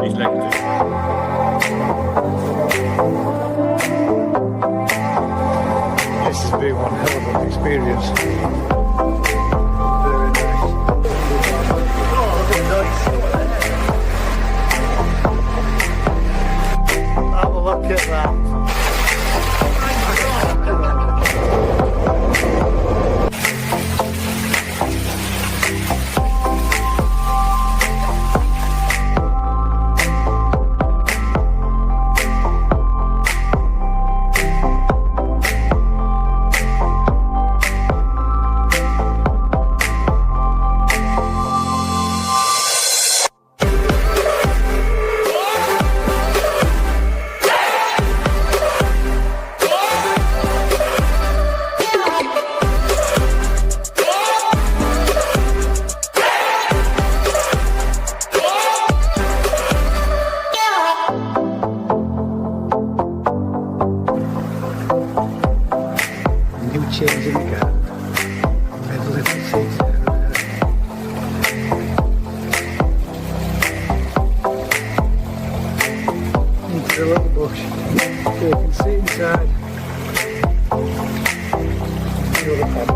His leg just... This has been one hell of an experience. Very nice. Oh, have a look at that. Changing the car. Red little seats. Into the little bush. So you can sit inside. Feel the pump.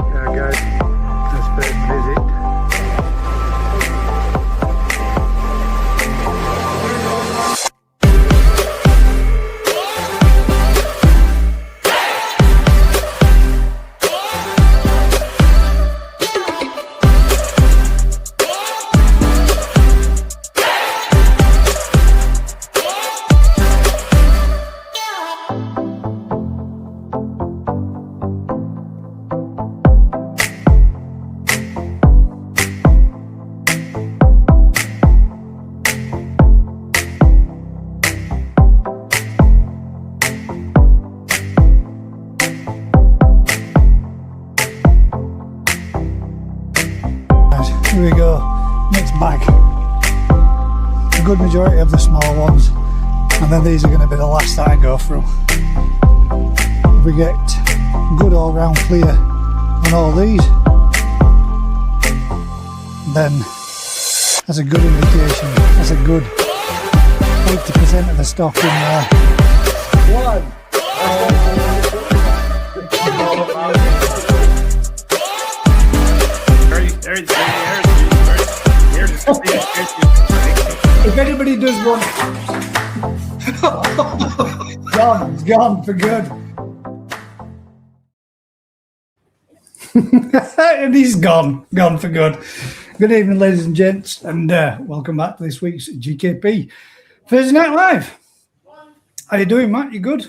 Yeah guys, that's first visit. Here we go, next bag. A good majority of the small ones, and then these are going to be the last that I go through. If we get good all round clear on all these, then that's a good indication, that's a good 80% of the stock in there. If anybody does want, it's gone for good. And he's gone for good. Good evening, ladies and gents, and welcome back to this week's GKP Thursday Night Live. How you doing, Matt? You good?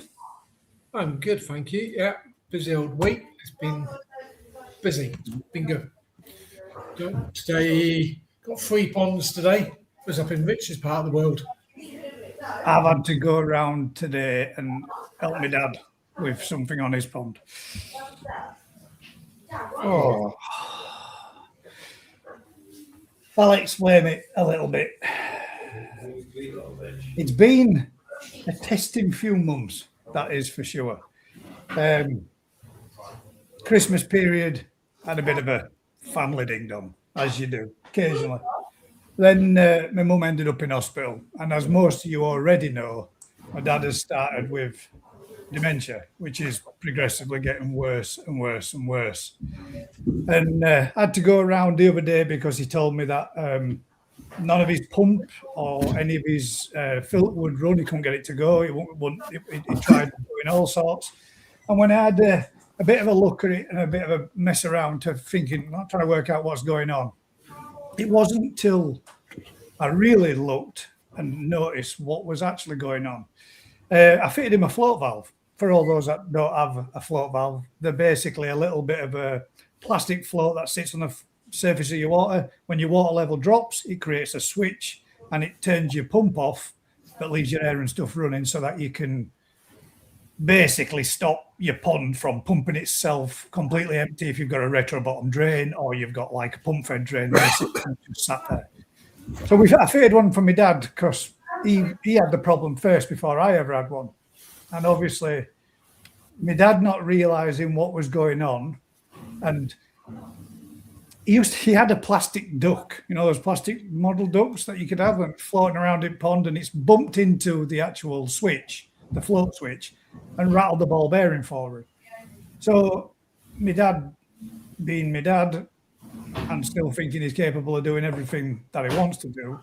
I'm good, thank you. Yeah, busy old week. It's been busy. It's been good. Today, got 3 ponds today. Was up in Rich's part of the world. I've had to go around today and help my dad with something on his pond. Oh. I'll explain it a little bit. It's been a testing few months, that is for sure. Christmas period, had a bit of a family ding-dong, as you do, occasionally. Then my mum ended up in hospital, and as most of you already know, my dad has started with dementia, which is progressively getting worse and worse and worse. And I had to go around the other day because he told me that none of his pump or any of his filter would run. He couldn't get it to go. He tried doing all sorts. And when I had a bit of a look at it and a bit of a mess around to thinking, not trying to work out what's going on, it wasn't till I really looked and noticed what was actually going on. I fitted him a float valve. For all those that don't have a float valve, they're basically a little bit of a plastic float that sits on the surface of your water. When your water level drops, it creates a switch and it turns your pump off, but leaves your air and stuff running so that you can basically stop your pond from pumping itself completely empty if you've got a retro bottom drain or you've got like a pump fed drain just sat there. So I fitted one for my dad because he had the problem first before I ever had one. And obviously my dad not realising what was going on, and he had a plastic duck, those plastic model ducks that you could have and floating around in pond, and it's bumped into the actual switch, the float switch, and rattled the ball bearing forward. So my dad, being my dad, and still thinking he's capable of doing everything that he wants to do,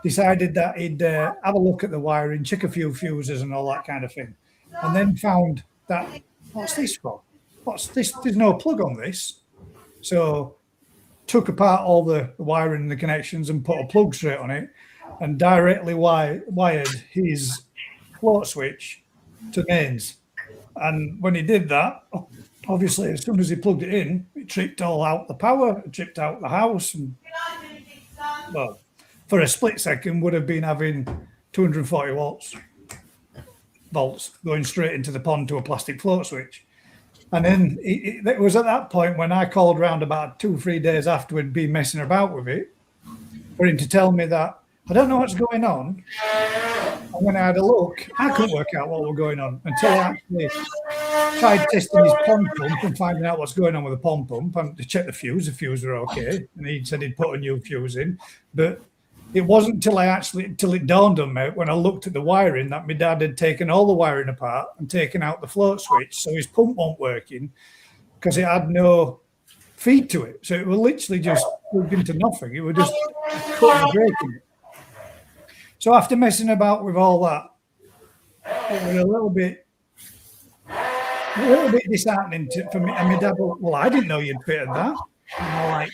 decided that he'd have a look at the wiring, check a few fuses and all that kind of thing, and then found that, what's this for? What's this? There's no plug on this. So took apart all the wiring and the connections and put a plug straight on it and directly wired his float switch to mains. And when he did that, obviously, as soon as he plugged it in, it tripped all out the power, it tripped out the house. And, well, for a split second, would have been having 240 volts going straight into the pond to a plastic float switch. And then it was at that point when I called round about 2-3 days after we'd been messing about with it, for him to tell me that, I don't know what's going on. And when I had a look, I couldn't work out what was going on until I actually tried testing his pond pump and finding out what's going on with the pond pump. And to check the fuse were okay. And he said he'd put a new fuse in. But it wasn't until it dawned on me when I looked at the wiring that my dad had taken all the wiring apart and taken out the float switch. So his pump wasn't working because it had no feed to it. So it was literally just plugged into nothing. It was just cutting and breaking it. So after messing about with all that, it was a little bit disheartening for me. And my dad, well, I didn't know you'd fitted that. And I'm like,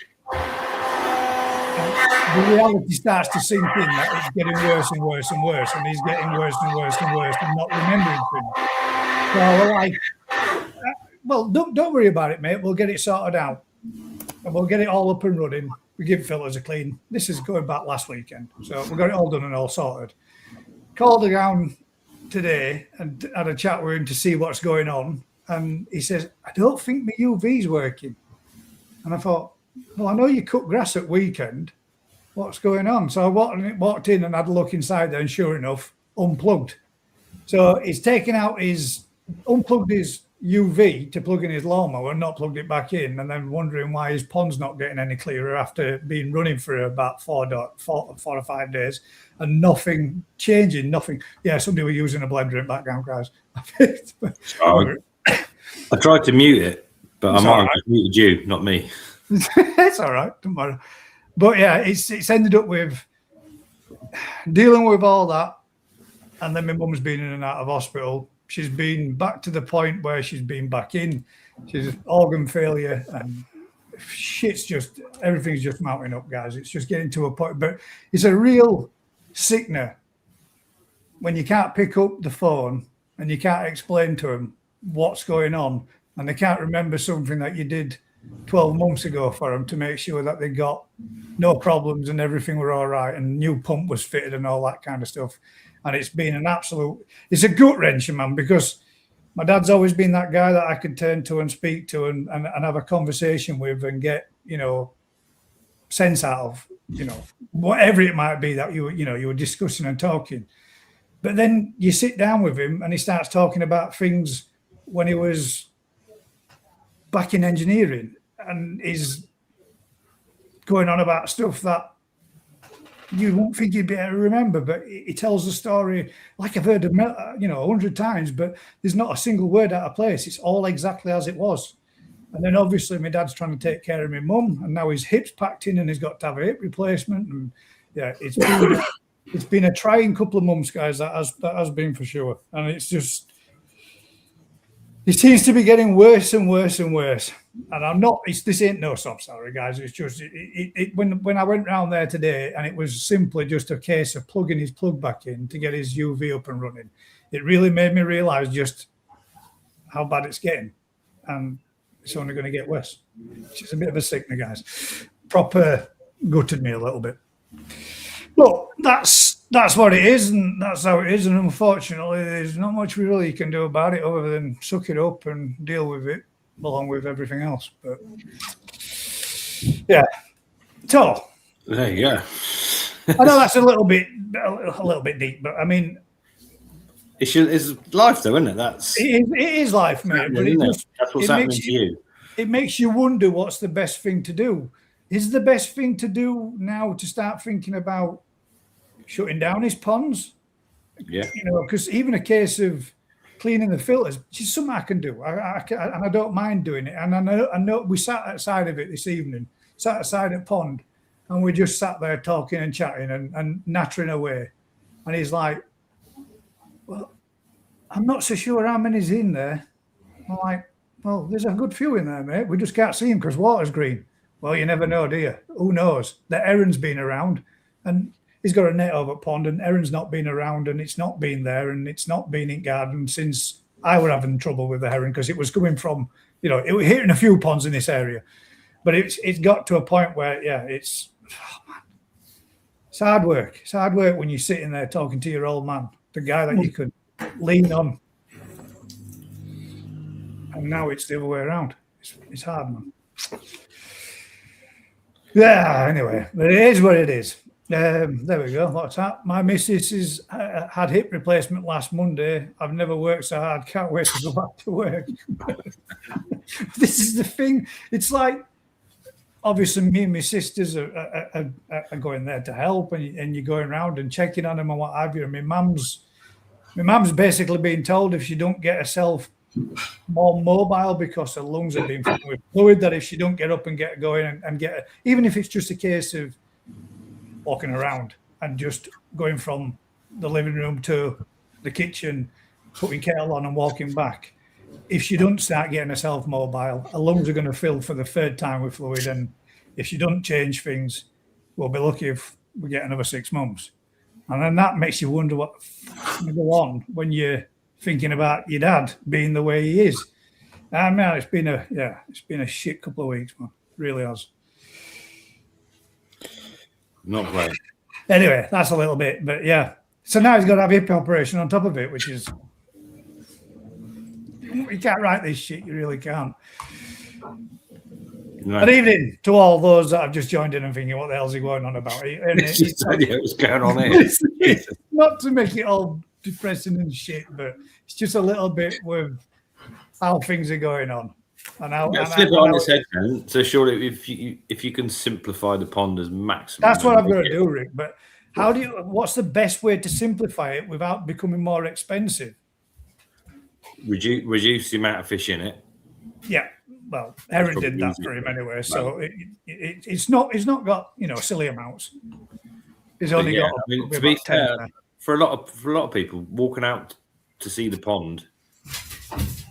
the reality starts to sink in that it's getting worse and worse and worse, and he's getting worse and worse and worse and not remembering things. So we're like, well, don't worry about it, mate. We'll get it sorted out. And we'll get it all up and running. We give filters a clean. This is going back last weekend. So we got it all done and all sorted. Called around today and had a chat with him to see what's going on. And he says, I don't think my UV's working. And I thought, well, I know you cut grass at weekend. What's going on? So I walked in and had a look inside there, and sure enough, unplugged. So he's unplugged his UV to plug in his lawnmower and not plugged it back in, and then wondering why his pond's not getting any clearer after being running for about 4 or 5 days and nothing changing, nothing. Yeah, somebody was using a blender in background, guys. I tried to mute it, but I might have muted you, not me. It's all right, don't matter. But yeah, it's ended up with dealing with all that, and then my mum's been in and out of hospital. She's been back to the point where she's been back in. She's organ failure, and everything's just mounting up, guys. It's just getting to a point, but it's a real sickener when you can't pick up the phone and you can't explain to them what's going on, and they can't remember something that you did 12 months ago for them to make sure that they got no problems and everything were all right and new pump was fitted and all that kind of stuff. And it's been it's a gut wrencher, man, because my dad's always been that guy that I could turn to and speak to and have a conversation with and get, sense out of, whatever it might be that you were discussing and talking. But then you sit down with him and he starts talking about things when he was back in engineering and is going on about stuff that you won't think you'd be able to remember, but he tells the story like I've heard 100 times, but there's not a single word out of place. It's all exactly as it was. And then obviously my dad's trying to take care of my mum, and now his hip's packed in and he's got to have a hip replacement. And yeah, it's been a trying couple of months, guys. That has been for sure. And it's just, it seems to be getting worse and worse and worse. And this ain't no sob story, guys. It's just, when I went round there today and it was simply just a case of plugging his plug back in to get his UV up and running, it really made me realise just how bad it's getting. And it's only going to get worse. It's just a bit of a sickener, guys. Proper gutted me a little bit. But that's what it is, and that's how it is. And unfortunately, there's not much we really can do about it other than suck it up and deal with it along with everything else. But yeah, so there you go. I know that's a little bit deep, but I mean, It's life, though, isn't it? It is life, mate. But that's what's happening to you. It makes you wonder what's the best thing to do. Is the best thing to do now to start thinking about shutting down his ponds? Yeah. Because even a case of cleaning the filters, which is something I can do. And I don't mind doing it. And I know we sat outside of it this evening, sat outside at pond, and we just sat there talking and chatting and nattering away. And he's like, well, I'm not so sure how many's in there. I'm like, well, there's a good few in there, mate. We just can't see them because water's green. Well, you never know, do you? Who knows? The Erin's been around, and he's got a net over pond, and Erin's not been around, and it's not been there, and it's not been in garden since I were having trouble with the herring because it was coming from, it was hitting a few ponds in this area. But it's got to a point where, it's hard work. It's hard work when you're sitting there talking to your old man, the guy that you could lean on. And now it's the other way around. It's hard, man. Yeah, anyway, but it is what it is. There we go. What's that? My missus had hip replacement last Monday. I've never worked so hard. Can't wait to go back to work. This is the thing. It's like, obviously, me and my sisters are going there to help, and you're going around and checking on them and what have you. And my mum's basically being told if she don't get herself more mobile because her lungs have been filled with fluid, that if she don't get up and get going and get, even if it's just a case of walking around and just going from the living room to the kitchen, putting kettle on and walking back, if she don't start getting herself mobile, her lungs are going to fill for the third time with fluid, and if she don't change things, we'll be lucky if we get another 6 months. And then that makes you wonder what's going to go on when you're thinking about your dad being the way he is. And man, it's been a shit couple of weeks, man. It really has. Not great. Anyway, that's a little bit, but yeah. So now he's got to have a hip operation on top of it, which is, you can't write this shit. You really can't. No. Good evening to all those that have just joined in and thinking, what the hell's he going on about? What's going on here? It's not to make it all depressing and shit, but it's just a little bit with how things are going on. And flip it on its head, then. So surely, if you can simplify the pond as maximum, that's what I've got to do, Rick. But what's the best way to simplify it without becoming more expensive? Reduce the amount of fish in it. Yeah, well, Erin did that for him anyway, so it's not got silly amounts. He's only got. To be fair, for a lot of people, walking out to see the pond,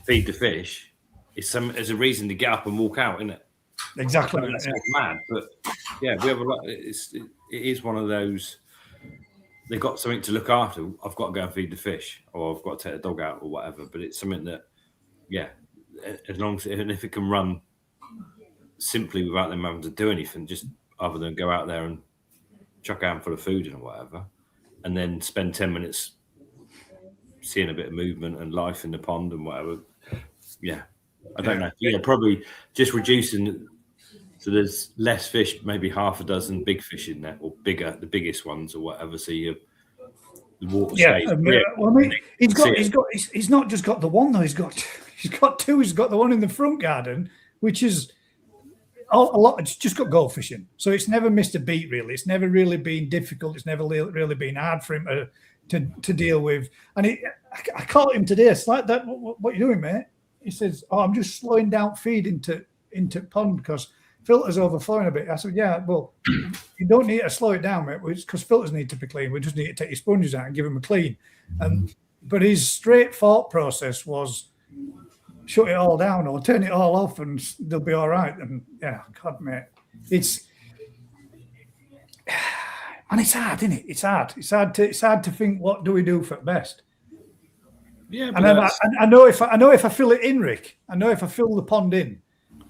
feed the fish, it's a reason to get up and walk out, isn't it? Exactly. That's mad, but yeah, we have a lot. It is one of those. They've got something to look after. I've got to go and feed the fish, or I've got to take the dog out, or whatever. But it's something that, as long as if it can run simply without them having to do anything, just other than go out there and chuck a handful of food in or whatever, and then spend 10 minutes seeing a bit of movement and life in the pond and whatever. Yeah, I don't know. Yeah, probably just reducing. So there's less fish, maybe half a dozen big fish in there, or bigger, the biggest ones, or whatever. So the water stays. Well, I mean, he's not just got the one though. He's got two. He's got the one in the front garden, which is a lot. It's just got goldfishing, so it's never missed a beat. Really, it's never really been difficult. It's never really been hard for him to deal with. And I caught him today. It's like that. What are you doing, mate? He says, "Oh, I'm just slowing down feed into pond because filter's overflowing a bit." I said, "Yeah, well, you don't need to slow it down, mate, because filters need to be clean. We just need to take your sponges out and give them a clean." But his straight thought process was shut it all down or turn it all off and they'll be all right. And yeah, God, mate, it's hard, isn't it? It's hard. It's hard to think, what do we do for best? Yeah, and I know if I fill it in, Rick, I know if I fill the pond in,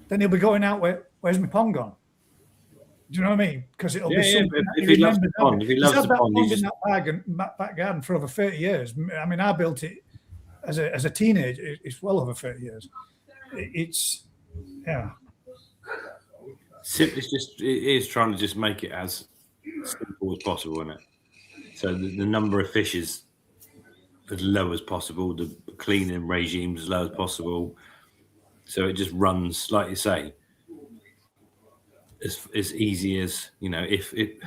then he'll be going out. Where's my pond gone? Do you know what I mean? Because it'll be something. If he loves the pond, he's in that back garden for over 30 years. I mean, I built it as a teenager. It's well over 30 years. It's it is trying to just make it as simple as possible, isn't it? So the number of fishes as low as possible, the cleaning regime as low as possible. So it just runs, like you say, as easy as, you know, if it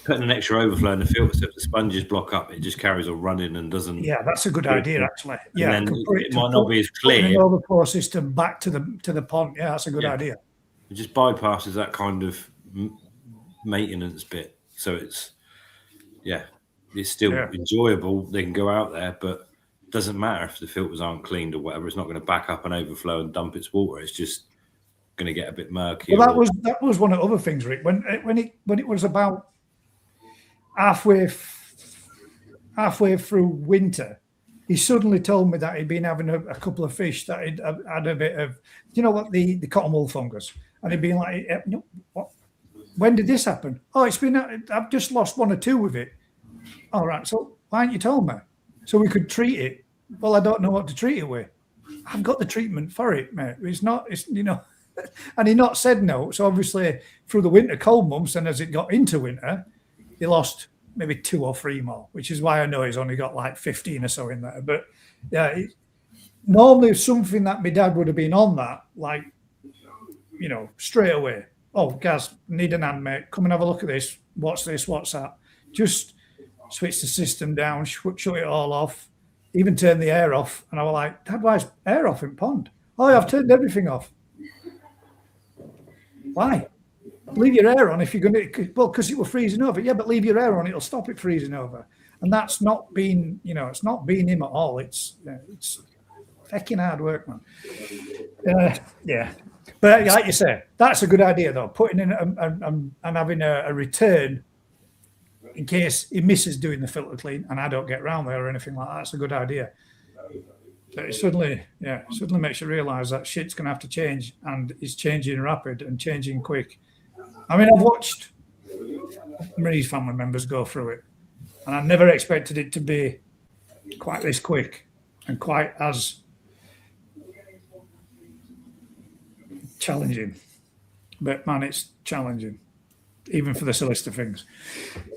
putting an extra overflow in the filter, so if the sponges block up, it just carries on running and doesn't. Yeah, that's a good idea, actually. Yeah, then it might not be as clear. An overflow system back to the pond. Yeah, that's a good idea. It just bypasses that kind of maintenance bit, so it's still enjoyable. They can go out there, but it doesn't matter if the filters aren't cleaned or whatever. It's not going to back up and overflow and dump its water. It's just going to get a bit murky. Well, that was one of the other things, Rick. When it was about halfway through winter, he suddenly told me that he'd been having a couple of fish that he'd had a bit of, you know what, the cotton wool fungus, and he'd been like, what? When did this happen? Oh, I've just lost one or two with it. All right, so why didn't you tell me? So we could treat it. Well, I don't know what to treat it with. I've got the treatment for it, mate. It's you know, and he not said no. So obviously through the winter cold months, and as it got into winter, he lost maybe 2 or 3 more, which is why I know he's only got like 15 or so in there. But yeah, normally something that my dad would have been on that, like, you know, straight away. Oh, Gaz, need an hand, mate. Come and have a look at this. What's this? What's that? Just switch the system down, shut it all off, even turn the air off. And I was like, Dad, why is air off in pond? Oh, yeah, I've turned everything off. Why? Leave your air on if you're going to, well, because it will freezing over. Yeah, but leave your air on, it'll stop it freezing over. And that's not been, you know, it's not been him at all. It's fucking hard work, man. Yeah. But like you say, that's a good idea, though, putting in and having a return in case he misses doing the filter clean and I don't get around there or anything like that. That's a good idea. But it suddenly makes you realise that shit's going to have to change, and it's changing rapid and changing quick. I mean, I've watched Marie's family members go through it, and I never expected it to be quite this quick and quite as challenging. But man, it's challenging, even for the silliest of things.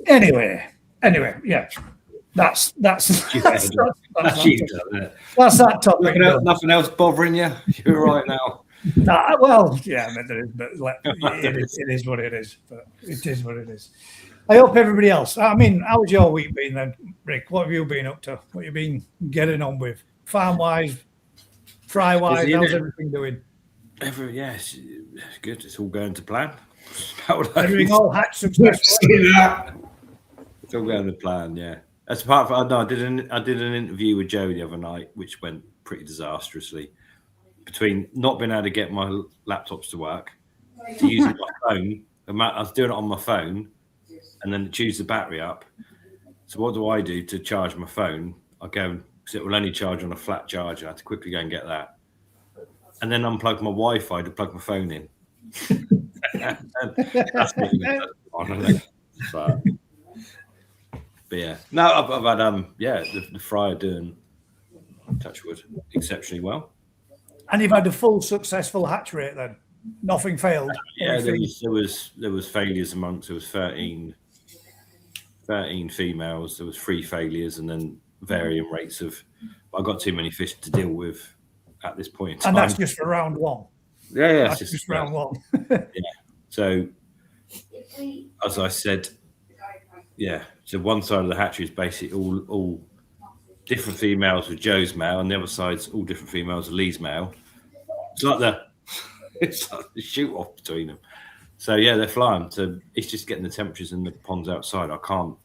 Anyway, yeah, that's that topic. Nothing else bothering you? You're right now. Well, yeah, I mean, there is, but it is what it is. But it is what it is. I hope everybody else. I mean, how's your week been then, Rick? What have you been up to? What have you been getting on with, farm wise, fry wise? How's everything doing? It's good. It's all going to plan. Everything all hatched successfully. It's all going to plan. Yeah. As apart from, I did an interview with Joe the other night, which went pretty disastrously. Between not being able to get my laptops to work, to using my phone, I was doing it on my phone, and then it chews the battery up. So what do I do to charge my phone? I go, because it will only charge on a flat charger. I had to quickly go and get that, and then unplug my Wi-Fi to plug my phone in. That's but yeah, no, I've had the fryer doing, touch wood, exceptionally well. And you've had a full successful hatch rate then? Nothing failed? Yeah, there was failures amongst, there was 13 females, there was 3 failures, and then varying rates of, I got too many fish to deal with at this point in time. And that's just for round one? Yeah, that's just round one. Yeah, so as I said, so one side of the hatchery is basically all different females with Joe's male, and the other side's all different females with Lee's male. It's like the shoot off between them. So yeah, they're flying. So it's just getting the temperatures in the ponds outside. I can't.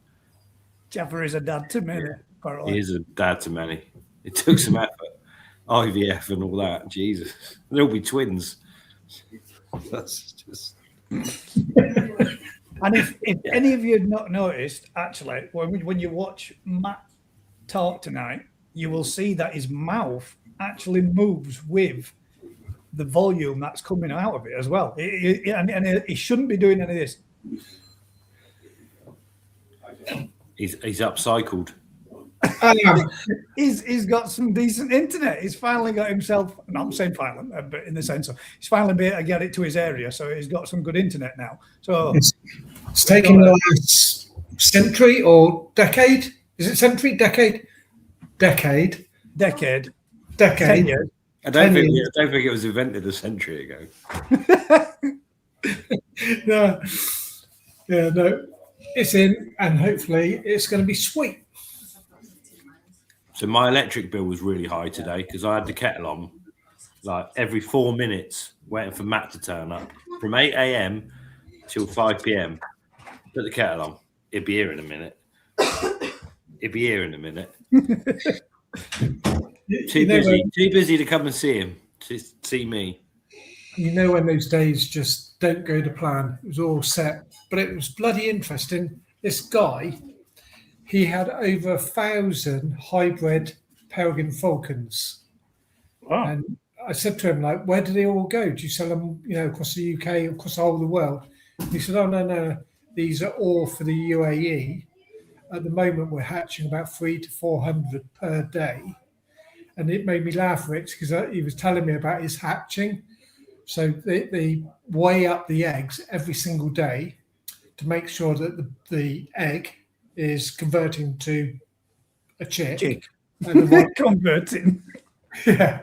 Jaffer is a dad to many. Yeah, he is a dad to many. It took some effort, IVF and all that. Jesus, they'll be twins. That's just. And if any of you had not noticed, actually, when you watch Matt talk tonight, you will see that his mouth actually moves with the volume that's coming out of it as well. And he shouldn't be doing any of this. He's upcycled. He's got some decent internet. He's finally got himself, no, I'm saying finally, but in the sense of he's finally been able to get it to his area, so he's got some good internet now. So it's taking the last century or decade. Is it century, decade? decade. 10 Decade. years. I don't 10 think years. it was invented a century ago. No. Yeah, no. It's in, and hopefully it's going to be sweet. So my electric bill was really high today because I had the kettle on like every 4 minutes, waiting for Matt to turn up from 8 a.m. till 5 p.m. Put the kettle on. It'd be here in a minute. Too busy to come and see him, to see me. You know when those days just don't go to plan. It was all set, but it was bloody interesting. This guy, he had over 1,000 hybrid peregrine falcons. Wow. And I said to him, like, where do they all go? Do you sell them, across the UK, across the whole of the world? And he said, oh, no. These are all for the UAE. At the moment, we're hatching about 300 to 400 per day. And it made me laugh, Rich, because he was telling me about his hatching. So they weigh up the eggs every single day to make sure that the egg is converting to a chick. And the right, Converting. yeah,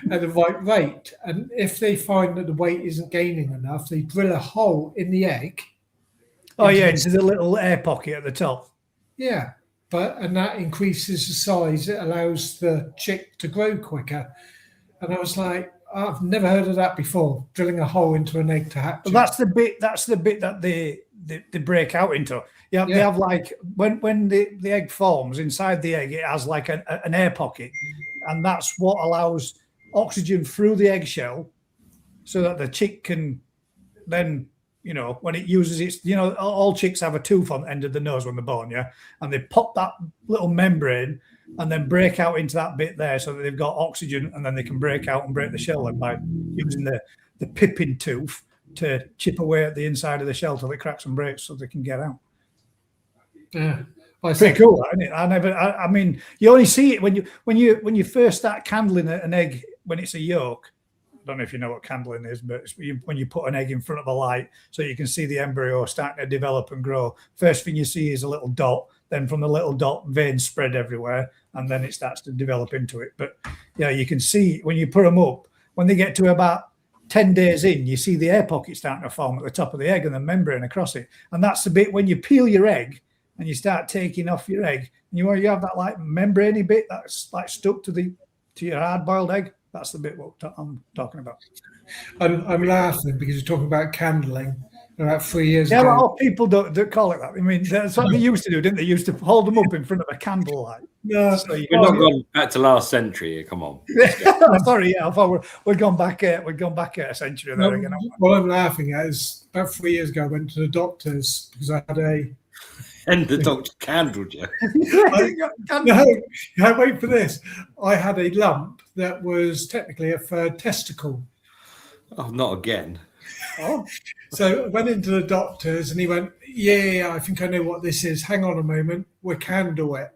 at the right rate. And if they find that the weight isn't gaining enough, they drill a hole in the egg. Oh, yeah, into the little air pocket at the top. Yeah, and that increases the size. It allows the chick to grow quicker. And I was like, I've never heard of that before. Drilling a hole into an egg to hatch. Well, that's the bit that they break out into. Yeah, they have like when the egg forms, inside the egg, it has like an air pocket, and that's what allows oxygen through the eggshell, so that the chick can then, when it uses its, all chicks have a tooth on the end of the nose when they're born, yeah, and they pop that little membrane and then break out into that bit there, so that they've got oxygen, and then they can break out and break the shell by using the pippin tooth to chip away at the inside of the shell till it cracks and breaks, so they can get out. Yeah, pretty cool, isn't it? I mean, you only see it when you first start candling an egg when it's a yolk. I don't know if you know what candling is, but it's when you put an egg in front of a light so you can see the embryo starting to develop and grow. First thing you see is a little dot. Then from the little dot, veins spread everywhere, and then it starts to develop into it. But yeah, you can see when you put them up, when they get to about 10 days in, you see the air pocket starting to form at the top of the egg and the membrane across it. And that's the bit when you peel your egg and you start taking off your egg, and you have that like membraney bit that's like stuck to your hard-boiled egg. That's the bit what I'm talking about. I'm laughing because you're talking about candling about 3 years ago. Yeah, well, people don't call it that. I mean, that's what they used to do, didn't they? Used to hold them up in front of a candlelight. No, so we're not going back to last century. Come on. Sorry, yeah, I thought we're gone back. We're gone back a century there again. What I'm laughing at is about 3 years ago, I went to the doctor's because I had and the doctor candled you. No, wait for this. I had a lump that was technically a third testicle. Oh, not again. Oh. So I went into the doctor's and he went, yeah, I think I know what this is. Hang on a moment. We'll candle it.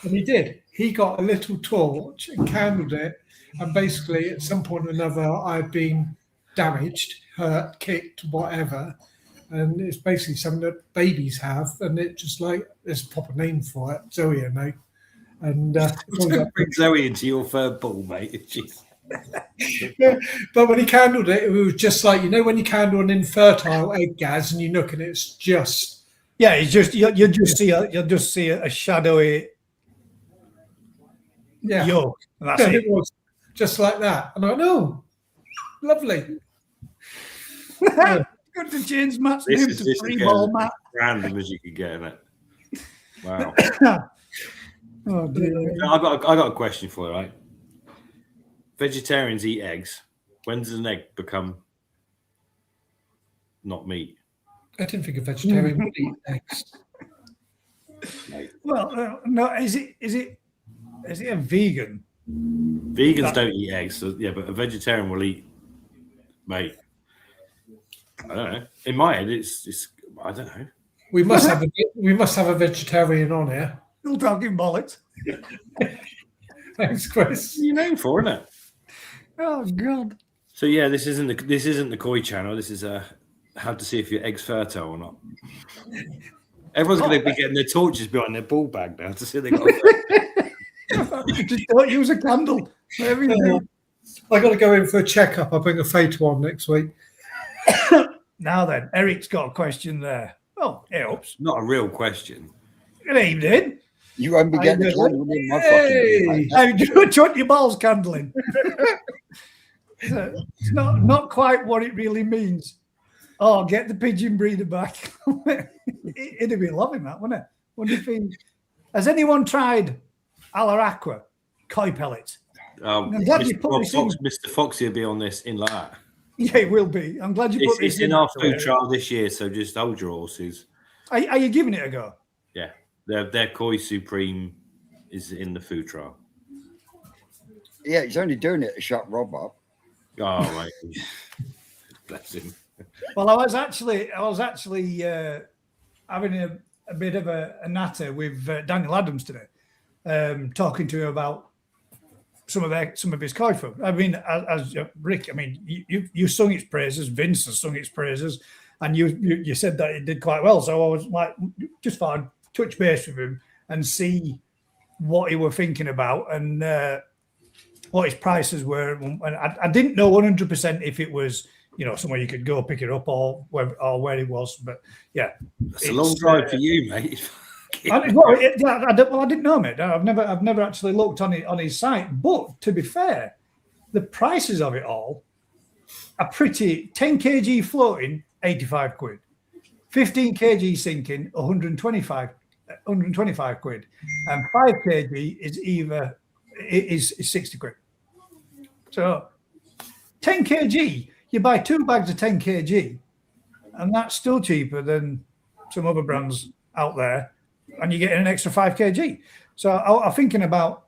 And he did. He got a little torch and candled it. And basically, at some point or another, I'd been damaged, hurt, kicked, whatever. And it's basically something that babies have, and it just like there's a proper name for it, Zoe, I know. And don't bring Zoe into your third ball, mate. Yeah, but when he candled it, it was just like when you candle an infertile egg, Gaz, and you look and it's just it's just you'll just see a shadowy yolk. And that's it. It was just like that, and I know, lovely. Got to change Matt's name to Free-Ball Matt. Random as you could get in it. Wow. Oh dear. I got a question for you, right? Vegetarians eat eggs. When does an egg become not meat? I didn't think a vegetarian would eat eggs. Well, no. Is it a vegan? Vegans don't eat eggs, so yeah, but a vegetarian will eat, mate. I don't know. In my head, it's. I don't know. We must have a vegetarian on here. You're talking bollocks. Thanks, Chris. You're known for, isn't it? Oh God. So yeah, this isn't the Koi channel. This is how to see if your egg's fertile or not. Everyone's going to be getting their torches behind their ball bag now to see if they got. Just don't use a candle. Whatever you do. I got to go in for a checkup. I'll bring a photo on next week. Now then, Eric's got a question there. Oh, it helps. Not a real question. Good evening. You won't be getting the candle in my fucking. How do you chuck your balls candling? It's not quite what it really means. Oh, get the pigeon breeder back. It'd be loving that, wouldn't it? Wonder if has anyone tried Ala Aqua koi pellets? I'm glad you put this in. Mr. Foxy will be on this in like that. Yeah, it will be. I'm glad you put this It's in our food trial this year, so just hold your horses. Are you giving it a go? Yeah, their koi supreme is in the food trial. Yeah, he's only doing it to shut Rob up. Oh, mate. Bless him. Well, I was actually having a bit of a natter with Daniel Adams today, talking to him about some of his koi food. I mean, as Rick, I mean, you sung its praises. Vince has sung its praises, and you said that it did quite well. So I was like, just thought I'd touch base with him and see what he were thinking about and what his prices were. And I didn't know 100% if it was, somewhere you could go pick it up or where it was. But yeah, it's a long drive for you, mate. I didn't know, mate. I've never actually looked on his site. But to be fair, the prices of it all are pretty. 10 kg floating, 85 quid. 15 kg sinking, 125 quid, and 5 kg is 60 quid. So 10 kg, you buy 2 bags of 10 kg, and that's still cheaper than some other brands out there, and you're getting an extra 5 kg. So I'm thinking about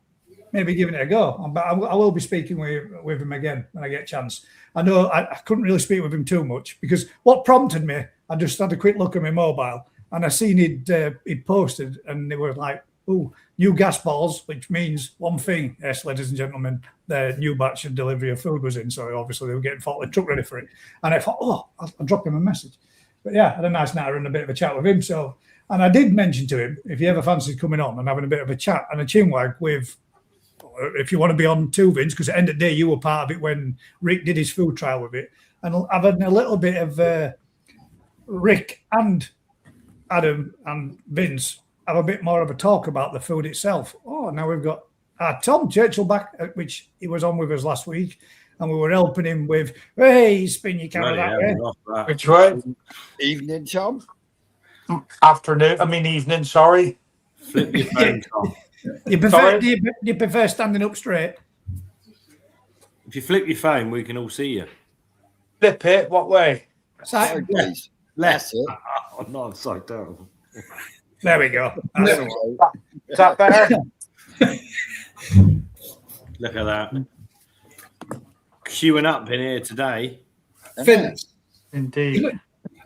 maybe giving it a go. But I will be speaking with him again when I get a chance. I know I couldn't really speak with him too much because what prompted me, I just had a quick look at my mobile and I seen he'd posted and they were like, "Oh, new gas balls," which means one thing, yes, ladies and gentlemen, the new batch of delivery of food was in. So obviously they were getting the truck ready for it. And I thought, I'll drop him a message. But yeah, I had a nice natter and a bit of a chat with him. So, and I did mention to him, if he ever fancies coming on and having a bit of a chat and a chinwag with, if you want to be on too, Vince, because at the end of the day, you were part of it when Rick did his food trial with it. And having a little bit of Rick and Adam and Vince have a bit more of a talk about the food itself. Oh, now we've got Tom Churchill back, which he was on with us last week, and we were helping him with, hey, spin your camera that way. Which way? Evening, Tom. Evening, sorry. Flip your phone, Tom. Do you prefer standing up straight? If you flip your phone, we can all see you. Flip it, what way? Side, Please. Left. That's it. Oh, not upside down. there we go. Is that better? Look at that. Queuing up in here today. Vince, Indeed.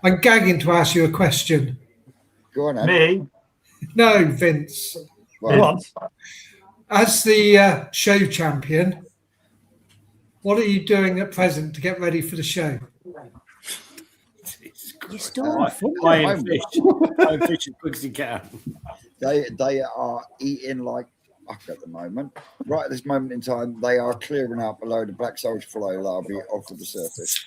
I'm gagging to ask you a question. Go on, Ed. Me? No, Vince. Well, As the show champion, what are you doing at present to get ready for the show? You're still on fun. Playing fish. Playing fish as quick as you can. they are eating like fuck at the moment. Right at this moment in time, they are clearing up a load of black soldier fly larvae off of the surface.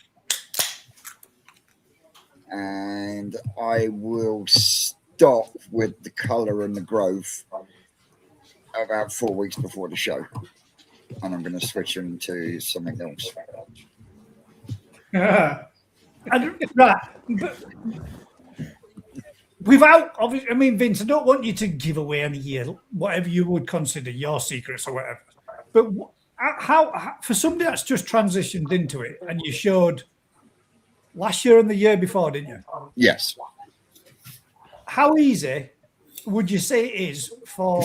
And I will stop with the colour and the growth about 4 weeks before the show. And I'm going to switch them to something else. Right. But without, obviously, I mean, Vince, I don't want you to give away any whatever you would consider your secrets or whatever. But how for somebody that's just transitioned into it, and you showed last year and the year before, didn't you? Yes. How easy would you say it is for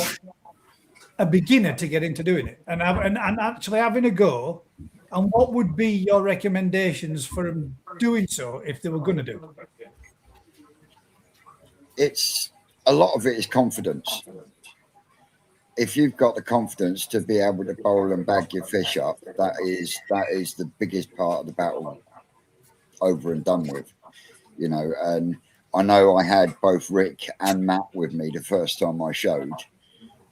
a beginner to get into doing it and actually having a go? And what would be your recommendations for them doing so if they were going to do it? It's a lot of it is confidence. If you've got the confidence to be able to bowl and bag your fish up, that is the biggest part of the battle over and done with, and I know I had both Rick and Matt with me the first time I showed,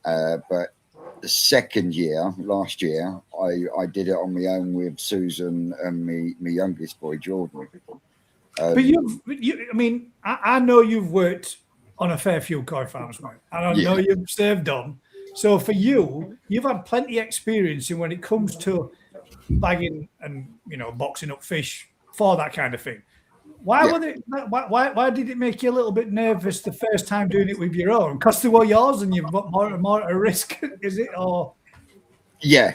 but the second year, last year, I did it on my own with Susan and my youngest boy, Jordan. But I mean, I know you've worked on a fair few koi farms, mate, and I know you've served on. So for you, you've had plenty of experience in when it comes to bagging and boxing up fish for that kind of thing. Why why did it make you a little bit nervous the first time doing it with your own? Because they were yours and you've got more and more at risk, is it? Or yeah,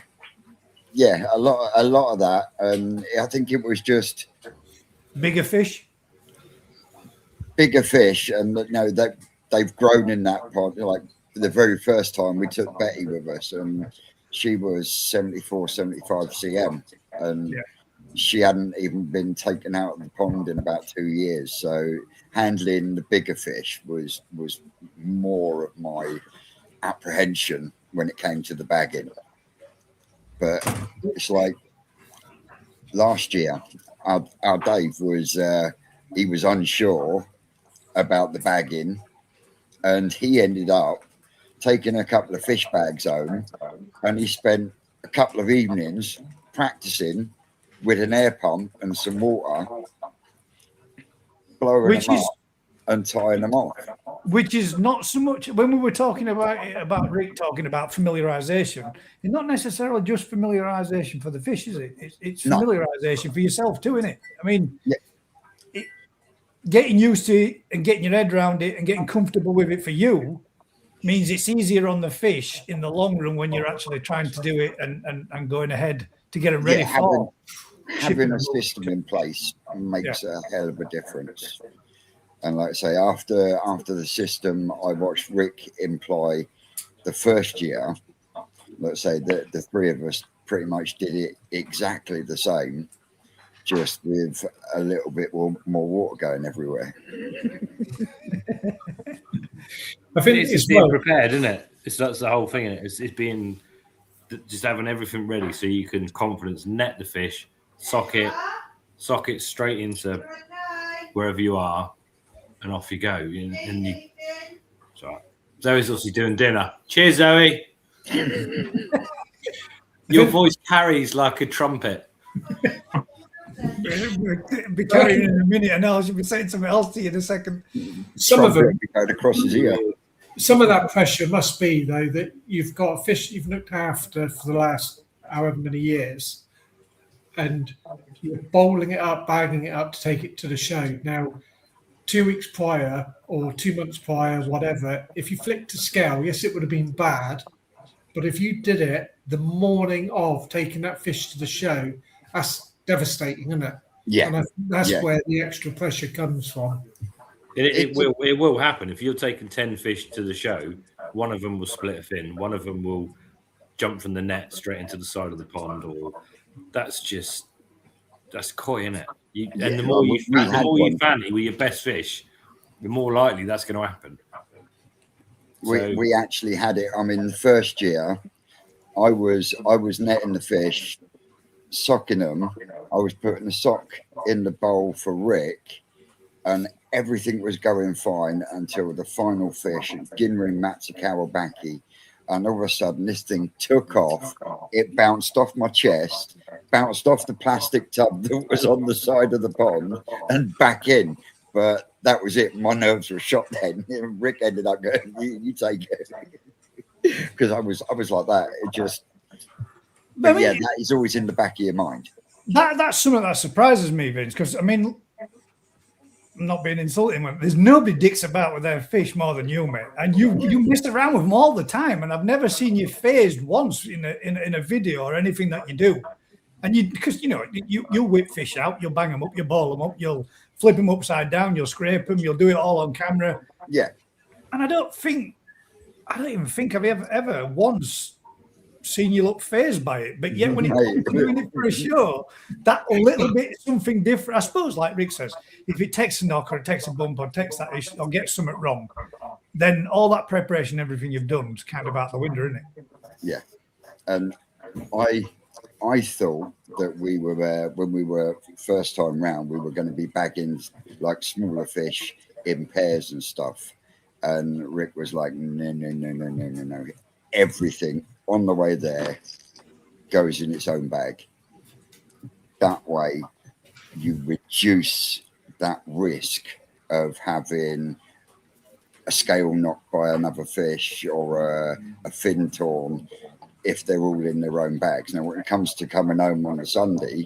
a lot of that, and I think it was just bigger fish, and they've grown in that part. Like the very first time we took Betty with us, and she was 74, 75 cm, and she hadn't even been taken out of the pond in about 2 years. So handling the bigger fish was more of my apprehension when it came to the bagging. But it's like last year, our Dave was he was unsure about the bagging, and he ended up taking a couple of fish bags home, and he spent a couple of evenings practicing with an air pump and some water, blowing them up and tying them off. Which is not so much when we were talking about Rick talking about familiarization. It's not necessarily just familiarization for the fish, is it? It's familiarization for yourself too, isn't it? I mean, getting used to it and getting your head around it and getting comfortable with it for you means it's easier on the fish in the long run when you're actually trying to do it and going ahead to get them ready for. Having a system in place makes a hell of a difference. And like I say, after the system I watched Rick employ the first year, let's say the three of us pretty much did it exactly the same, just with a little bit more water going everywhere. I think it's being prepared, isn't it? That's the whole thing, isn't it? It's being just having everything ready so you can confidence net the fish, sock it straight into wherever you are, and off you go. And Zoe's obviously doing dinner. Cheers, Zoe. Your voice carries like a trumpet. Be carrying in a minute, and I should be saying something else to you in a second. Some of them going across his ear. Some of that pressure must be though that you've got a fish you've looked after for the last however many years, and you're bowling it up, bagging it up to take it to the show. Now, 2 weeks prior or 2 months prior, whatever, if you flicked to scale, yes, it would have been bad. But if you did it the morning of taking that fish to the show, that's devastating, isn't it? Yeah. And that's where the extra pressure comes from. It will happen. If you're taking 10 fish to the show, one of them will split a fin, one of them will jump from the net straight into the side of the pond, or that's koi, isn't it? And the more you fanny with your best fish, the more likely that's going to happen. We actually had it. I mean, the first year, I was netting the fish, socking them. I was putting the sock in the bowl for Rick, and everything was going fine until the final fish, Ginring Matsukawabaki, and all of a sudden this thing took off. It bounced off my chest, bounced off the plastic tub that was on the side of the pond, and back in. But that was it. My nerves were shot then. Rick ended up going, "You take it," because I was like that. It just, but yeah, that is always in the back of your mind. That's something that surprises me, Vince, because I mean, I'm not being insulting, but there's nobody dicks about with their fish more than you, mate. And you mess around with them all the time, and I've never seen you phased once in a video or anything that you do. And because you whip fish out, you'll bang them up, you'll ball them up, you'll flip them upside down, you'll scrape them, you'll do it all on camera. Yeah. And I don't even think I've ever once seen you look phased by it. But yet when it comes to doing it for a show, that little bit something different, I suppose, like Rick says, if it takes a knock or it takes a bump or takes that issue or gets something wrong, then all that preparation, everything you've done is kind of out the window, isn't it? Yeah. And I thought that we were when we were first time round, we were going to be bagging like smaller fish in pairs and stuff. And Rick was like, no. Everything on the way there goes in its own bag. That way, you reduce that risk of having a scale knocked by another fish or a fin torn if they're all in their own bags. Now, when it comes to coming home on a Sunday,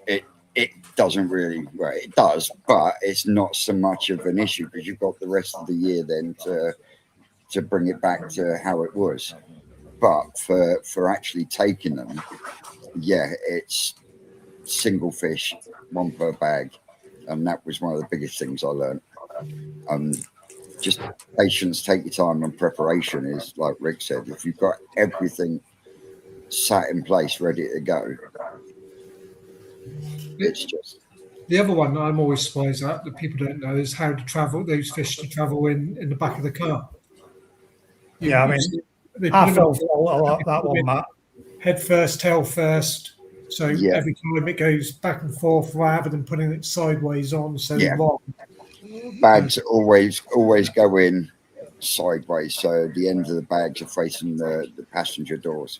it doesn't really, well, it does, but it's not so much of an issue because you've got the rest of the year then to bring it back to how it was. But for actually taking them, yeah, it's single fish, one per bag, and that was one of the biggest things I learned. Just patience, take your time, and preparation is, like Rick said, if you've got everything sat in place, ready to go, it's just. The other one that I'm always surprised at that people don't know is how to travel those fish to travel in the back of the car. Yeah, I mean, I fell for a lot that one, Matt. Head first, tail first. So Yeah. every time it goes back and forth rather than putting it sideways on. So Yeah. long. Bags always go in sideways, so the ends of the bags are facing the passenger doors,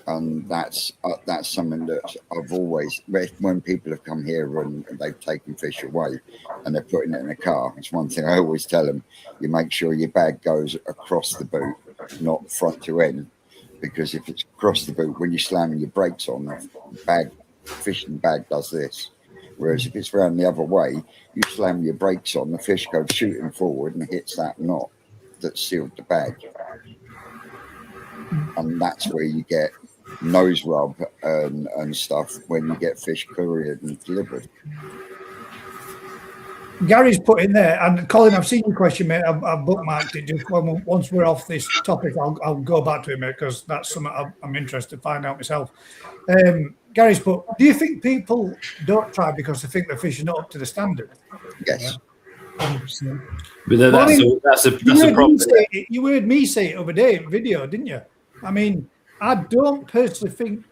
and that's something that I've always, when people have come here and they've taken fish away and they're putting it in a car, it's one thing I always tell them: you make sure your bag goes across the boot, not front to end, because if it's across the boot, when you're slamming your brakes on, the bag, fishing bag does this. Whereas if it's round the other way, you slam your brakes on, the fish goes shooting forward and hits that knot that sealed the bag. And that's where you get nose rub and stuff when you get fish couriered and delivered. Gary's put in there, and Colin, I've seen your question, mate. I've bookmarked it. Just once we're off this topic, I'll go back to it, mate, because that's something I'm interested to find out myself. Gary's put, do you think people don't try because they think the fish are not up to the standard? Yes. 100%. But that's a problem. You heard me say it other day in video, didn't you? I mean, I don't personally think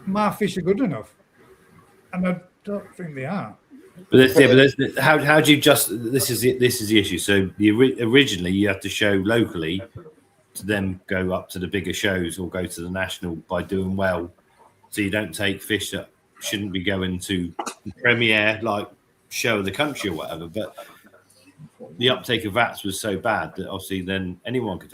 my fish are good enough, and I don't think they are. But how do you just? This is the issue. So originally you have to show locally to then go up to the bigger shows or go to the national by doing well. So you don't take fish that shouldn't be going to premiere, like show of the country or whatever. But the uptake of VATs was so bad that obviously then anyone could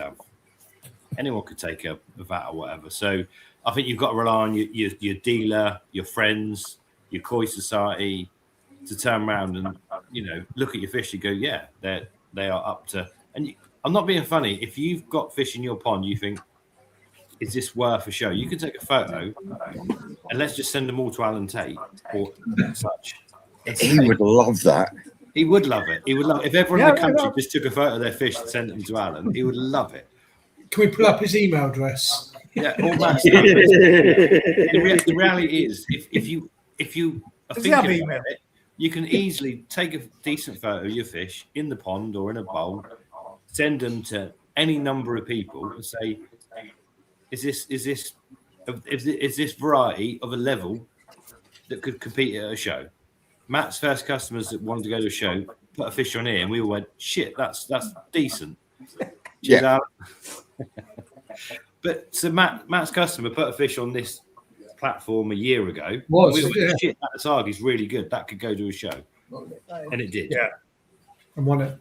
take a VAT or whatever. So I think you've got to rely on your dealer, your friends, your koi society to turn around and look at your fish and go, yeah, they are up to. And I'm not being funny. If you've got fish in your pond, you think, is this worth a show? You can take a photo and let's just send them all to Alan Tate or such. He would love that. He would love it. He would love it. If everyone in the country just took a photo of their fish and sent them to Alan, he would love it. Can we pull up his email address? Yeah, all that stuff. The reality is, if you are thinking about it, you can easily take a decent photo of your fish in the pond or in a bowl, send them to any number of people and say, is this variety of a level that could compete at a show? Matt's first customers that wanted to go to a show put a fish on here, and we all went, shit, that's decent. Yeah. But so Matt's customer put a fish on this platform a year ago. Shit, that Asagi's really good. That could go to a show. And it did. Yeah. And won it.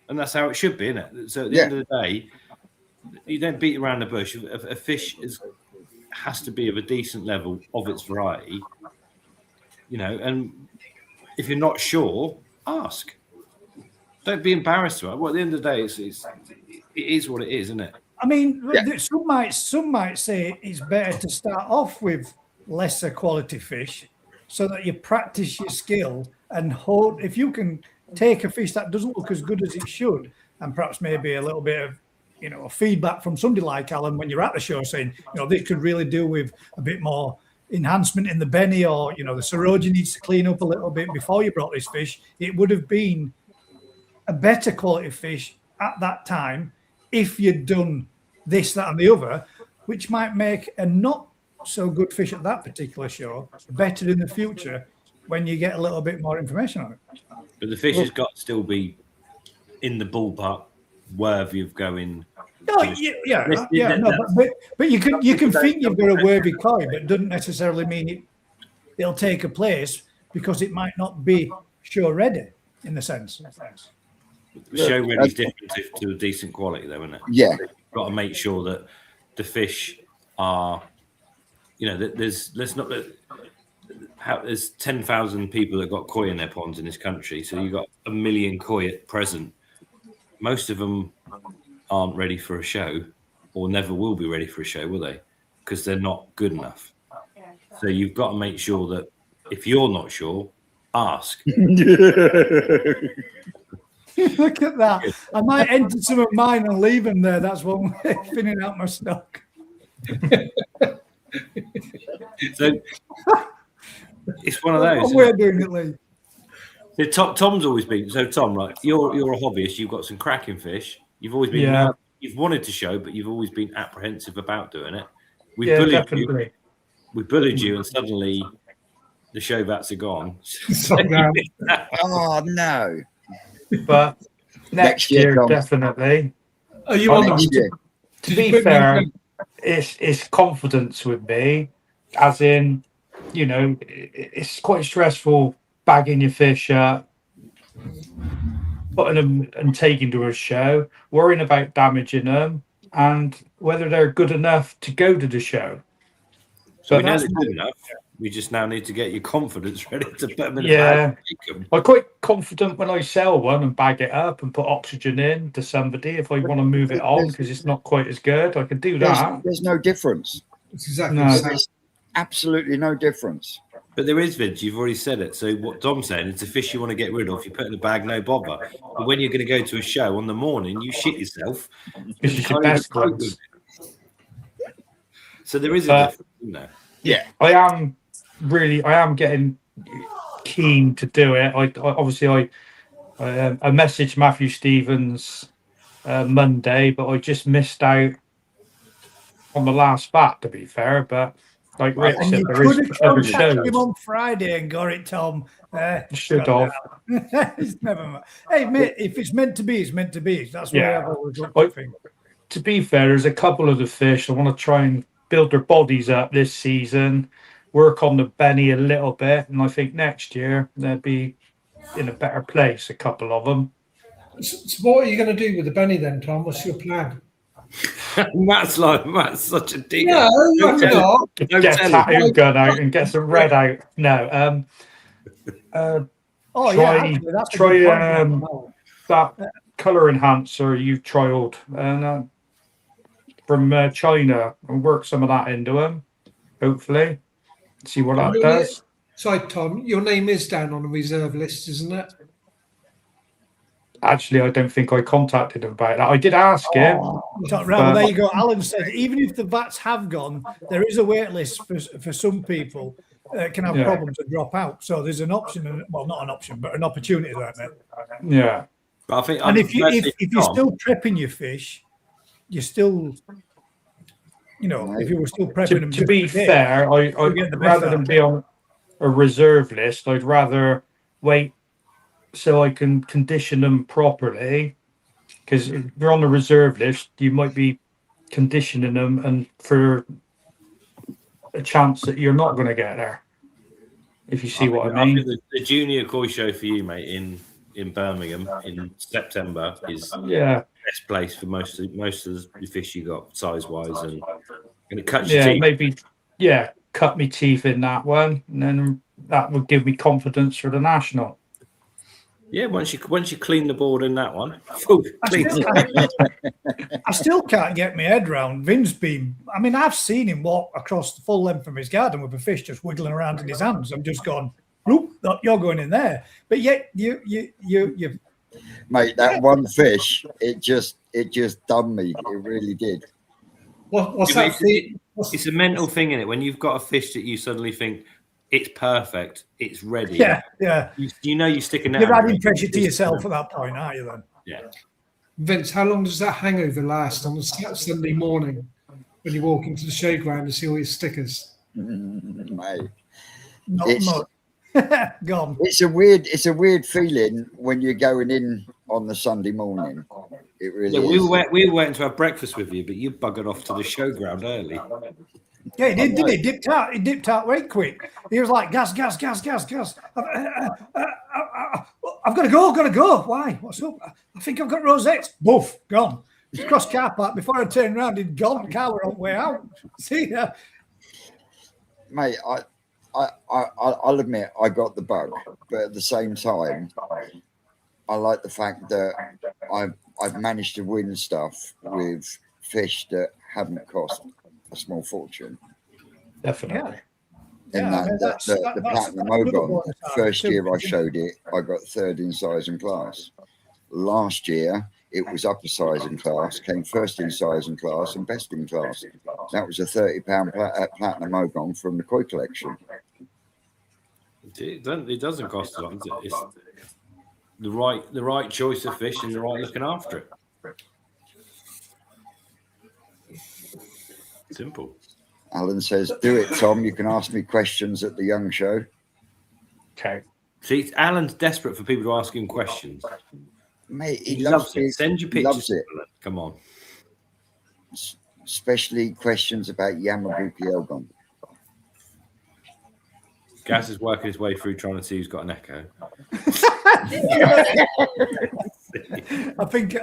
And that's how it should be, isn't it? So at the end of the day, you don't beat around the bush. A fish has to be of a decent level of its variety. And if you're not sure, ask. Don't be embarrassed about it. Well, at the end of the day, it is what it is, isn't it? I mean, some might say it's better to start off with lesser quality fish so that you practice your skill and hope if you can take a fish that doesn't look as good as it should, and perhaps maybe a little bit of feedback from somebody like Alan when you're at the show saying, this could really do with a bit more enhancement in the benny, or the Saroja needs to clean up a little bit before you brought this fish. It would have been a better quality fish at that time if you'd done this, that, and the other, which might make a not so good fish at that particular show better in the future when you get a little bit more information on it. But the fish has got to still be in the ballpark worthy of going No, but you can think you've got a worthy koi, but it doesn't necessarily mean it'll take a place because it might not be show ready in the sense. The show ready is different to a decent quality, though, isn't it? Yeah. You've got to make sure that the fish are, there's 10,000 people that got koi in their ponds in this country, so you've got 1 million koi at present. Most of them aren't ready for a show, or never will be ready for a show, will they? Because they're not good enough. So you've got to make sure that if you're not sure, ask. Look at that. I might enter some of mine and leave them there. That's one way of thinning out my stock. So it's one of those. One way of doing it, Lee. So Tom's always been Tom, right? You're a hobbyist. You've got some cracking fish. You've always been you've wanted to show, but you've always been apprehensive about doing it. We bullied you, and suddenly the show vats are gone. Oh no! But next year Tom. Definitely. Are you on Next year. To be fair, it's confidence with me, as in, it's quite stressful bagging your fish up, putting them and taking to a show, worrying about damaging them, and whether they're good enough to go to the show. So we know they're good enough. We just now need to get your confidence ready to put them in a bag. I'm quite confident when I sell one and bag it up and put oxygen in to somebody if I want to move it on because it's not quite as good. I can do that. There's no difference. It's exactly the same. There's absolutely no difference. But there is, Vince. You've already said it. So what Dom's saying, it's a fish you want to get rid of. You put in the bag, no bother. But when you're going to go to a show on the morning, you shit yourself. This is the best ones. So there is a difference, isn't there? Yeah. I am getting keen to do it. I messaged Matthew Stevens Monday, but I just missed out on the last bat, to be fair. But like Rick And said, you there could is have other contacted him shows. on Friday and got it, Tom. Should have. It's never mind. Hey, mate, if it's meant to be, it's meant to be. That's what I've always looked at things. To be fair, there's a couple of the fish I want to try and build their bodies up this season, work on the Benny a little bit, and I think next year they'll be in a better place, a couple of them. So what are you going to do with the Benny then, Tom? What's your plan? Matt's such a digger. No, I'm not. Get a tattoo gun out and get some red out. No. Try that colour enhancer you've trialled and from China and work some of that into them, hopefully. See what that does. Sorry, Tom, your name is down on the reserve list, isn't it? Actually, I don't think I contacted him about that. I did ask him. Well, there you go. Alan said, even if the vats have gone, there is a wait list for some people that can have problems and drop out. So there's an option, well, not an option, but an opportunity there, mate. Yeah. But I think, and if you're still prepping your fish, you're still, if you were still prepping them. To be fair, I'd rather than be on a reserve list, I'd rather wait so I can condition them properly. Because if you're on the reserve list, you might be conditioning them and for a chance that you're not going to get there. If you see what I mean. I think the junior koi show for you, mate, in Birmingham in September is the best place for most of the fish you got size wise, and it cuts your teeth. Maybe cut me teeth in that one, and then that would give me confidence for the national. Yeah, once you clean the board in that one, I still can't get my head around Vin's being. I mean, I've seen him walk across the full length of his garden with a fish just wiggling around in his hands. I'm just going, "Oop, you're going in there." But yet you mate, that one fish, it just done me. It really did. What's that? It's a mental thing in it when you've got a fish that you suddenly think it's perfect, it's ready. Yeah. You're sticking that. You're adding pressure to yourself at that point, aren't you? Then. Yeah. Vince, how long does that hangover last on a Sunday morning when you walk into the showground to see all your stickers? Mate, Not much. Gone. It's a weird feeling when you're going in on the Sunday morning. It really Yeah, is. we were waiting to have breakfast with you, but you buggered off to the showground early. Yeah, he did, didn't he? He dipped out right quick. He was like, gas. I've got to go. Why? What's up? I think I've got rosettes. Boof, gone. Cross car park. Before I turned around, he'd gone. The car were on the way out. See ya. Mate, I'll admit I got the bug, but at the same time, I like the fact that I've managed to win stuff with fish that haven't cost a small fortune. Definitely. And the Platinum Ogon, first year I showed it, I got third in size and class. Last year, it was upper size and class, came first in size and class and best in class. That was a £30 Platinum Ogon from the koi collection. It doesn't cost a lot. It's the right choice of fish and the right looking after it. Simple. Alan says, "Do it, Tom. You can ask me questions at the Young Show." Okay. See, Alan's desperate for people to ask him questions. Mate, He loves it. Send your pictures. Loves it. Come on. Especially questions about Yamabuki Ogon. Gaz is working his way through trying to see who's got an echo. I think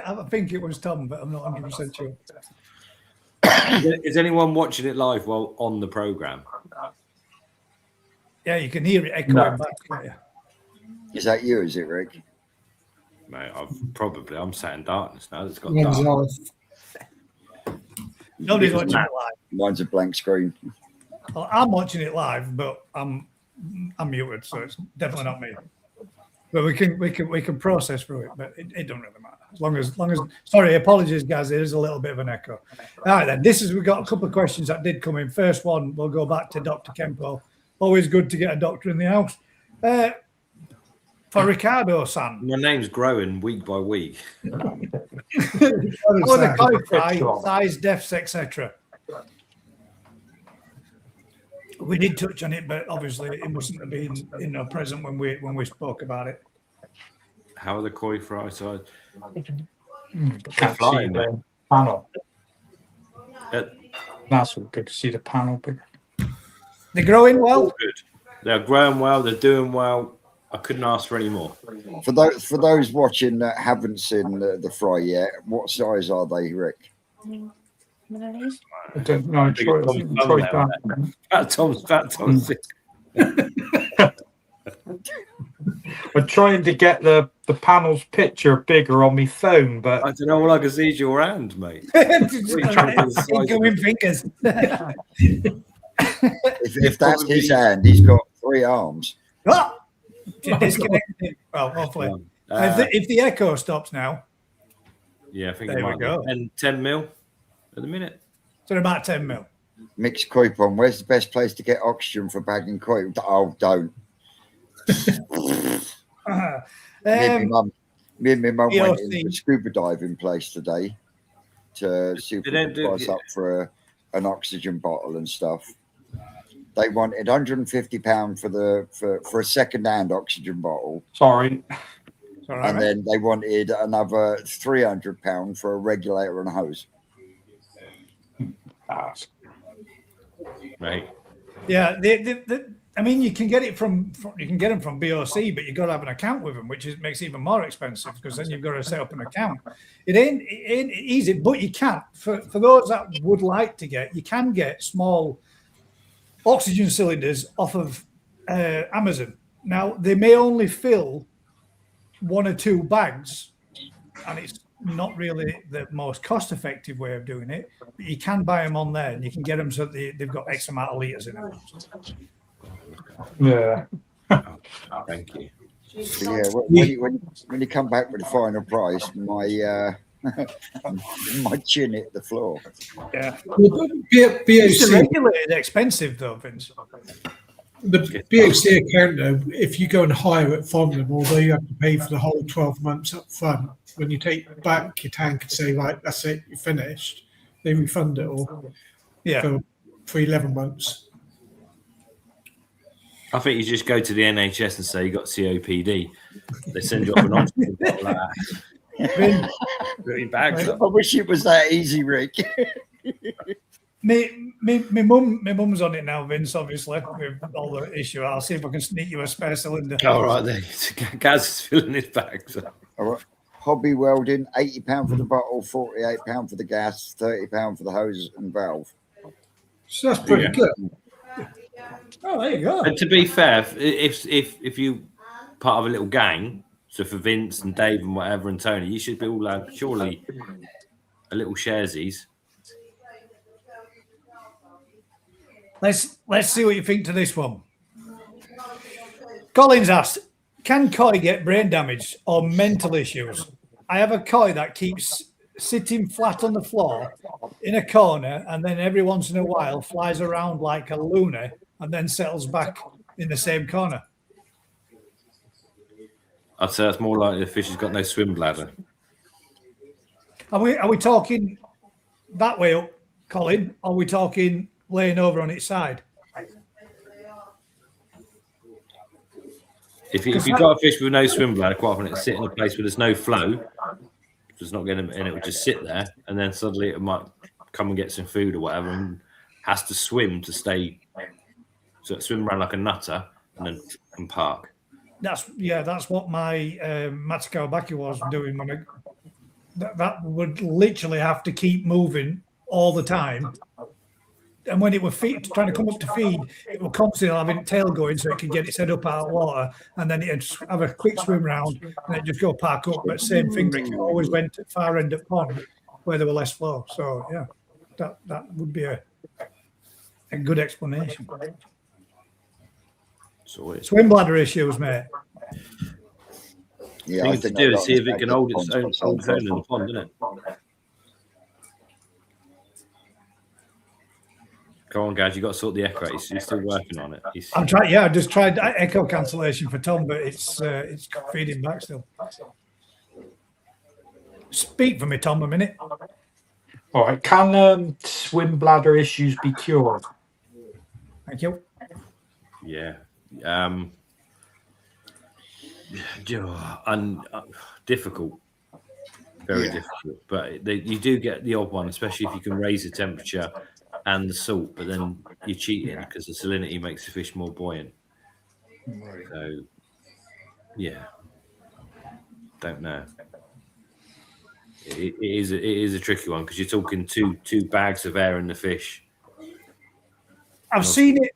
it was Tom, but I'm not 100% sure. Is anyone watching it live while on the program? Yeah, you can hear it echoing back. Can't you? Is that you? Is it, Rick? Mate, I'm sat in darkness now. It's got Mine's dark. off. Nobody's watching it live. Mine's a blank screen. Well, I'm watching it live, but I'm muted, so it's definitely not me. But we can process through it, but it don't really matter. As long as sorry, apologies, guys. There is a little bit of an echo. All right, then. We've got a couple of questions that did come in. First one, we'll go back to Dr. Kempo. Always good to get a doctor in the house. For Ricardo San. My name's growing week by week. How are the koi fry, size, depths, etc.? We did touch on it, but obviously it mustn't have been present when we spoke about it. How are the koi fry size? Can't flying, see the panel. Uh, That's all good to see the panel bigger. They're growing well. Good. They're growing well. They're doing well. I couldn't ask for any more. For those watching that haven't seen the fry yet, what size are they, Rick? I don't know. Tom's. I'm trying to get the panel's picture bigger on my phone, but I don't know. All I can see is your hand, mate. Incoming fingers. If that's his hand, he's got 3 arms. Oh! Disconnected. Well, hopefully. If the echo stops now. Yeah, I think There it we might go. be 10 mil at the minute. So about 10 mil. Mixed koi pond. Where's the best place to get oxygen for bagging koi? Oh, don't. Me and my mum went into a scuba diving place today to see if we could price up for an oxygen bottle and stuff. They wanted £150 for a second-hand oxygen bottle. sorry. And then they wanted another £300 for a regulator and a hose. Right. Yeah, I mean, you can get it from them from BOC, but you've got to have an account with them, which makes it even more expensive because then you've got to set up an account. It ain't easy, but you can. For those that would like to get, you can get small oxygen cylinders off of Amazon. Now, they may only fill 1 or 2 bags, and it's not really the most cost-effective way of doing it, but you can buy them on there and you can get them so that they've got X amount of litres in them. Yeah. Thank you. So, yeah, when you come back with the final price, my my chin hit the floor. Yeah. BOC, It's regulated expensive though, Vince. the BOC account, though, if you go and hire it from them, although you have to pay for the whole 12 months up front, when you take back your tank and say, right, that's it, you're finished, they refund it all Yeah. for 11 months. I think you just go to the NHS and say you got COPD. They send you off an oxygen bottle like that. Bags up. I wish it was that easy, Rick. My mum's on it now, Vince, obviously, with all the issue. I'll see if I can sneak you a spare cylinder. All right, then. Gaz is filling his bags up. All right. Hobby welding, £80 for the bottle, £48 for the gas, £30 for the hose and valve. So that's pretty good. Oh, there you go. And to be fair, if you part of a little gang, so for Vince and Dave and whatever and Tony, you should be all have surely a little sharesies. Let's see what you think to this one. Collins asked, can koi get brain damage or mental issues? I have a koi that keeps sitting flat on the floor in a corner and then every once in a while flies around like a loony and then settles back in the same corner. I'd say that's more likely the fish has got no swim bladder. Are we talking that way up, Colin? Or are we talking laying over on its side? If you've got a fish with no swim bladder, quite often it's sitting in a place where there's no flow, it's not getting, and it will just sit there, and then suddenly it might come and get some food or whatever, and has to swim to stay. So it swim around like a nutter, and then and park. That's what my Matsukawabaki was doing when that would literally have to keep moving all the time. And when it were trying to come up to feed, it would constantly having its tail going so it could get its head up out of water, and then it'd have a quick swim round and it'd just go park up. But same thing, Rick, it always went to far end of pond where there were less flow. So yeah, that would be a good explanation. So swim bladder issues, mate. Yeah, thing to do is see if it can hold its own in the pond, isn't it? Come on, guys, you got to sort the echo out. He's still working on it. I'm trying. Yeah, I just tried echo cancellation for Tom, but it's feeding back still. Speak for me, Tom, a minute. All right. Can swim bladder issues be cured? Thank you. Yeah. Difficult. Very difficult. But you do get the odd one, especially if you can raise the temperature and the salt, but then you're cheating because the salinity makes the fish more buoyant. Right. So, yeah, don't know. It is a tricky one because you're talking two bags of air in the fish. I've seen it.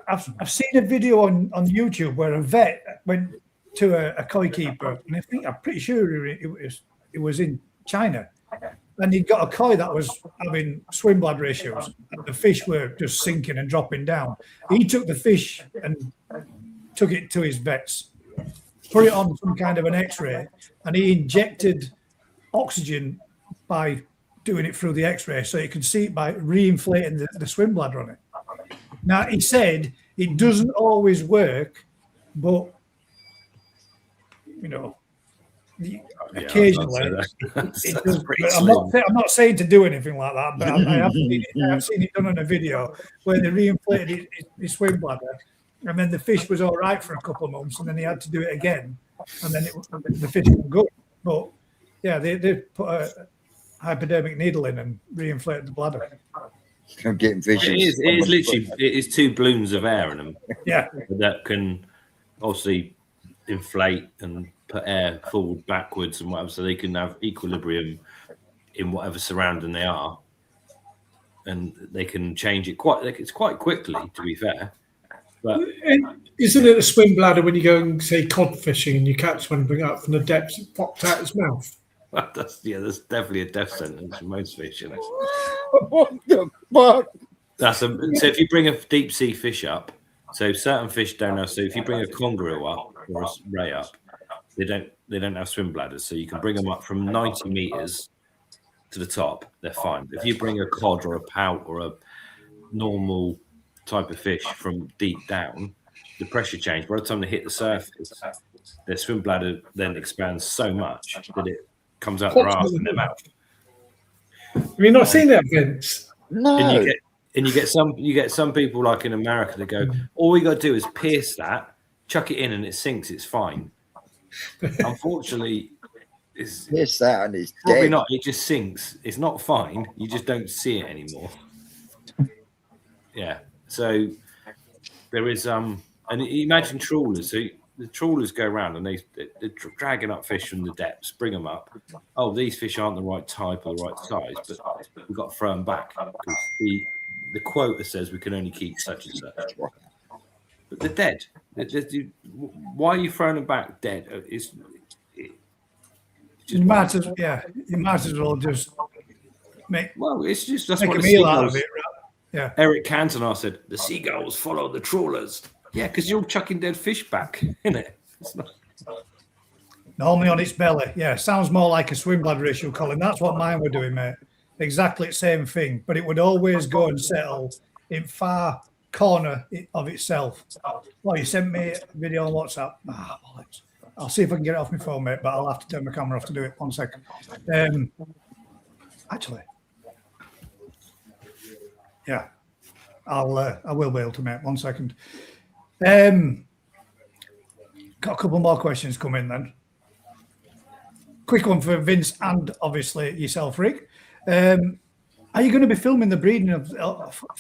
I've seen a video on YouTube where a vet went to a koi keeper, and I'm pretty sure it was in China. And he'd got a koi that was having swim bladder issues. And the fish were just sinking and dropping down. He took the fish and took it to his vets, put it on some kind of an X-ray, and he injected oxygen by doing it through the X-ray, so you could see it by reinflating the swim bladder on it. Now, he said it doesn't always work, but, you know, occasionally it does. I'm not saying to do anything like that, but I have seen it done on a video where they reinflated his swim bladder, and then the fish was all right for a couple of months, and then he had to do it again, and then the fish was good. But yeah, they put a hypodermic needle in and reinflated the bladder. I'm getting visions. It is two balloons of air in them. Yeah, that can obviously inflate and put air forward, backwards, and whatever, so they can have equilibrium in whatever surrounding they are, and they can change it quite quickly. To be fair, but isn't it a swim bladder when you go and say cod fishing and you catch one and bring it up from the depths, it pops out its mouth? that's definitely a death sentence for most fish. What the fuck? So if you bring a deep sea fish up, so certain fish don't have. So if you bring a kangaroo up or a ray up, they don't have swim bladders. So you can bring them up from 90 meters to the top, they're fine. If you bring a cod or a pout or a normal type of fish from deep down, the pressure change. By the time they hit the surface, their swim bladder then expands so much that it comes out their arse and their mouth. Have you not seen that, Vince? No. And you get some people like in America that go, all you got to do is pierce that, chuck it in, and it sinks. It's fine. Unfortunately, it's that, and it's probably dead. not. It just sinks. It's not fine. You just don't see it anymore. Yeah. So there is and imagine trawlers. So the trawlers go around and they're dragging up fish from the depths, bring them up. Oh, these fish aren't the right type or the right size, but we've got to throw them back because the quota says we can only keep such and such. But they're dead. Why are you throwing them back dead? You might as well just make. Well, it's just that's make what a the meal out of seagulls. it. Right? Yeah. Eric Cantona said the seagulls follow the trawlers. Yeah, because you're chucking dead fish back, isn't it? Normally on its belly. Yeah, sounds more like a swim bladder issue, Colin. That's what mine were doing, mate. Exactly the same thing, but it would always go and settle in far corner of itself. Well, you sent me a video on WhatsApp. I'll see if I can get it off my phone, mate, but I'll have to turn my camera off to do it. 1 second. Actually, yeah, I will be able to, mate. 1 second. Got a couple more questions coming then. Quick one for Vince and obviously yourself, Rick. Are you going to be filming the breeding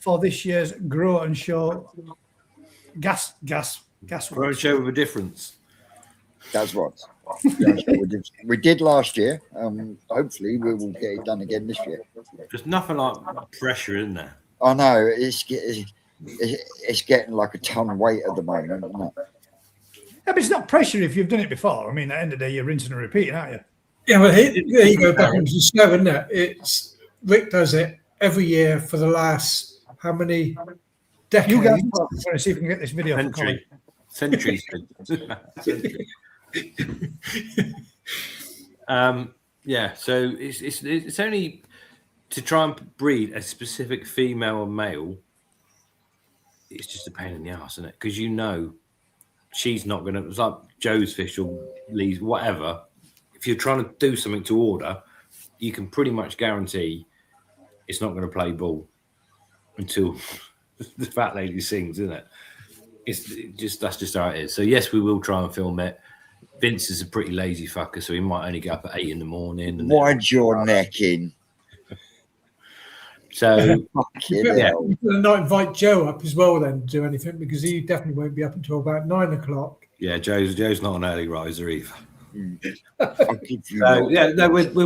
for this year's Grow and Show gas? Grow and Show with a difference. That's what we did last year. Hopefully, we will get it done again this year. There's nothing like pressure in there. I know it's getting like a ton weight at the moment, isn't it? Yeah, but it's not pressure if you've done it before. I mean, at the end of the day, you're rinsing and repeating, aren't you? Yeah, well, here you go back into the snow, isn't it? It's Rick does it every year for the last how many decades? You guys talk. I'm trying to see if we can get this video. Centuries. Yeah, so it's only to try and breed a specific female or male. It's just a pain in the ass, isn't it? Because she's not going to. It's like Joe's fish or Lee's, whatever. If you're trying to do something to order, you can pretty much guarantee it's not going to play ball until the fat lady sings, isn't it? That's just how it is. So yes, we will try and film it. Vince is a pretty lazy fucker, so he might only get up at 8 in the morning. And Wide your neck in. So yeah, you could not invite Joe up as well then to do anything because he definitely won't be up until about 9 o'clock. Yeah, Joe's not an early riser either. We'll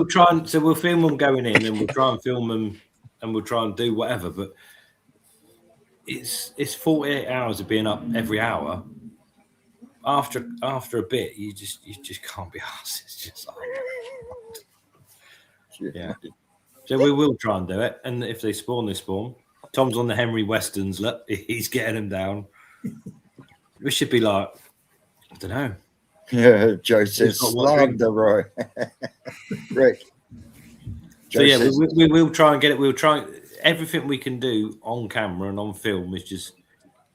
try and we'll film them going in, and we'll try and film them, and we'll try and do whatever. But it's 48 hours of being up every hour. After a bit, you just can't be arsed. It's just yeah. So we will try and do it, and if they spawn, they spawn. Tom's on the Henry Westerns. Look, he's getting them down. We should be like, I don't know. Yeah, Joe says slander, Roy. Rick. So yeah, we will try and get it. We'll try everything we can do on camera and on film is just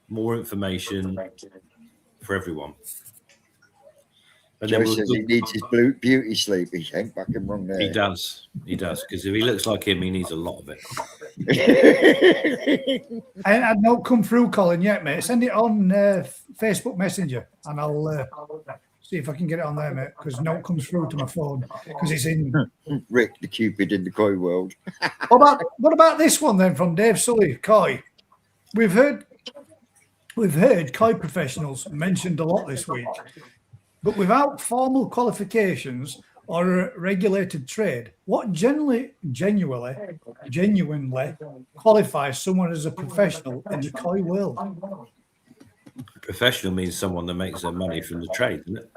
more information for everyone. And Joe says he needs his beauty sleep. He ain't fucking wrong there. He does, because if he looks like him, he needs a lot of it. I had not come through, Colin, yet, mate. Send it on Facebook Messenger, and I'll see if I can get it on there, mate. Because no comes through to my phone because it's in. Rick, the Cupid in the koi world. What about this one then from Dave Sully, koi? We've heard koi professionals mentioned a lot this week. But without formal qualifications or a regulated trade, what genuinely qualifies someone as a professional in the koi world? Professional means someone that makes their money from the trade, isn't it?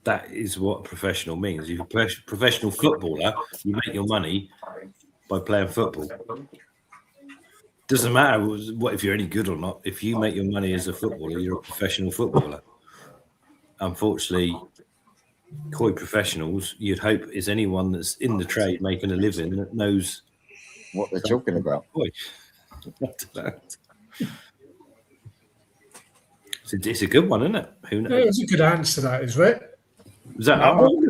That is what a professional means. If you're a professional footballer, you make your money by playing football. Doesn't matter what if you're any good or not. If you make your money as a footballer, you're a professional footballer. Unfortunately, koi professionals, you'd hope, is anyone that's in the trade making a living that knows what they're talking about. Koi. It's a good one, isn't it? Who knows? It's a good answer, that is, right? Was that? I'm going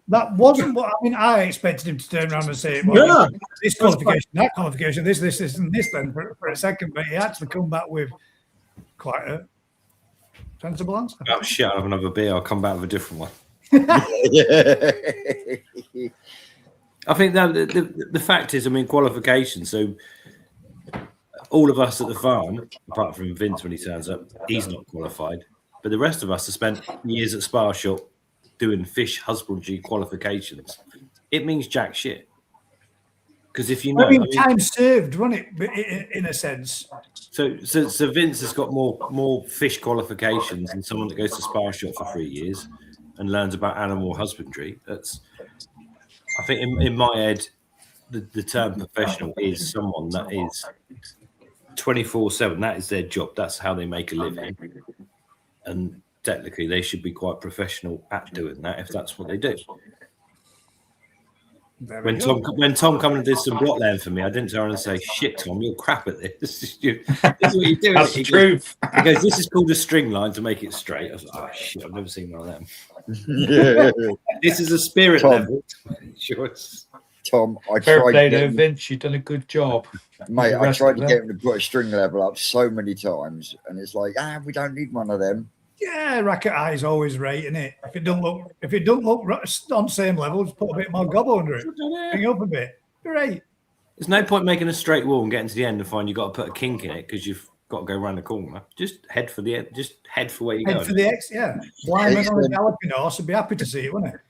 That wasn't what I mean. I expected him to turn around and say, well, this qualification, that qualification, this, and this then for a second, but he actually come back with quite a sensible answer. Oh shit, I'll have another beer. I'll come back with a different one. I think that the fact is, I mean, qualifications. So all of us at the farm, apart from Vince when he turns up, he's not qualified. But the rest of us have spent years at Spa Shop doing fish husbandry qualifications. It means jack shit. Because if you know, time served, wasn't it? In a sense. So Vince has got more fish qualifications than someone that goes to Spa Shop for 3 years and learns about animal husbandry. I think in my head, the term professional is someone that is 24/7. That is their job. That's how they make a living. And technically, they should be quite professional at doing that if that's what they do. When Tom come and did some block laying for me, I didn't turn around and say, "Shit, Tom, you're crap at this. This is what you do." That's the truth. He goes, "This is called a string line to make it straight." I was like, "Oh shit, I've never seen one of them." Yeah. This is a spirit Tom, level. Sure. Tom, I Fair tried play to though, Vince. You've done a good job. Mate, I tried to get him to put a string level up so many times, and it's like, we don't need one of them. Yeah, racket eye is always right, isn't it? If it don't look on the same level, just put a bit more gob under it. Bring it up a bit. You're right. There's no point making a straight wall and getting to the end and find you've got to put a kink in it because you've got to go around the corner. Just head for the end. Just head for where you're going. Head for the X, yeah. Blind man on a galloping horse would be happy to see it, wouldn't it?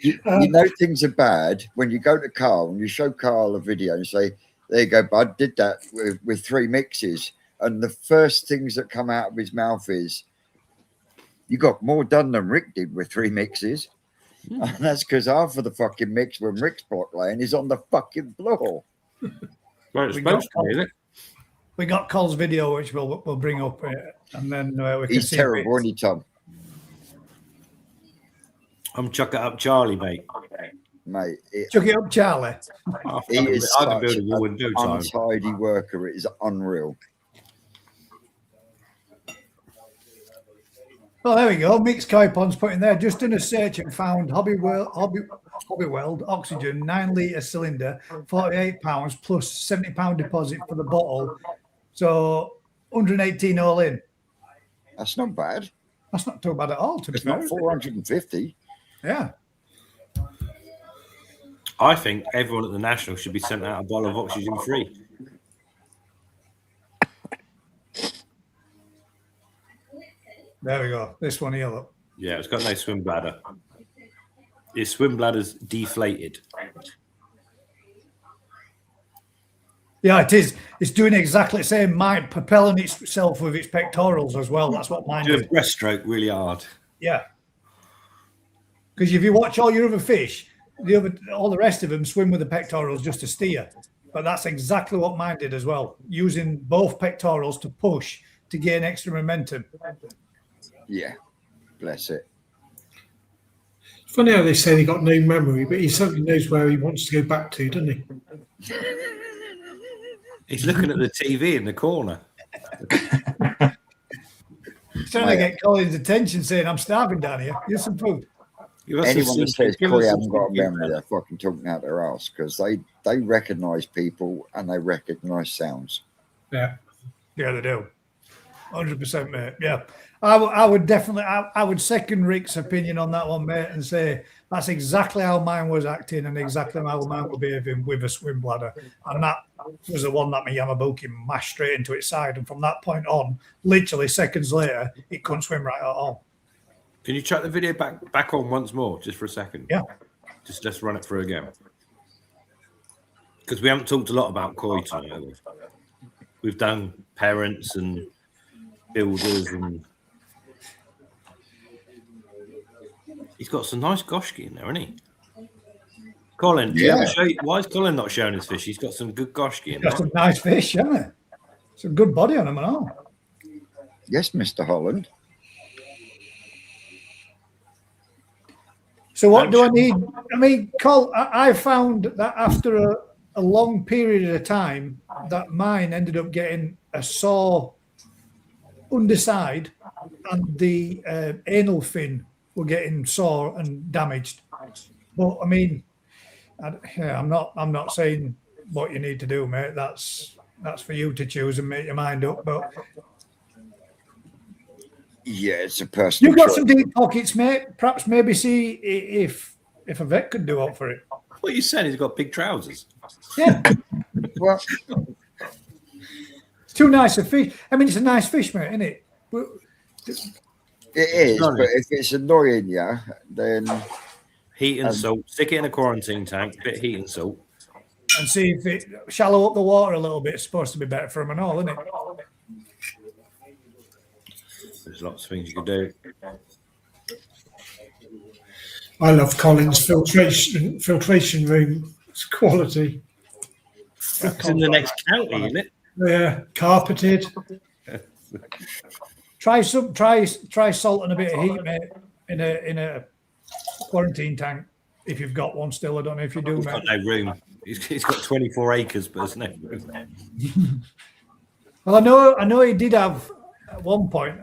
You know things are bad when you go to Carl and you show Carl a video and say, "There you go, bud, did that with 3 mixes." And the first things that come out of his mouth is, "You got more done than Rick did with 3 mixes." And that's because half of the fucking mix when Rick's block laying is on the fucking floor. Well, it's supposed to be, isn't it? We got Cole's video, which we'll bring up, and then we can He's see terrible, isn't he, Tom? I'm chuck it up, Charlie, mate. Mate, Chuck it up, Charlie. he is I such can build a wall in no an time. untidy worker. It is unreal. Well, there we go. Mixed koi ponds put in there. Just done a search and found Hobby Weld Oxygen 9-litre cylinder, £48 plus £70 deposit for the bottle. So 118 all in. That's not bad. That's not too bad at all, to be It's fair. not 450. Yeah. I think everyone at the National should be sent out a bottle of oxygen free. There we go. This one here, look. Yeah, it's got no swim bladder. His swim bladder's deflated. Yeah, it is. It's doing exactly the same. Mine propelling itself with its pectorals as well. That's what mine Do a does. breaststroke really hard. Yeah. Because if you watch all your other fish, all the rest of them swim with the pectorals just to steer. But that's exactly what mine did as well, using both pectorals to push to gain extra momentum. Yeah, bless it. It's funny how they say they got no memory, but he certainly knows where he wants to go back to, doesn't he? He's looking at the TV in the corner. He's trying to get Colin's attention, saying, "I'm starving down here. Here's some food." Anyone that says Corey hasn't got a memory, they're fucking talking out their ass because they recognise people and they recognise sounds. Yeah. Yeah, they do. 100%, mate. Yeah. I would definitely, I would second Rick's opinion on that one, mate, and say that's exactly how mine was acting and exactly how mine was behaving with a swim bladder. And that was the one that my Yamabuki mashed straight into its side. And from that point on, literally seconds later, it couldn't swim right at all. Can you chuck the video back on once more, just for a second? Yeah. Just run it through again. Because we haven't talked a lot about koi tonight. We've done parents and builders, and he's got some nice goshki in there, hasn't he? Colin, why is Colin not showing his fish? He's got some good goshki in there. Got some nice fish, haven't they? Some good body on them and all. Yes, Mr. Holland. So what do I need? I mean, Col, I found that after a long period of time that mine ended up getting a sore underside and the anal fin were getting sore and damaged. But I mean, I'm not saying what you need to do, mate. That's for you to choose and make your mind up. But Yeah, it's a personal. you've got choice. some deep pockets, mate. Perhaps maybe see if a vet could do up for it. What you said, he's got big trousers. Yeah, Well, it's too nice a fish. I mean, it's a nice fish, mate, isn't it? But it is, Sorry. but if it's annoying you, then Heat and salt. Stick it in a quarantine tank. Bit of heat and salt. and see if it shallow up the water a little bit. It's supposed to be better for them and all, isn't it? There's lots of things you could do. I love Colin's filtration room. It's quality. It's in the next county, isn't it? Yeah, carpeted. Try salt and a bit of heat, mate, in a quarantine tank if you've got one still. I don't know if you do, He's mate. got no room. He's got 24 acres, but there's no room. Well, I know he did have at one point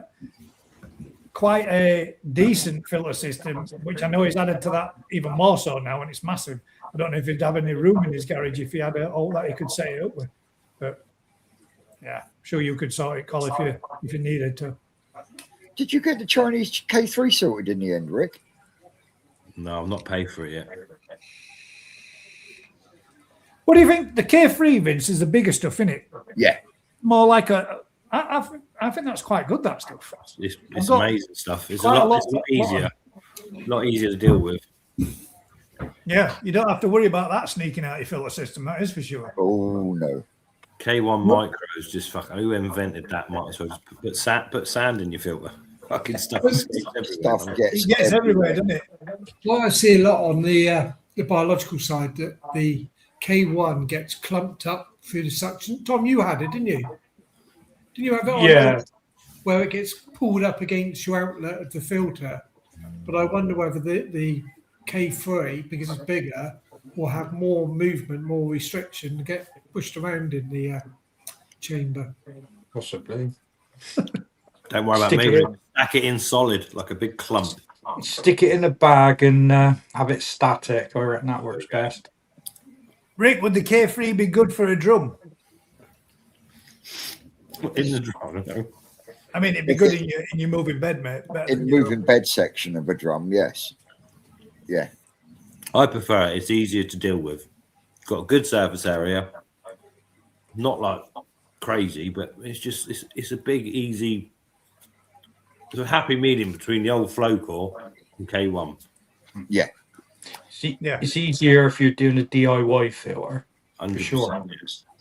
quite a decent filter system, which I know he's added to that even more so now, and it's massive. I don't know if he'd have any room in his garage if he had all that he could set it up with. But yeah, I'm sure you could sort it, Col, if you needed to. did you get the Chinese K3 sorted in the end, Rick? No, I've not paid for it yet. What do you think? The K3, Vince, is the bigger stuff, isn't it? Yeah. More like I think that's quite good, that stuff. It's I've got amazing stuff. It's a quite a lot easier. A lot easier to deal with. Yeah, you don't have to worry about that sneaking out your filter system, that is for sure. Oh no. K1 micros, just fucking. Who invented that? Might as well just put sand in your filter. Fucking stuff. Stuff It gets everywhere, doesn't it? What I see a lot on the biological side, that the K1 gets clumped up through the suction. Tom, you had it, didn't you? Didn't you have it on Yeah. where it gets pulled up against your outlet of the filter? But I wonder whether the K3, because it's bigger, will have more movement, more restriction to get pushed around in the chamber. Possibly. Don't worry about Stick me. it in. Stack it in solid like a big clump. Stick it in a bag and have it static. I reckon that works best. Rick, would the K3 be good for a drum? In the drum. I mean, it'd be good in your moving bed, mate. better In than the your- moving bed section of a drum, yes. Yeah. I prefer it. It's easier to deal with. Got a good surface area. Not like crazy, but it's a big, easy. It's a happy medium between the old flow core and K1. Yeah. Yeah. It's easier if you're doing a DIY filter. 100%. Sure.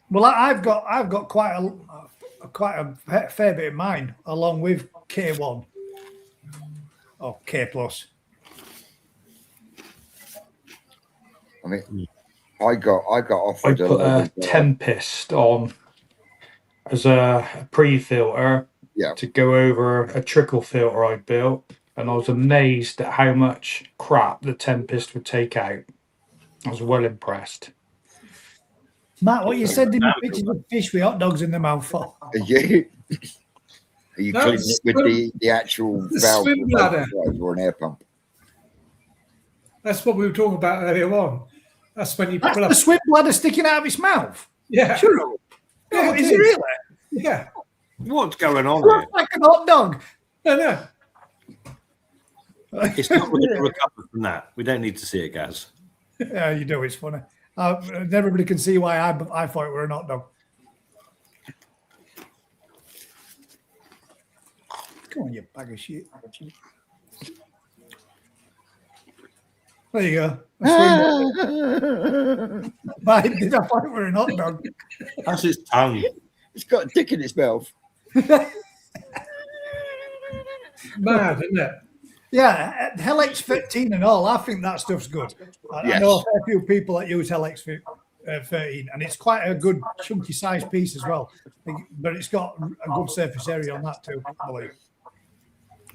Well, I've got quite a fair bit of mine along with K1 or K plus. I mean, I got I offered put a of, Tempest on as a pre-filter yeah. to go over a trickle filter I built, and I was amazed at how much crap the Tempest would take out. I was well impressed. Matt, what you said in the pictures of fish with hot dogs in the mouth for? Are you No, cleaning it with the actual the valve swim bladder. or an air pump? That's what we were talking about earlier on. That's when you That's pull up. the swim bladder sticking out of its mouth. Yeah. Sure. Yeah, Oh, is it really? Yeah. What's going on Looks here? like a hot dog. No. It's not going to recover from that. We don't need to see it, Gaz. Yeah, you do. It's funny. Everybody can see why I thought it were a hot dog. Come on, you bag of shit. There you go. Why did I thought it were a hot dog? That's its tongue. It's got a dick in its mouth. Mad, isn't it? Yeah, Helix 13 and all. I think that stuff's good. I know a fair few people that use Helix 13, and it's quite a good chunky size piece as well. But it's got a good surface area on that too, I believe.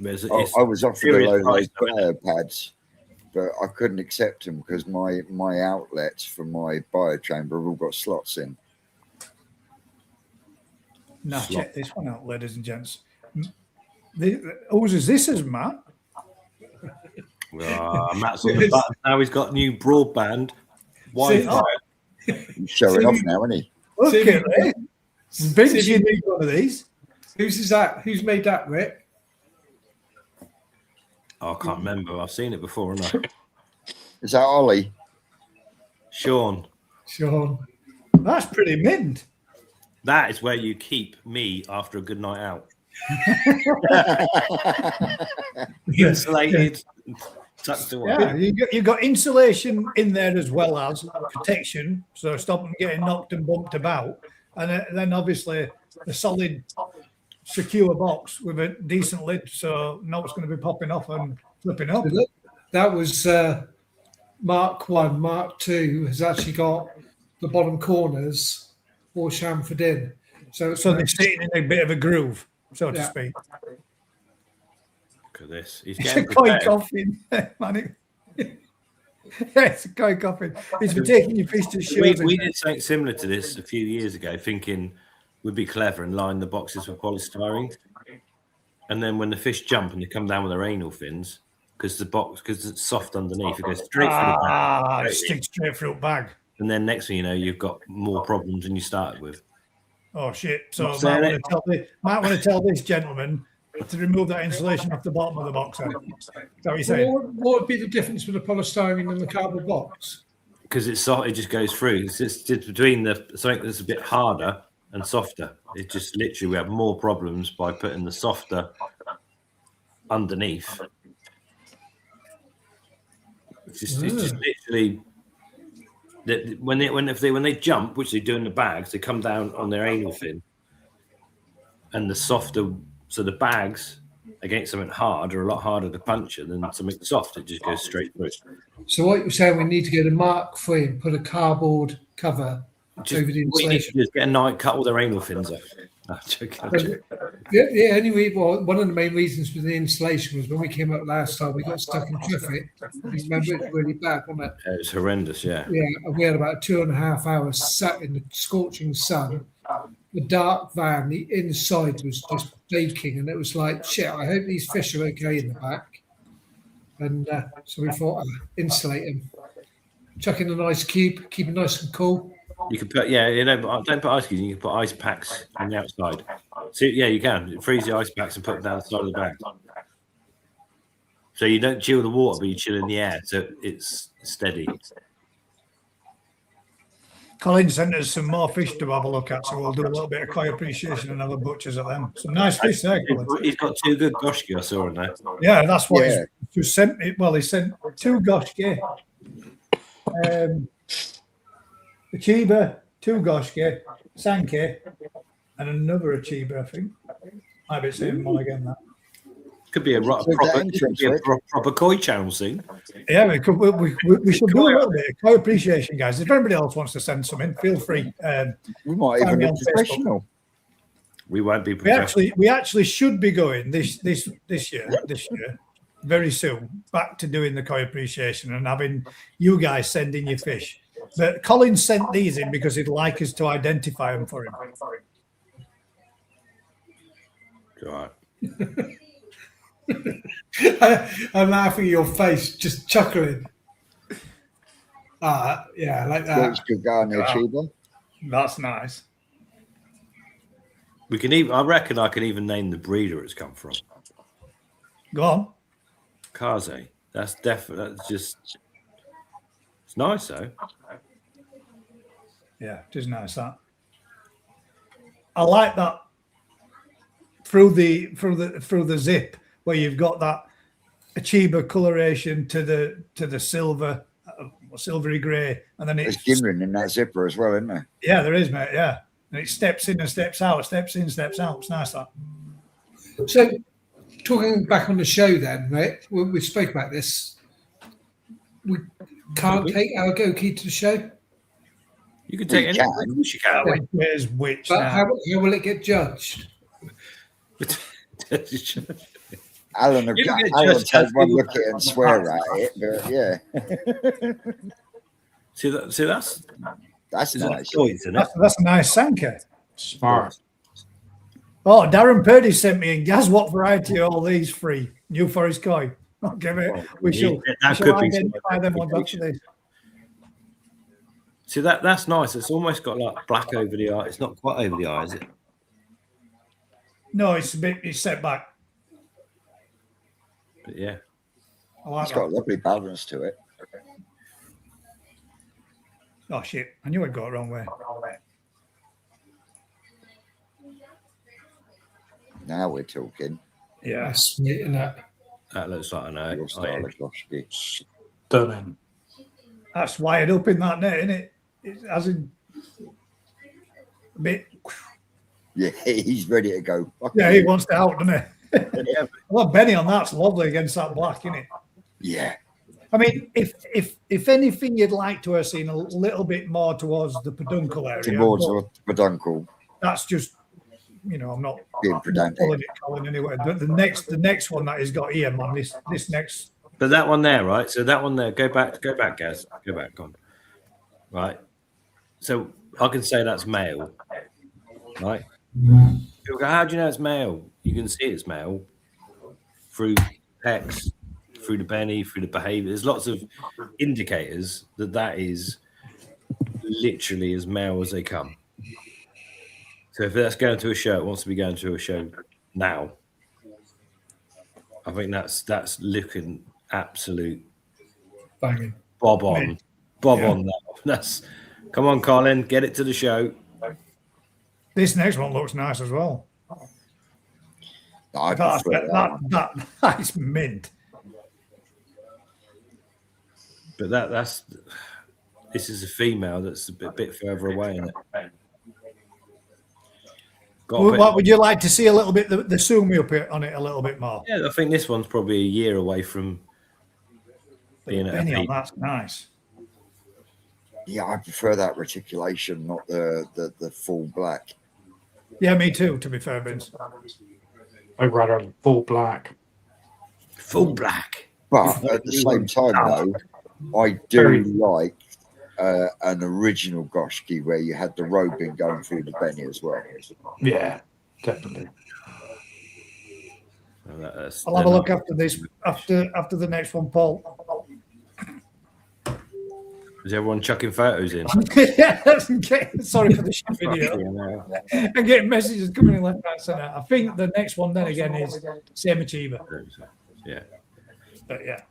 I was offered a serious load of price, those though, isn't bio pads, but I couldn't accept them because my outlets for my bio chamber have all got slots in. Now Slot. check this one out, ladies and gents. Whose is this, as Matt? Matt's on the button now. He's got new broadband Wi-Fi. He's showing off now, isn't he? Okay, Vince, you need one of these. Who's that? Who's made that, Rick? I can't remember. I've seen it before, haven't I? Is that Ollie? Sean. That's pretty mint. That is where you keep me after a good night out. Insulated, tucked away. Yeah, you got insulation in there as well as protection, so stop them getting knocked and bumped about. And then obviously a solid, secure box with a decent lid, so nothing's going to be popping off and flipping up. That was Mark 1. Mark 2 has actually got the bottom corners all chamfered in. So they're sitting in a bit of a groove, so to speak. Look at this. He's It's a getting koi prepared. coffin, man. Yeah, it's a koi coffin. It's for taking your fish to shows. We did something similar to this a few years ago, thinking we'd be clever and line the boxes with polystyrene. And then when the fish jump and they come down with their anal fins, because it's soft underneath, it goes straight through the bag. It sticks straight through the bag. And then next thing you know, you've got more problems than you started with. Oh shit! So Not might saying want to tell this gentleman to remove that insulation off the bottom of the box. Then. Is that what you're saying? What would be the difference with the polystyrene and the cardboard box? Because it's soft, it just goes through. It's just between something that's a bit harder and softer. It just literally, we have more problems by putting the softer underneath. It's just literally that when they jump, which they do in the bags, they come down on their anal fin, and the softer, so the bags against something hard are a lot harder to puncture than something soft. It just goes straight through. So what you're saying, we need to get a Mark 3 and put a cardboard cover over the insulation. Just get a knife, cut all their anal fins off. No, I'm joking. Yeah. Anyway, one of the main reasons for the insulation was when we came up last time, we got stuck in traffic. Remember, it was really bad, wasn't it? It was horrendous, yeah. Yeah, and we had about 2.5 hours sat in the scorching sun. The dark van, the inside was just baking, and it was like, shit, I hope these fish are okay in the back. And so we thought, insulate them. Chuck in an ice cube, keep it nice and cool. You can put, but don't put ice cubes. You can put ice packs on the outside. So yeah, you can freeze the ice packs and put them down the side of the bag. So you don't chill the water, but you chill in the air, so it's steady. Colin sent us some more fish to have a look at, so we'll do a little bit of koi appreciation and other butchers at them. Some nice fish there, Colin. He's got 2 good goshki I saw in there. Yeah, that's what he's sent me. Well, he sent 2 goshki, a chiba, 2 goshki, sanke, and another chiba, I think. Might be the same one again, that. Could be a proper koi channel scene. Yeah, we should do a little bit of koi appreciation, guys. If anybody else wants to send some in, feel free. We might even be professional. We won't be professional. We actually should be going this year, very soon, back to doing the koi appreciation and having you guys send in your fish. But Colin sent these in because he'd like us to identify them for him. Right. I'm laughing at your face, just chuckling. Yeah, like that. That's good guy, no chiba. That's nice. We can even. I reckon I can even name the breeder it's come from. Go on. Kaze. That's definitely. That's just. It's nice though. Yeah, it is nice that. I like that through the zip where you've got that Achiba coloration to the silver, silvery grey, and then There's glimmering in that zipper as well, isn't there? Yeah, there is, mate. Yeah, and it steps in and steps out, steps in, steps out. It's nice that. So, talking back on the show, then, right? We spoke about this. We can't take our Goki to the show. You can take any. You can. Where's which? But how will it get judged? Alan will take one look at it and swear at it, but yeah. See that's nice. That's a nice Sanka. Smart. Oh, Darren Purdy sent me in. Guess what variety are all these free? New Forest koi. Okay, mate. We shall That could be identify them ones after this. See, that's nice. It's almost got like black over the eye. It's not quite over the eye, is it? No, it's set back. But yeah. I like It's that. got a lovely balance to it. Oh shit! I knew I'd got it wrong way. Now we're talking. Yeah. That's sweet, isn't it? That looks like an Your style of Goshki. Stunning. That's wired up in that net, isn't it? It's as in a bit. Yeah, he's ready to go. Yeah, he wants to out, doesn't he? Yeah. Well, Benny on that's lovely against that black, isn't it? Yeah. I mean, if anything, you'd like to have seen a little bit more towards the peduncle area. Towards the peduncle. That's just, I'm not Being pedantic. following it, Colin, anyway. But the next one that he's got here, man, this next. But that one there, right? So that one there, go back, Gaz. Go back, go on. Right. So I can say that's male, right? People go, how do you know it's male? You can see it's male through pecs, through the belly, through the behavior. There's lots of indicators that is literally as male as they come. So if that's going to a show, it wants to be going to a show now. I think that's looking absolute Banging. bob on that. That's come on, Colin, get it to the show. This next one looks nice as well. I prefer that. That's mint. But this is a female that's a bit further away in it. What would you like to see a little bit? The zoom up on it a little bit more. Yeah, I think this one's probably a year away from being at Benny a on peak. that's nice. Yeah, I prefer that reticulation, not the full black. Yeah, me too. To be fair, Vince. I'd rather have full black. Full black. But at the same time, though, I do like an original Goshki where you had the robing going through the Benny as well. Yeah, definitely. I'll have a look after this. After the next one, Paul. Is everyone chucking photos in? Yeah, sorry for the shit video. I'm getting messages coming in left, right, centre. I think the next one then again is same achiever. Yeah. But yeah.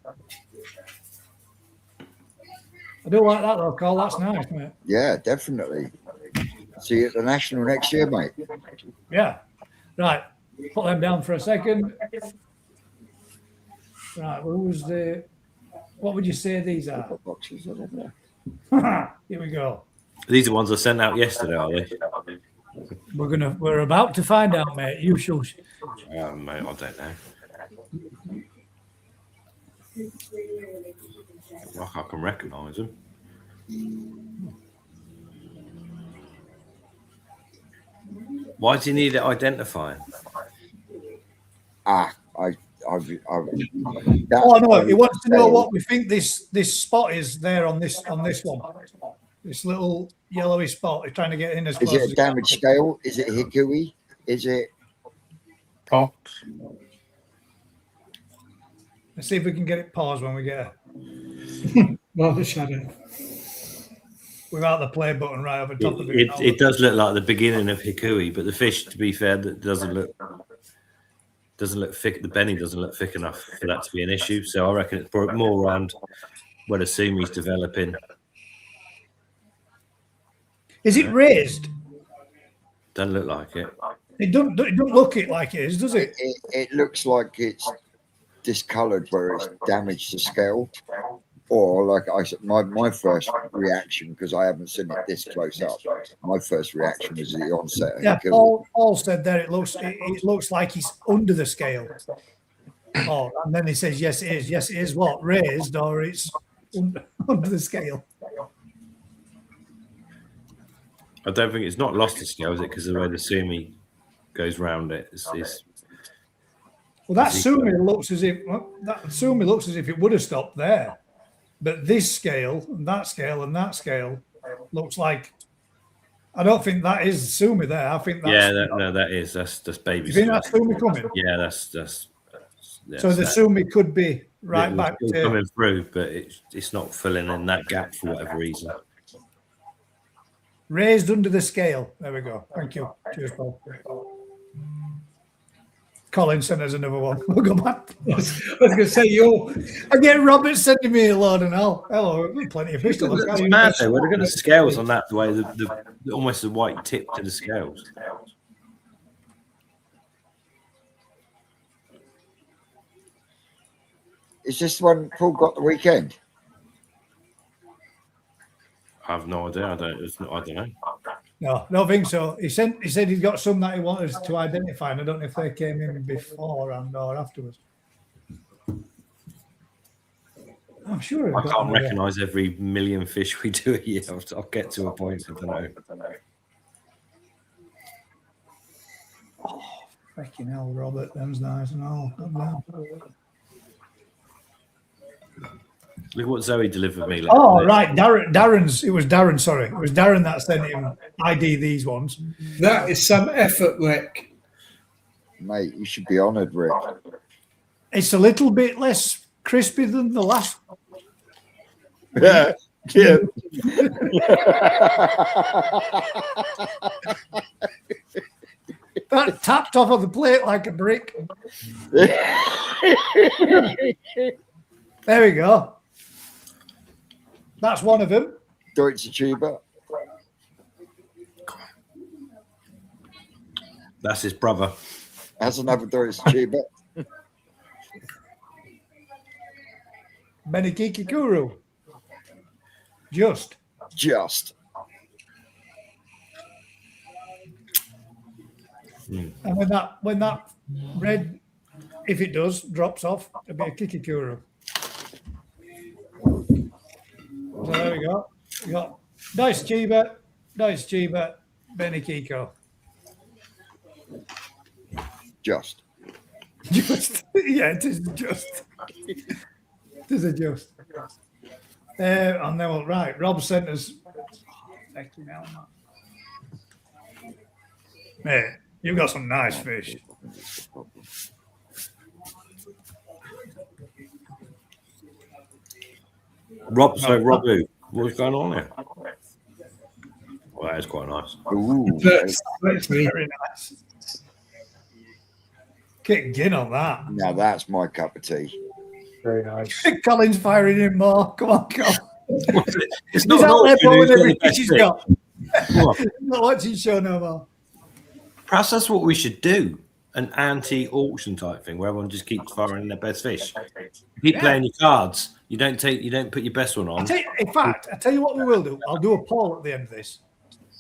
I do like that though, Carl. That's nice, mate. Yeah, definitely. See you at the National next year, mate. Yeah. Right. Put them down for a second. Right. What would you say these are? Boxes over there. Here we go. These are ones I sent out yesterday, are they? We're about to find out, mate. You shall. Mate, I don't know. Like I can recognise them. Why do you need it identifying? Oh no, he wants to know what we think this spot is there on this one. This little yellowy spot. He's trying to get in as close. Is it a damage scale? Is it hikui? Is it Pox? Let's see if we can get it paused when we get it. Well, the shadow. Without the play button right over top of it. It does look like the beginning of hikui, but the fish, to be fair, that doesn't look thick. The Benny doesn't look thick enough for that to be an issue. So I reckon it's more around where the sumi's developing. Is it raised? Doesn't look like it. It don't look it like it is, does it? It looks like it's discoloured where it's damaged the scale. Or like I said, my first reaction, because I haven't seen it this close up, my first reaction was the onset. Yeah, Paul said that it looks like he's under the scale. Oh, and then he says, yes, it is. Yes, it is what? Raised or it's under the scale. I don't think it's not lost the scale, is it? Because of the way the sumi goes round it. Well, that sumi looks as if it would have stopped there. But this scale and that scale and that scale looks like, I don't think that is sumi there. I think that's that's that's baby. You think that's sumi coming? Yeah, that's yeah, So the sumi could be right back still to coming through, but it's not filling in that gap for whatever reason. raised under the scale. There we go. Thank you. Cheers, Paul. Colin sent us another one. We'll go back. I was going to say I get Robert sending me a load, and hello, plenty of fish to look That's at. mad though. We've got the scales on that, the way the almost the white tip to the scales. Is this the one Paul got the weekend? I have no idea. I don't know. No, don't think so. He said he'd got some that he wanted us to identify, and I don't know if they came in beforehand or afterwards. I'm sure I can't recognise every million fish we do a year. I'll get to a point. I don't know. Oh, freaking hell, Robert. Them's nice and all. Look what Zoe delivered me. Oh, right. Darren's. It was Darren, sorry. It was Darren that sent him ID these ones. that is some effort, Rick. Mate, you should be honoured, Rick. It's a little bit less crispy than the last. Yeah. Yeah. That tapped off of the plate like a brick. There we go. That's one of them. Deutsche Tuber. That's his brother. That's another Deutsche Tuber. Benikiki Kuru. Just. And when that red, if it does, drops off, it'll be a kikikuru. So there we go. We got Dice Chiba, Benikiko. Just. Just, yeah, it is just. It is a just. And then, right, Rob sent us. Mate, you've got some nice fish. Rob who? What's going on here? Well, that is quite nice. Ooh, Very nice. Kick gin on that. now that's my cup of tea. Very nice. Colin's firing in more. Come on, Colin. It's He's not out there an blowing auction, every who's got the fish he's best got. fish. Come on. He's not watching show no more. Perhaps that's what we should do. An anti-auction type thing where everyone just keeps firing in their best fish. Keep playing your cards. You don't put your best one on. In fact, I tell you what we will do. I'll do a poll at the end of this,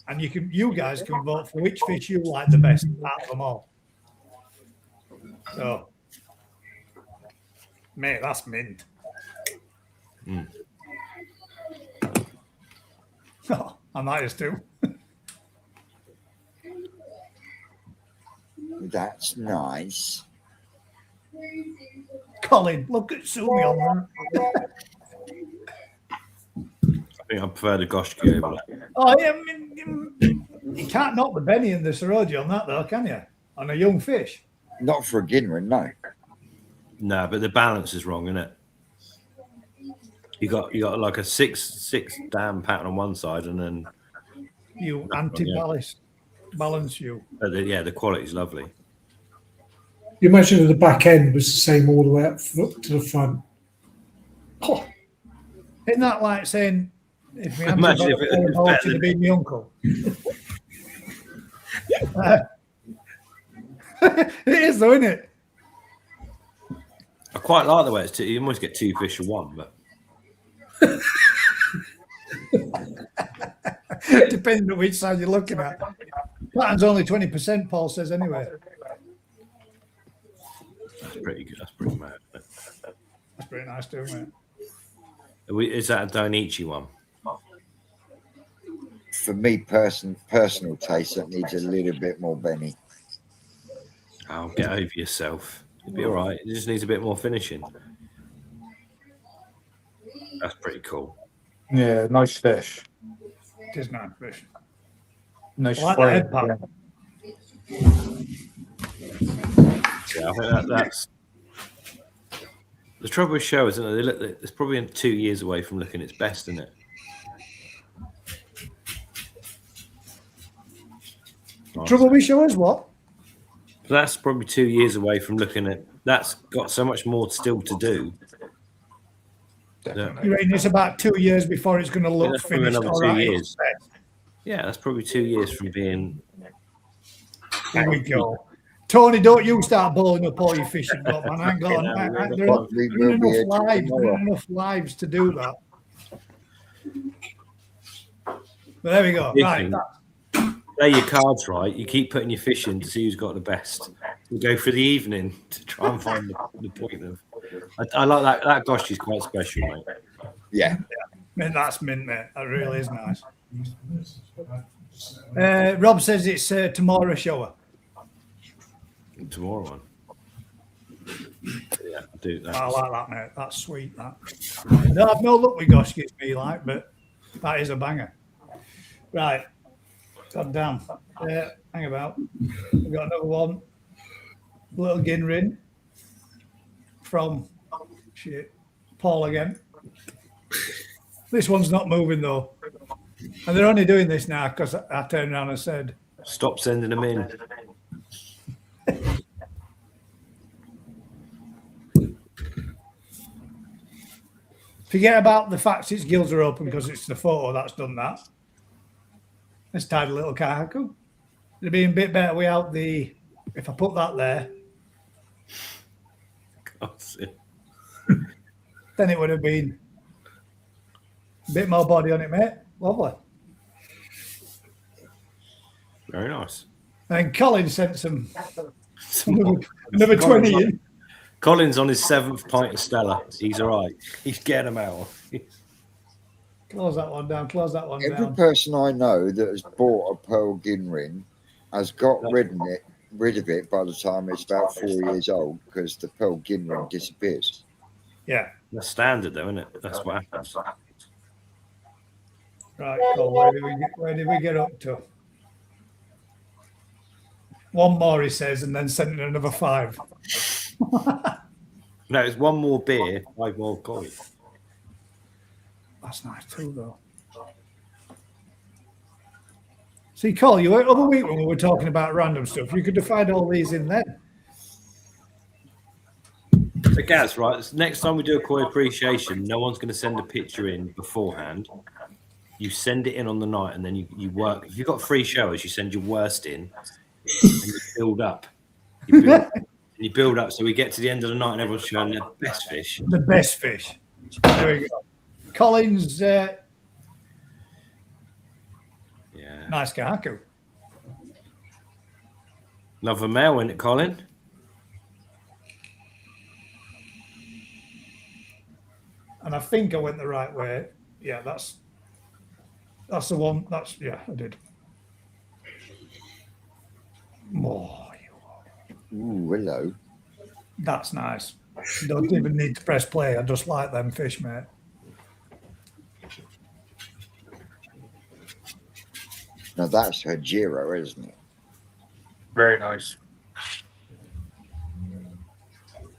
and you guys can vote for which fish you like the best out of them all. So, mate, that's mint. Oh, I might just do. That's nice. Colin, look at Sumi on there. I think I prefer the Goshki over that. Oh, yeah, I mean, you can't knock the Benny and the Saroji on that, though, can you? On a young fish. Not for a Ginrin, no. No, but the balance is wrong, isn't it? You got like a six dam pattern on one side, and then You balance you. the quality's lovely. You imagine that the back end was the same all the way up to the front. Oh, isn't that like saying if my Imagine if it was better to than be my uncle? It is, though, isn't it? I quite like the way it's you almost get two fish for one, but Depending on which side you're looking at. Pattern's only 20%, Paul says, anyway. that's pretty good. That's pretty mad. That's pretty nice too, mate. Is that a Dainichi one? For me, personal taste, that needs a little bit more Benny. Oh, get over yourself. You'll be all right. It just needs a bit more finishing. That's pretty cool. Yeah, nice fish. It is nice fish. Nice I like the flame. head pattern. Yeah, I think that's The trouble with show, isn't it? It's probably 2 years away from looking its best, isn't it? Trouble with show is what? That's probably 2 years away from looking at. That's got so much more still to do. You reckon it's about 2 years before it's going to look that's probably finished? another All 2 right. years. Yeah, that's probably 2 years from being. Here we go. Tony, don't you start bowling up all your fish you've got, man. I ain't got enough lives to do that. But there we go. Right. Play your cards right. You keep putting your fish in to see who's got the best. You go for the evening to try and find the point of. I like that. That gosh is quite special, mate. Yeah. Man, that's mint, mate. That really is nice. Rob says it's tomorrow shower. Tomorrow one. Yeah, I do that. I like that, mate. That's sweet. That. I don't have no luck with Goshkis, me like, but that is a banger. Right. God damn. Hang about. We've got another one. Little Ginrin from Paul again. This one's not moving though. And they're only doing this now because I turned around and said, stop sending them in. Forget about the fact its gills are open because it's the photo that's done that. Let's tidy a little kahaku. It'd be a bit better without the. If I put that there, then it would have been a bit more body on it, mate. Lovely. Very nice. And Colin sent some another 20 in. Colin's on his 7th pint of Stella. He's all right. He's getting them out. Close that one down. Close that one down. Every person I know that has bought a pearl gin ring has got rid of it by the time it's about 4 years old because the pearl gin ring disappears. Yeah. That's standard, though, isn't it? That's what happens. Right, cool. Where did we get up to? One more, he says, and then sent in another 5. No, it's one more beer, 5 more coins. That's nice too, though. See, Cole, you were other week when we were talking about random stuff. You could have found all these in then. So, Gaz, right? Next time we do a koi appreciation, no one's going to send a picture in beforehand. You send it in on the night, and then you work. If you've got 3 showers, you send your worst in, and you build up. You build up, so we get to the end of the night, and everyone's showing their best fish. The best fish. There we go. Colin's nice kahaku. Another male, isn't it, Colin? And I think I went the right way. Yeah, that's the one. I did. Oh, Ooh, hello. that's nice. You don't even need to press play. I just like them fish, mate. Now that's Hatchery, isn't it? Very nice.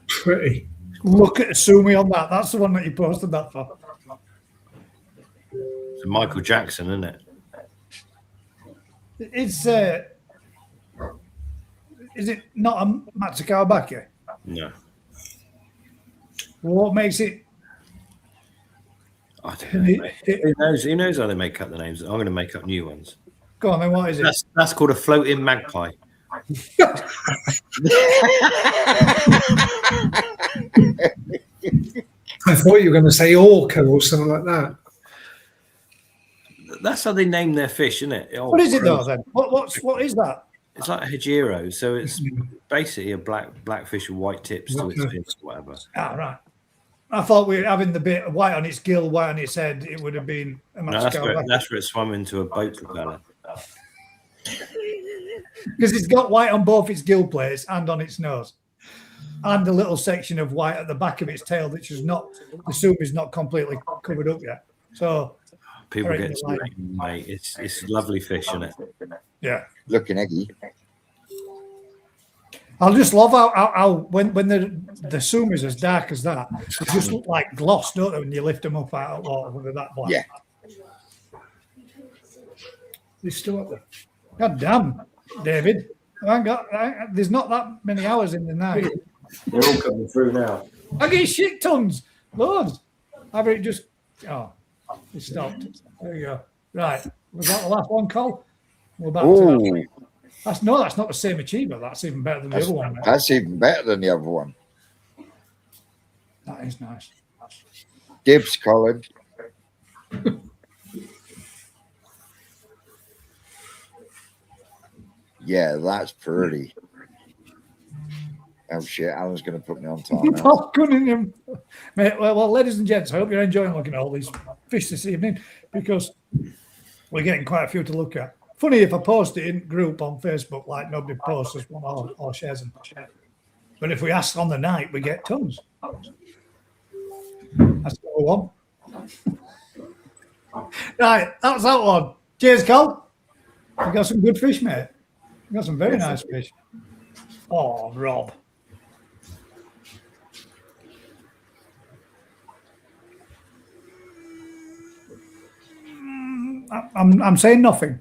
Pretty. Look at Sumi on that. That's the one that you posted that for. It's Michael Jackson, isn't it? Is it not a Matsukawabaki? No. What makes it? I don't know. Who knows how they make up the names? I'm going to make up new ones. Go on then. What is it? That's called a floating magpie. I thought you were going to say orca or something like that. That's how they name their fish, isn't it? What is it though then? What is that? It's like a Hatchery, so it's basically a black fish with white tips to its fins or whatever. Ah, right. I thought we were having the bit white on its gill, white on its head. It would have been a No, that's where it swam into a boat propeller. Because it's got white on both its gill plates and on its nose, and a little section of white at the back of its tail, which is not the soup is not completely covered up yet. So people get to mate. It's lovely fish, isn't it? Yeah, looking eggy. I'll just love how when the sumo is as dark as that, they just look like gloss, don't they, when you lift them up out of water with that black. Yeah. They're still up there. God damn, David. There's not that many hours in the night. They're all coming through now. I get shit tons, loads. I've it just it stopped. There you go. Right, was that the last one, Cole? We're back to that. That's not the same achievement. That's even better than the other one. Mate. That's even better than the other one. That is nice. Dibs, Colin. Yeah, that's pretty. Oh shit, Alan's going to put me on time now. Paul Cunningham. Mate, well, ladies and gents, I hope you're enjoying looking at all these fish this evening because we're getting quite a few to look at. Funny if I post it in group on Facebook, like nobody posts us one or shares them. But if we ask on the night, we get tons. That's what we want. Right, that's that one. Cheers, Cole. We got some good fish, mate. We got some very nice fish. Oh, Rob. I'm saying nothing.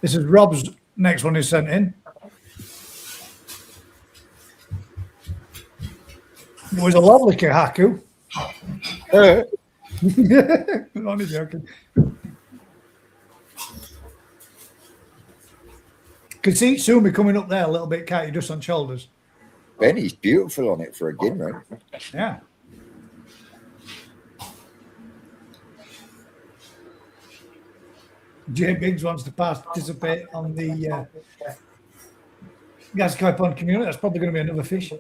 This is Rob's next one is sent in. It was a lovely kahaku. I'm only joking. Can see Sumi coming up there a little bit, can't you, just on shoulders? Benny's beautiful on it for a gimlet. Yeah. Jay Biggs wants to participate on the Gascoy Pond community. That's probably going to be another fish.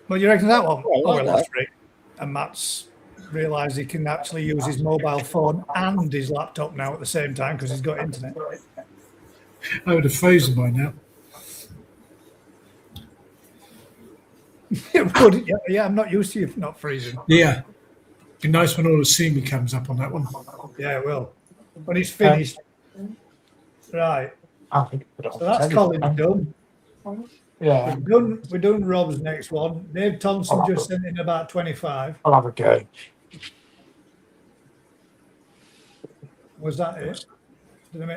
What do you reckon of that one? Well, That's great. And Matt's realised he can actually use his mobile phone and his laptop now at the same time because he's got internet. I would have frozen by now. It would, yeah, I'm not used to you not freezing. Yeah. Be nice when all the sumi comes up on that one. Yeah, it will. When it's finished. Right. So that's Colin done. Yeah. We're doing Rob's next one. Dave Thompson just sent in about 25. I'll have a go. Was that it?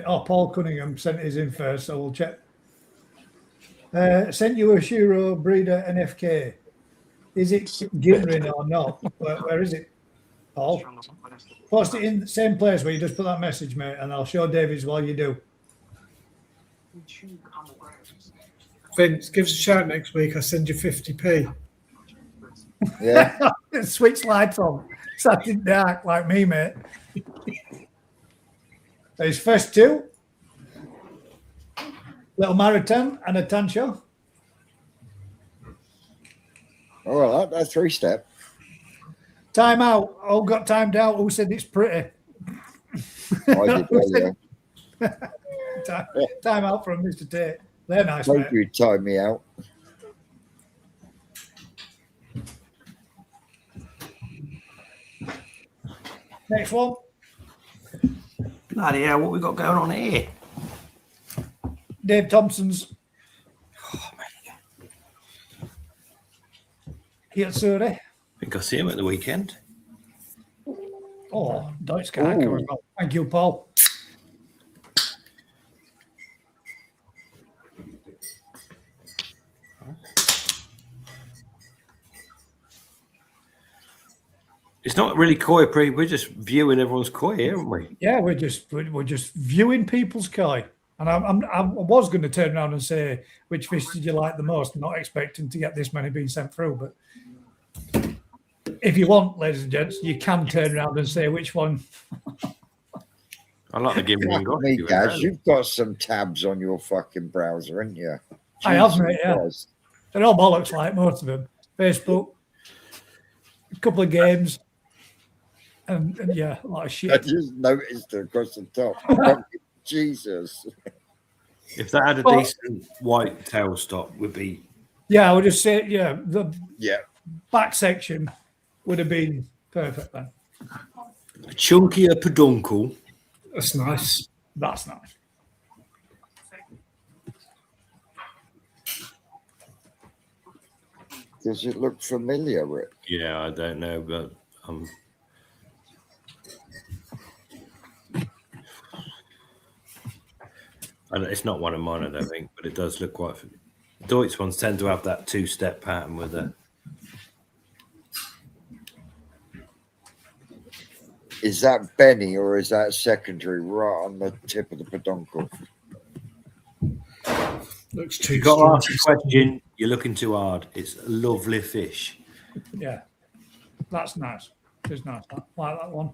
Paul Cunningham sent his in first, so we'll check. Sent you a Shiro Breeder NFK. Is it Gimrin or not? Where is it, Paul? Post it in the same place where you just put that message, mate, and I'll show David's while you do. Vince, give us a shout next week. I'll send you 50p. Yeah. Switch lights on. Sat in dark like me, mate. His first two. Little Maritain and a Tancho. Oh, well, that's 3-step. Time out. All got timed out. Who said it's pretty? I did, Time out from Mr. Tate. They're nice, Hope mate. you time me out. Next one. Bloody hell, what we got going on here? Dave Thompson's. Hiyatsuri. I think I see him at the weekend. Oh, Deutsch Kahaku as well. Thank you, Paul. It's not really koi pre. We're just viewing everyone's koi here, aren't we? Yeah, we're just viewing people's koi. And I was going to turn around and say, which fish did you like the most? Not expecting to get this many being sent through. But if you want, ladies and gents, you can turn around and say which one. I like the gimlet and Me, guys, you've got some tabs on your fucking browser, haven't you? I have, mate, yeah. Christ. They're all bollocks, like most of them. Facebook, a couple of games, and yeah, a lot of I shit. just noticed it across the top. Jesus. If that had a decent white tail stop, would be. Yeah, I would just say, yeah, the Yeah. back section would have been perfect then. A chunkier peduncle. That's nice. That's nice. Does it look familiar, Rick? Yeah, I don't know, but it's not one of mine, I don't think, but it does look quite. Deutsch ones tend to have that two-step pattern with a. Is that Benny or is that secondary right on the tip of the peduncle? Looks too You've got to strong. ask a question. You're looking too hard. It's a lovely fish. Yeah, that's nice. It's nice. I like that one.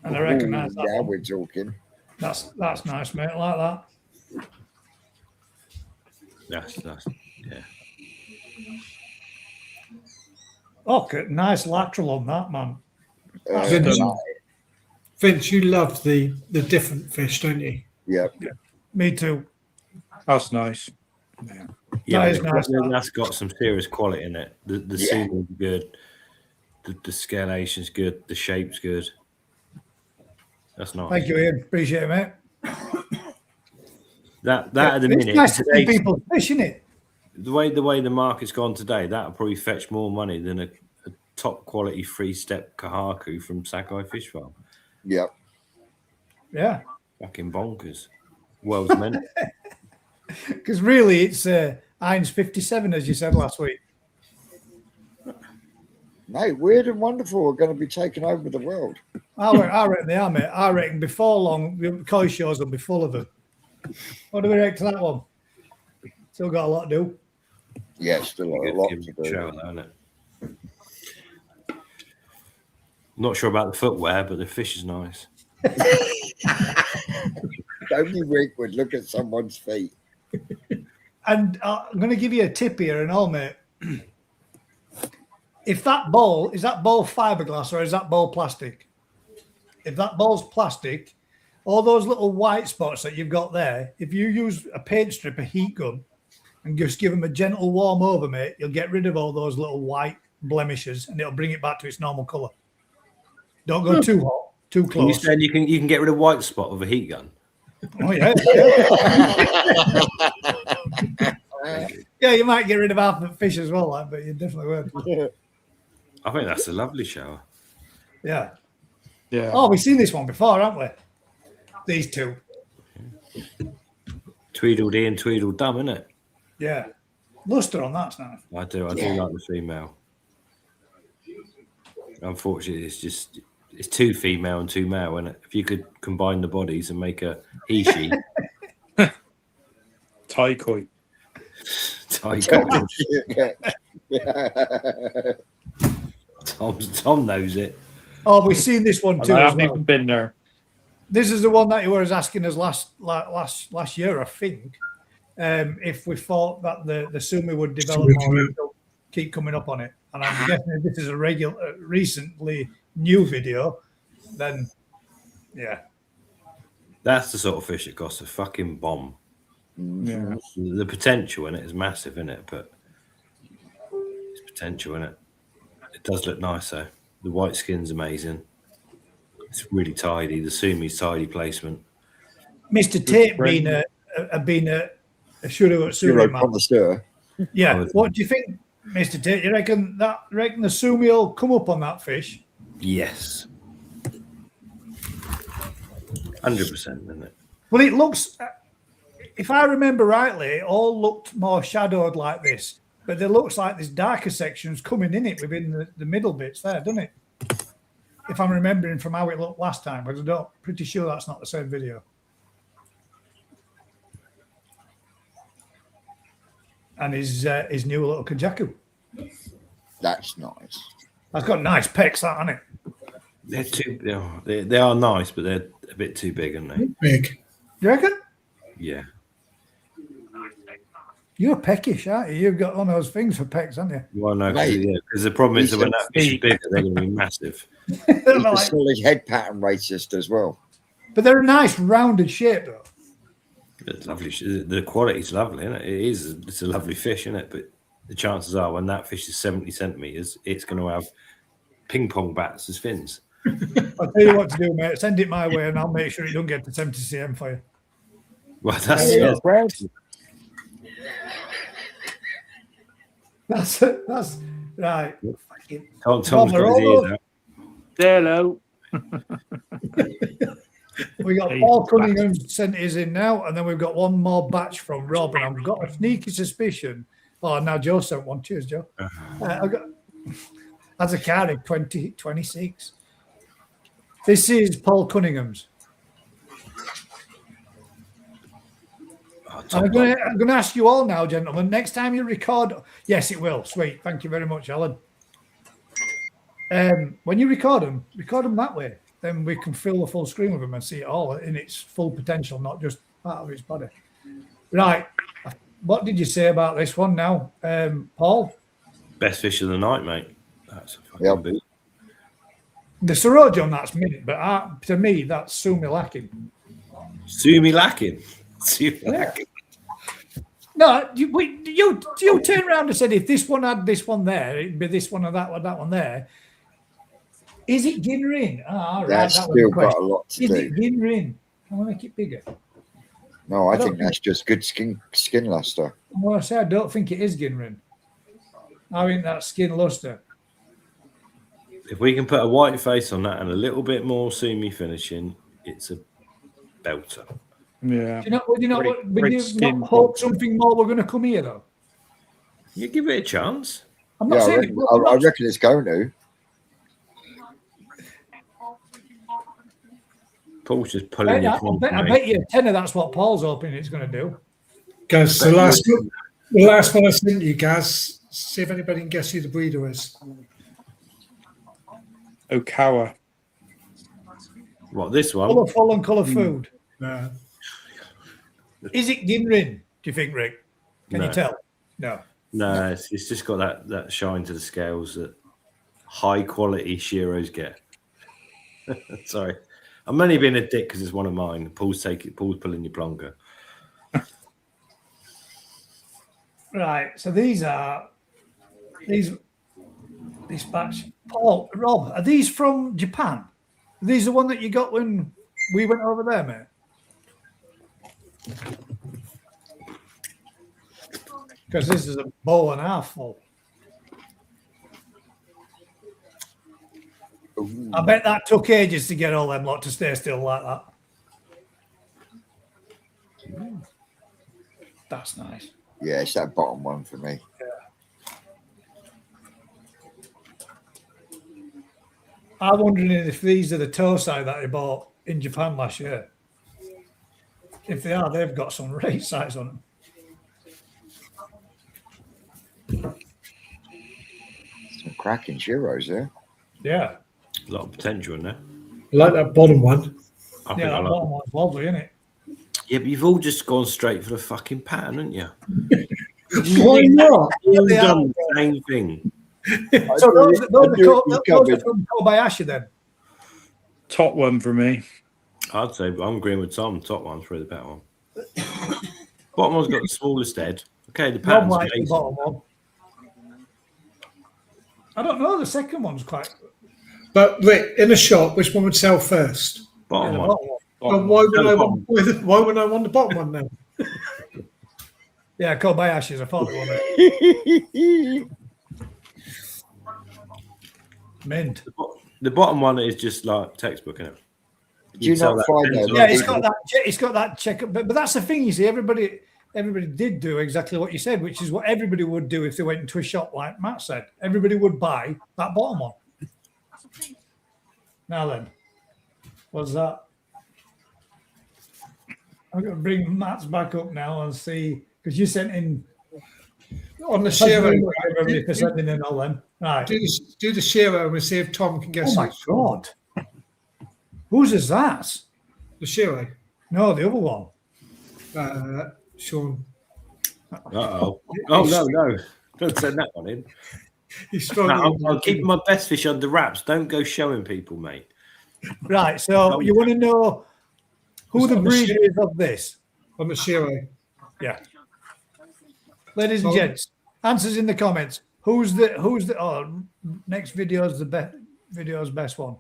And I recognise that Now one. we're talking. That's nice, mate. I like that. That's yeah. Okay, nice lateral on that, man. Vince, Vince, you love the different fish, don't you? Yeah. Me too. That's nice. Yeah, That is nice. that's got some serious quality in it. The seaming's good. The scalation's good. The shape's good. That's nice. Thank you, Ian. Appreciate it, mate. That at the It's minute, nice to see today, people fishing it. the way the market's gone today, that'll probably fetch more money than a top quality 3-step kahaku from Sakai Fish Farm. Yep. Yeah, Fucking bonkers. World's meant. because really it's Heinz 57, as you said last week. Mate, Weird and Wonderful are going to be taking over the world. I reckon they are, mate. I reckon before long, the koi shows will be full of them. What do we reckon to that one? Still got a lot to do. Yeah, still a lot to do. Show, though, isn't it? Not sure about the footwear, but the fish is nice. Only Rick would look at someone's feet. And I'm going to give you a tip here and all, mate. If that ball, is that ball fiberglass or is that ball plastic? If that ball's plastic, all those little white spots that you've got there, if you use a paint strip, a heat gun, and just give them a gentle warm over, mate, you'll get rid of all those little white blemishes and it'll bring it back to its normal colour. Don't go too hot, too You close. said you can get rid of white spot with a heat gun. Oh, yeah. Yeah, you might get rid of half the fish as well, like, but you definitely would. I think that's a lovely shower. Yeah. Yeah. Oh, we've seen this one before, haven't we? These two. Tweedledee and Tweedledum, isn't it? Yeah. Luster on that's nice. I do like the female. Unfortunately, it's two female and two male, isn't it? If you could combine the bodies and make a he-she. Taikoi. Tom knows it. Oh, we've seen this one too. I As haven't well. even been there. This is the one that you were asking us last year, I think. If we thought that the sumi would develop more, it'll keep coming up on it. And I'm guessing if this is a recently new video, then yeah. That's the sort of fish that costs a fucking bomb. Yeah. The potential in it is massive, isn't it? But it's potential in it. It does look nice though. The white skin's amazing. It's really tidy. The sumi's tidy placement. Mr. Tate being a shuru You're a man. connoisseur. Yeah. What do you think, Mr. Tate? You reckon the sumi will come up on that fish? Yes. 100%, isn't it? Well, it looks, if I remember rightly, it all looked more shadowed like this, but there looks like there's darker sections coming in it within the middle bits there, doesn't it? If I'm remembering from how it looked last time, but I'm pretty sure that's not the same video. And his new little kajaku. That's nice. That's got nice pecs, that, hasn't it? They're too. They are nice, but they're a bit too big, aren't they? Big. You reckon? Yeah. You're peckish, aren't you? You've got one of those things for pecs, haven't you? Well, no, Mate. because the problem is that when that fish is bigger, they're going to be massive. He's a solid head pattern racist as well. But they're a nice rounded shape, though. It's lovely. The quality's lovely, isn't it? It is. It's a lovely fish, isn't it? But the chances are, when that fish is 70 centimeters, it's going to have ping pong bats as fins. I'll tell you what to do, mate. Send it my way, and I'll make sure it don't get to 70 cm for you. Well, that's Yeah, Brad. That's right. Fucking Tom's Rob, got are his all ears those- out. Hello. We got Hey, Paul back. Cunningham sent his in now, and then we've got one more batch from Rob, and I've got a sneaky suspicion. Oh, now Joe sent one. Cheers, Joe. I've got as a carry 26. This is Paul Cunningham's. Oh, And Tom, I'm going to ask you all now, gentlemen. Next time you record, yes, it will. Sweet. Thank you very much, Alan. When you record them that way. Then we can fill the full screen with them and see it all in its full potential, not just part of its body. Right. What did you say about this one now, Paul? best fish of the night, mate. That's a fucking Yep. boot. The Sorojo on that's mint, but to me, that's Sumi lacking. Sumi lacking. Sumi lacking. No, you turned around and said if this one had this one there, it'd be this one or that one there. Is it Ginrin? Ah, right. That's that was the still got question. a lot to Is do. it Ginrin? Can we make it bigger? No, I don't think that's just good skin luster. Well, I say I don't think it is Ginrin. I think that's skin luster. If we can put a white face on that and a little bit more Sumi finishing, it's a belter. Yeah. Would you not Great skin hope something more were going to come here though? You give it a chance. I'm not Yeah, I saying reckon, I reckon it's going to. Paul's just pulling your plug, I mate. bet you a tenner that's what Paul's hoping it's going to do. Gaz, the last one I sent you, Gaz. See if anybody can guess who the breeder is. Okawa. What, this one? Colourful and colour food. No. Is it Ginrin, do you think, Rick? Can you No. tell? No. No, it's just got that shine to the scales that high quality Shiros get. Sorry. I'm only being a dick because it's one of mine. Paul's pulling your plonker. Right. So this batch. Paul, Rob, are these from Japan? Are these the one that you got when we went over there, mate? Because this is a bowl and a half full. Ooh. I bet that took ages to get all them lot to stay still like that. That's nice. Yeah, it's that bottom one for me. I'm wondering if these are the Tosai that I bought in Japan last year. If they are, they've got some great size on them. Some cracking Shiros there. Yeah. A lot of potential in there. I like that bottom one. I think Yeah, I that like bottom one's lovely, isn't it? Yeah, but you've all just gone straight for the fucking pattern, haven't you? Why not? You've Yeah. done the same thing. So those are from Kobayashi then. Top one for me. I'd say I'm agreeing with Tom. Top one's probably the better one. Bottom one's got the smallest head. Okay, the Rob pattern's likes the amazing. bottom one. I don't know. The second one's quite. But Rick, in a shop, which one would sell first? Bottom the one. bottom one. Well, why would No I bottom. why would I want the bottom one then? Yeah, Kobayashi's a faulty one. Mint. The bottom one is just like textbook, isn't it? Do you tell not that find depends though? on- Yeah, it's got that check. But that's the thing, you see. Everybody did do exactly what you said, which is what everybody would do if they went into a shop, like Matt said. Everybody would buy that bottom one. Now then, what's that? I'm going to bring Matt's back up now and see, because you sent in On the Thank you very Shiro, much, everybody, for sending in all them. Right. do the Shiro and see if Tom can guess Oh my it. God. Whose is that? The Shiro. No, the other one. Sean. Uh-oh. Oh, no. Don't send that one in. He's No, struggling. I'm keeping my best fish under wraps. Don't go showing people, mate. Right, so you want to know who It's the on the breeder ship. is of this? On the Shiro. Yeah. Ladies and Oh. gents, answers in the comments. Who's the next video's the best one?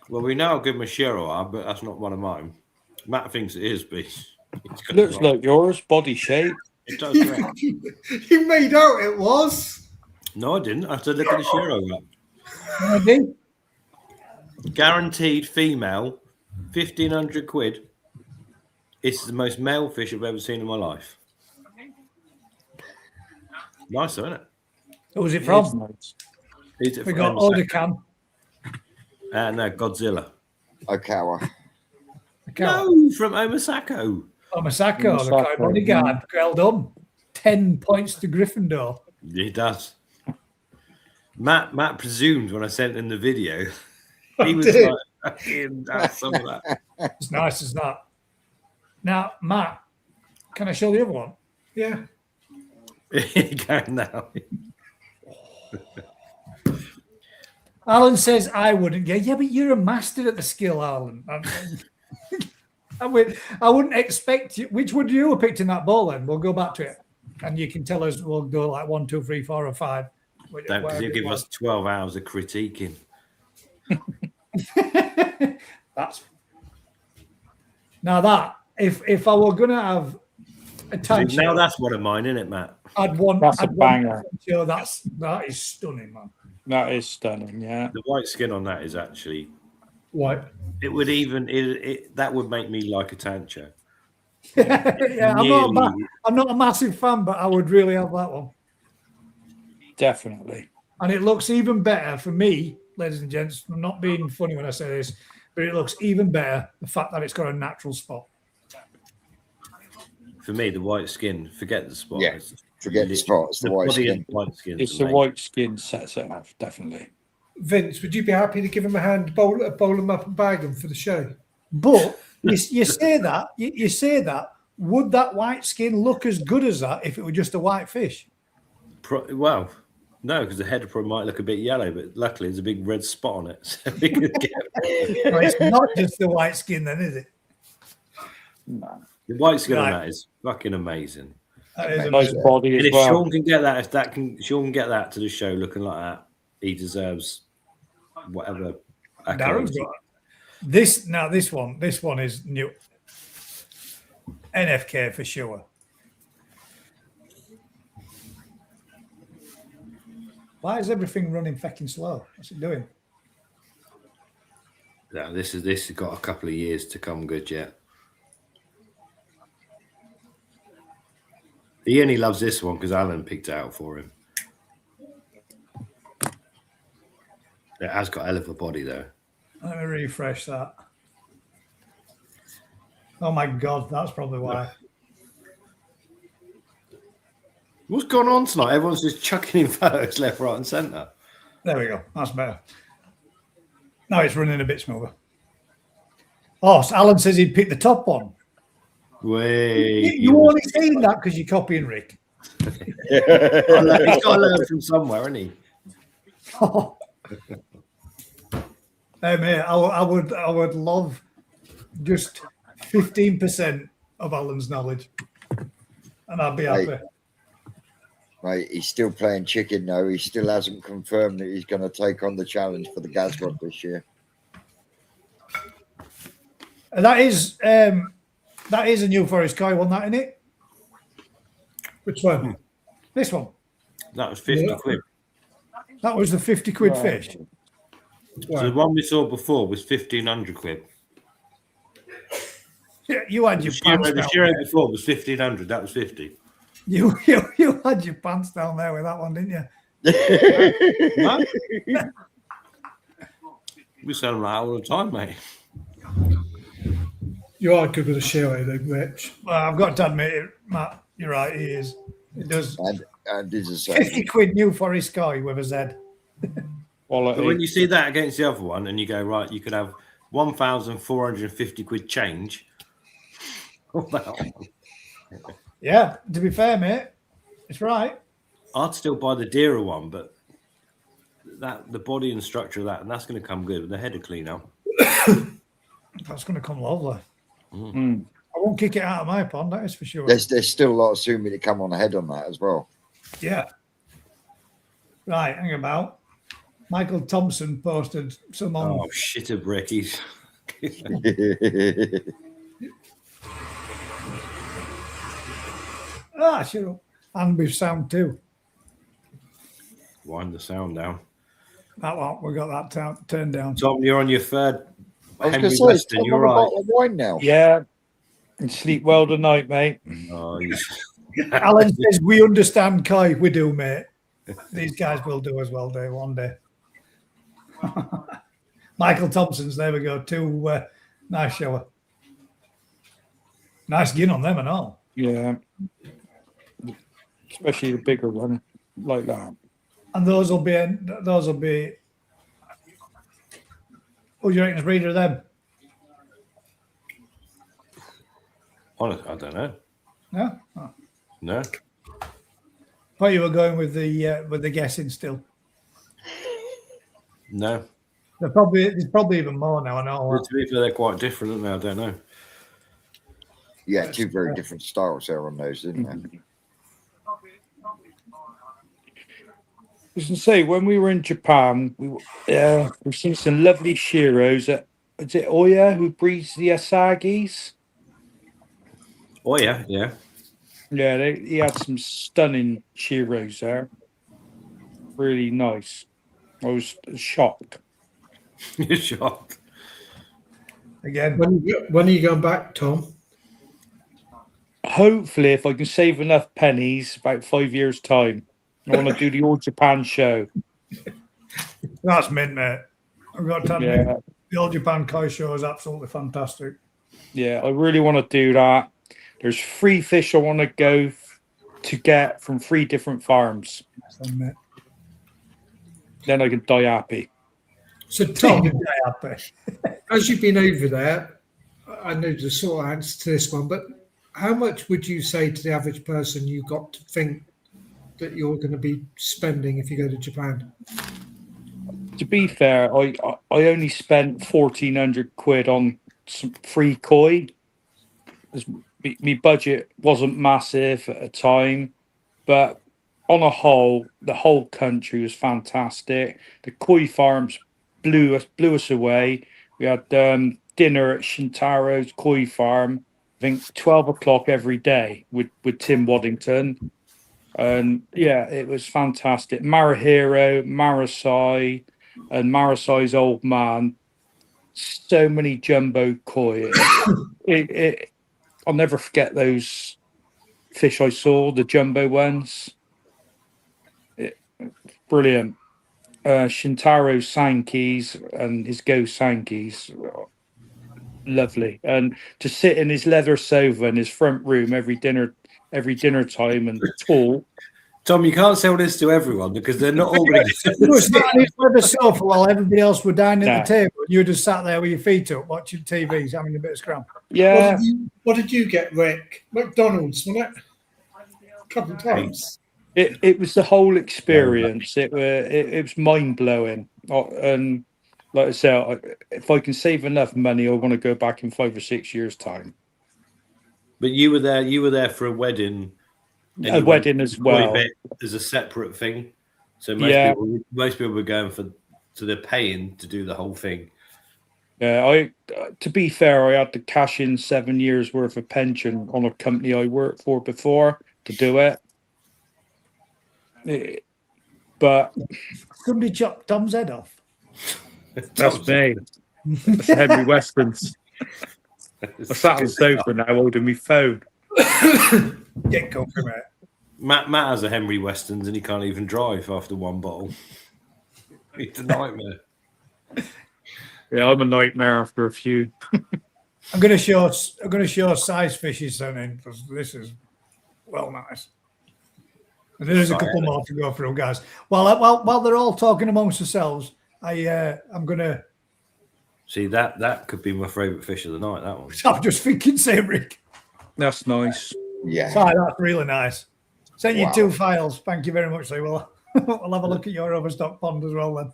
Well, we know how good my Shiro are, but that's not one of mine. Matt thinks it is, but he's got Looks it wrong. like yours, body shape. It does, yeah. You made out it was. No, I didn't. I said, look at the Shiro up. Maybe. Guaranteed female, 1,500 quid. It's the most male fish I've ever seen in my life. Nice, isn't it? Who's it It's from? nice. Is it We from got Omasaka? Odecan. No, Godzilla. Okawa. No, from Omasako. Omasako, the Omasako, Koi bodyguard. Well done. 10 points to Gryffindor. He does. Matt presumed when I sent him the video, he was did. like, fucking, that's some of that. It's nice as that. Now, Matt, can I show the other one? Yeah. Going now. Alan says I wouldn't get. Yeah, but you're a master at the skill, Alan. I wouldn't expect you. Which would you have picked in that ball then? We'll go back to it. And you can tell us, we'll go like 1, 2, 3, 4, or 5. Don't, because he'll give us 12 hours of critiquing. That's now that if I were gonna have a time Now show, that's one of mine, isn't it, Matt? I'd want That's a I'd want banger. a show that is stunning, man. That is stunning, yeah. The white skin on that is actually. What? It would even that would make me like a tancho. Yeah, I'm not a massive fan, but I would really have that one. Definitely. And it looks even better for me, ladies and gents. I'm not being funny when I say this, but it looks even better the fact that it's got a natural spot. For me, the white skin, forget the spot. Yeah, forget the spot. It's the white body skin. and white skin. It's the white skin sets it off, definitely. Vince, would you be happy to give him a hand, bowl them up and bag them for the show? But you say that, you say that. Would that white skin look as good as that if it were just a white fish? Well, no, because the head probably might look a bit yellow, but luckily there's a big red spot on it. So we could get No, it's not just the white skin, then, is it? No. the white skin Right. on that is fucking amazing. That is Nice amazing. body And as if well. Sean can get that, Sean can get that to the show looking like that, he deserves whatever. Darren's got this now. This one is new. NFK for sure. Why is everything running fucking slow? What's it doing? Yeah, this has got a couple of years to come good yet. He only loves this one because Alan picked it out for him. It has got a hell of a body though. Let me refresh that. Oh my god, that's probably why. What's going on tonight? Everyone's just chucking in photos left, right, and centre. There we go. That's better. Now it's running a bit smoother. Oh, so Alan says he'd pick the top one. Wait, You only saying that because you're copying Rick. He's got to learn from somewhere, isn't he? Hey mate, I would love just 15% of Alan's knowledge, and I'd be happy. Right, he's still playing chicken though. He still hasn't confirmed that he's going to take on the challenge for the gas rod this year. That is a new Forest Koi one, that, isn't it? Which one? This one. That was 50 quid. That was the 50 quid fish. So the one we saw before was 1,500 quid. Yeah, you had your pants The down Shiro there. before was 1,500. That was 50. You had your pants down there with that one, didn't you? No? We sell them like that all the time, mate. You are good with a Shiro, though, Rich. Well, I've got to admit it, Matt. You're right. He is. It does. And this is 50 quid new Forest Koi with a Z. But when Quality. you see that against the other one and you go, right, you could have 1,450 quid change. on that one. Yeah, to be fair, mate, it's right. I'd still buy the dearer one, but the body and structure of that, and that's going to come good with the header cleaner. That's going to come lovely. Mm. I won't kick it out of my pond, that is for sure. There's still a lot of sumi to come on ahead on that as well. Yeah. Right, hang about. Michael Thompson posted some on. Oh, shit a brickies. Sure. And with sound too. Wind the sound down. That one, we got that turned down. Tom, you're on your third I was going Henry to say, Weston. Tom You're on a right. bottle of wine now. Yeah. And sleep well tonight, mate. Oh, Alan says, we understand, Kai. We do, mate. These guys will do as well, Dave, one day. Michael Thompson's, there we go. Two nice shower. Nice gin on them and all. Yeah. Especially the bigger one like that. And those will be, what do you reckon's breeder of them? honestly, I don't know. No? Oh. No. Thought you were going with the guessing still. No. There's probably even more now. I know. To be fair, they're quite different, aren't they? I don't know. Yeah, two very different styles there on those, isn't there? I was going to say, when we were in Japan, we've seen some lovely sheros. Is it Oya who breeds the Asagis? Oh, yeah, yeah. Yeah, he had some stunning sheros there. Really nice. I was shocked. You're shocked. Again, When are you going back, Tom? Hopefully, if I can save enough pennies, about 5 years' time, I want to do the All Japan show. that's mint, mate. I've got to admit, Yeah, the All Japan Koi show is absolutely fantastic. yeah, I really want to do that. There's 3 fish I want to go to get from 3 different farms. So, mate. Then I can die happy. So, Tom, Happy. as you've been over there, I know the sort of answer to this one, but how much would you say to the average person you got to think that you're going to be spending if you go to Japan? To be fair, I only spent 1,400 quid on some free koi. My budget wasn't massive at a time, but on a whole, the whole country was fantastic. The koi farms blew us away. We had dinner at Shintaro's koi farm. I think 12 o'clock every day with Tim Waddington. And yeah, it was fantastic. Marahiro, Marasai, and Marasai's old man. So many jumbo koi. I'll never forget those fish I saw, the jumbo ones. Brilliant. Shintaro Sankeys and his Go Sankeys. Lovely. And to sit in his leather sofa in his front room every dinner time and talk. Tom, you can't sell this to everyone because they're not all going to get You were sitting on his leather sofa while everybody else were dining at Nah. the table. You just sat there with your feet up watching TVs, having a bit of scrum. Yeah. What did you get, Rick? McDonald's, wasn't it? A couple of times. It was the whole experience. It was mind blowing. And like I said, if I can save enough money, I want to go back in 5 or 6 years' time. But you were there for a wedding. and A you wedding went as well. as a separate thing. So Yeah. most people were going so they're paying to do the whole thing. Yeah, to be fair, I had to cash in 7 years worth of pension on a company I worked for before to do it. But Somebody chopped Tom's head off. that's me. That's Henry Weston's. I sat on the sofa now holding my phone. Get comfy, mate. Matt has a Henry Weston's and he can't even drive after one bottle. It's a nightmare. Yeah, I'm a nightmare after a few. I'm going to show size fishes then because this is well nice. And there's a couple more to go through, guys. While they're all talking amongst themselves, I'm going to. See, that could be my favourite fish of the night, that one. I'm just thinking, same Rick. That's nice. Yeah. Sorry, that's really nice. Sent you Wow. 2 files. Thank you very much. So we'll have a look at your overstock pond as well then.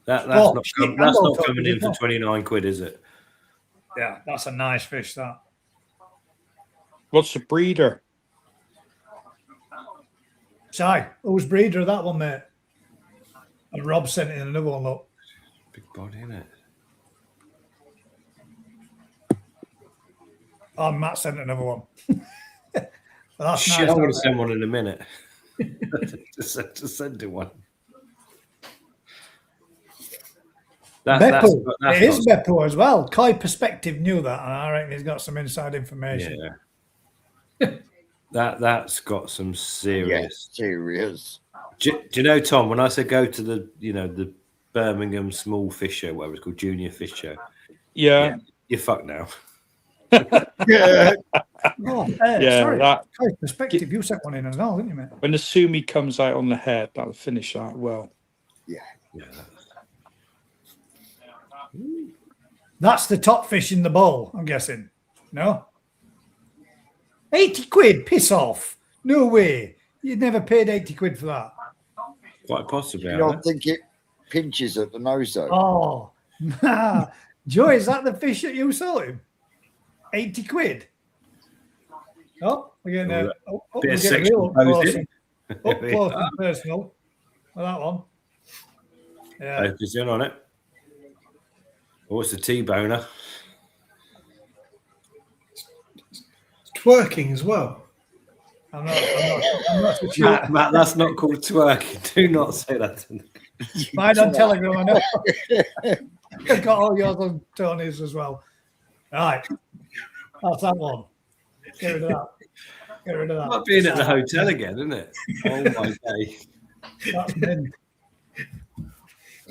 That's Oh, not, shit, that's I'm not all coming talking, in for isn't it? 29 quid, is it? Yeah, that's a nice fish, that. What's the breeder? Si, who's breeder of that one, mate? And Rob sent in another one, look. Big body, isn't it? Oh, Matt sent another one. That's Shit, nice. I'm going to send one in a minute. just send it one. Beppo. It is not- Beppo as well. Koi Perspective knew that, and I reckon he's got some inside information. Yeah. That's got some serious. Yes, serious. Do you know, Tom? When I said go to the Birmingham Small Fish Show, whatever it's called, Junior Fish Show. Yeah. You're fucked now. Yeah. Oh, Yeah, sorry. that- Koi Perspective, you sent one in as well, didn't you, mate? When the sumi comes out on the head, that'll finish that well. Yeah. That's the top fish in the bowl, I'm guessing. No? 80 quid, piss off. No way. You'd never paid 80 quid for that. Quite possibly. You don't think it pinches at the nose though? Oh, nah. Joe, is that the fish that you sold him? 80 quid. Oh, we're getting Bit we're of getting sexual real up close, posing. up close and personal with that one. Yeah. Focus in on it. Oh, it's a T-boner. Twerking as well. I'm not so sure. Matt, that's not called twerking. Do not say that to me. Mine on Telegram, I know. I've got all yours on Tony's as well. Right. That's that one. Get rid of that. Get rid of that. Not being at the hotel again, isn't it? Oh my day. That's been.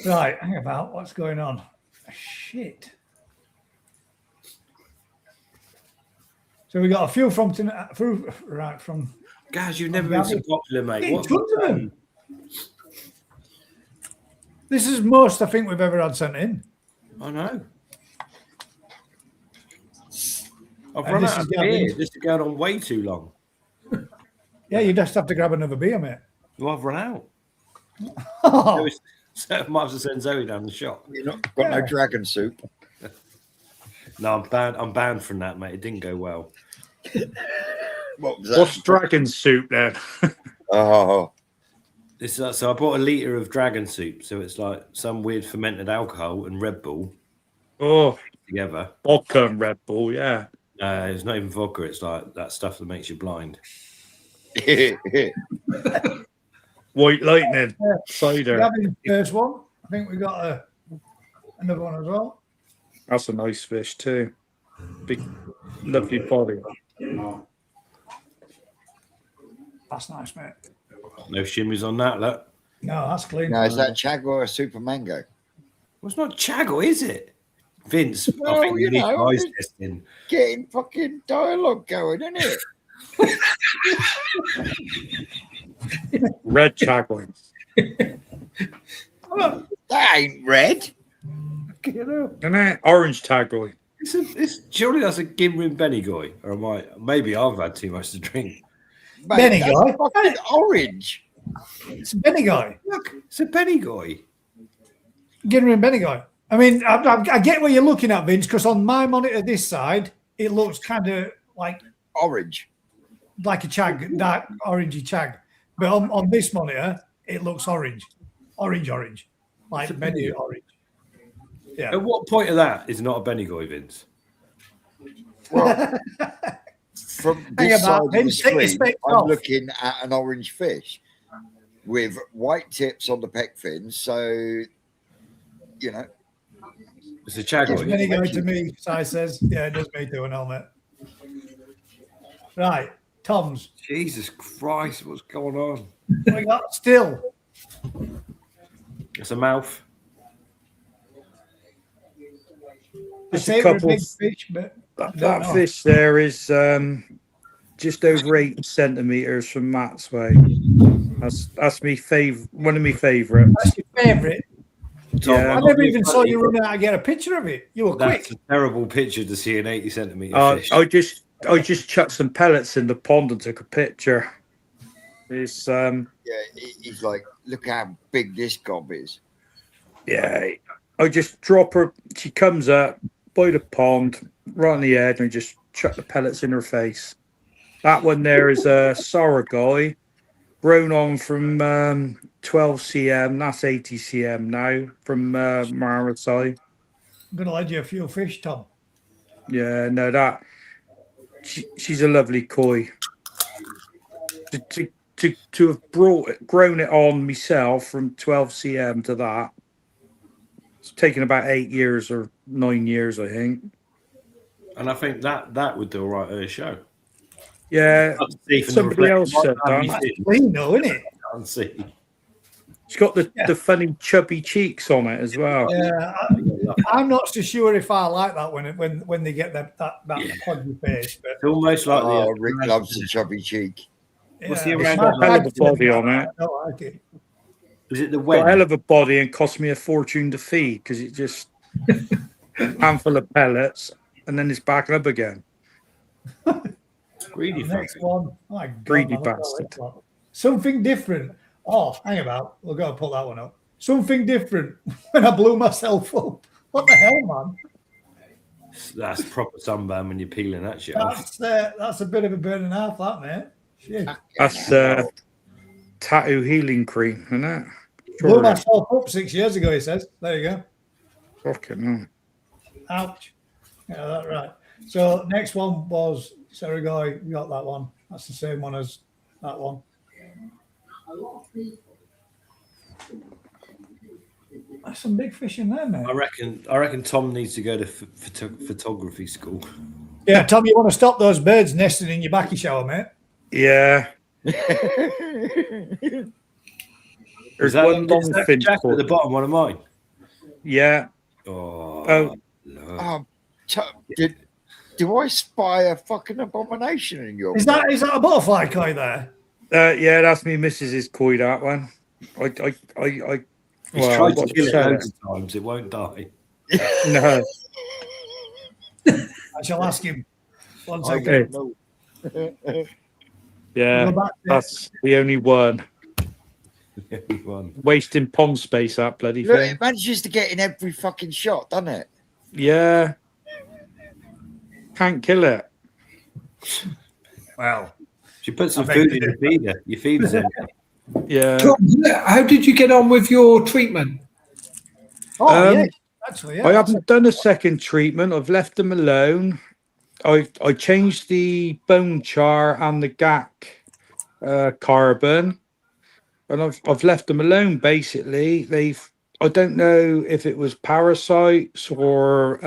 Right, hang about. What's going on? Shit. So we got a few from tonight. Right, from. Guys, you've never been so popular, mate. Hey, What's tons of them. This is most I think we've ever had sent in. I know. I've And run this out is of Gavin. beer. This is going on way too long. Yeah, you just have to grab another beer, mate. Well, I've run out. Oh, So I might have to send Zoe down the shop. You've not got no dragon soup. No, I'm banned from that, mate. It didn't go well. What was that? What's dragon soup then? Oh, So I bought a litre of dragon soup. So it's like some weird fermented alcohol and Red Bull Oh, together. vodka and Red Bull, yeah. It's not even vodka. It's like that stuff that makes you blind. White lightning, cider. grabbing the first one. I think we got another one as well. That's a nice fish too. Big, lovely body. That's nice, mate. No shimmies on that, look. No, that's clean. now is that chag or a super mango? Well, it's not Chaggo, is it? Vince, I Well, think you you need know, eyes testing. Getting fucking dialogue going, isn't it? Red chagwing. That ain't red. You know, Isn't it? Orange tagwing. surely that's a Gimrin Benigoy, or maybe I've had too much to drink. Mate, Benny that's guy. fucking orange. It's a Benny guy. Look, it's a Benigoy. Getting rid of Benny guy. I mean, I get what you're looking at, Vince, because on my monitor this side, it looks kind of like Orange. a chag, dark orangey chag. But on this monitor, it looks orange. Orange. Like It's a Benny Benny. orange. Yeah. At what point of that is not a Benigoy, Vince? Well, from Hang this about, side of the Vince, take your screen, specs I'm off. looking at an orange fish with white tips on the pec fins. So, you know, It's a It's Chagway. Benny guy to me, Si says. Yeah, it does me too, an helmet. Right, Tom's. Jesus Christ, what's going on? We got still. It's a mouth. I Just say a it was a couple. big fish, but I don't That know. fish there is just over 8 centimeters from Matt's way. That's me one of my favourites. That's your favourite. Tom, Yeah. I I'm never not even being saw funny, you run out and get a picture of it. You were That's quick. a terrible picture to see an 80 centimetre fish. I just chucked some pellets in the pond and took a picture. It's yeah, he's like, look how big this gob is. yeah. I just drop her. She comes up by the pond, right on the head, and I just chuck the pellets in her face. That one there is a Sarah guy, grown on from 12 cm. That's 80 cm now from Marisai. I'm going to lend you a few fish, Tom. Yeah, no, she's a lovely koi. To have grown it on myself from 12 cm to that, it's taken about 8 years or 9 years, I think. And I think that would do all right at a show. Yeah, somebody else said that. That's clean, though, isn't it? Can't see. It's got the funny chubby cheeks on it as well. Yeah, I'm not so sure if I like that when they get that podgy face. But It's almost like Rick loves the chubby cheek. What's yeah, the it's amount my hell of a tag team, body on it? I don't like it. is it the Got a hell web? of a body and cost me a fortune to feed because it just handful of pellets and then it's back up again. Greedy The next fucker. one, oh my God, Greedy man, look at bastard. that. Something different. Oh, hang about. We'll go and pull that one up. Something different when I blew myself up. What the hell, man? That's proper sunburn when you're peeling that shit off. That's a bit of a burn and a half, that, mate. Shit. That's tattoo healing cream, isn't it? Blew Sure. myself up 6 years ago, he says. There you go. Fucking hell. Ouch. Yeah, that's right. So next one was Saragoy. We got that one. That's the same one as that one. That's some big fish in there, mate. I reckon Tom needs to go to photography school. Yeah, Tom, you want to stop those birds nesting in your backy shower, mate? Yeah. There's one long fin Jack at the bottom, one of mine. Yeah. Oh, Oh, do I spy a fucking abomination in your? Is that a butterfly koi there? Yeah, that's me missus's koi, that one. he's tried to kill it loads of times. It won't die. No. I shall ask him. One second. Yeah, Go back there. that's the only one. One. Wasting pond space, that bloody Look, thing. it manages to get in every fucking shot, doesn't it? Yeah. Can't kill it. Well, She put some I food bet in your feeder. Your feeder's in. Yeah. Tom, how did you get on with your treatment? yeah, actually, yeah. I haven't done a second treatment. I've left them alone. I changed the bone char and the GAC carbon, and I've left them alone. Basically, I don't know if it was parasites or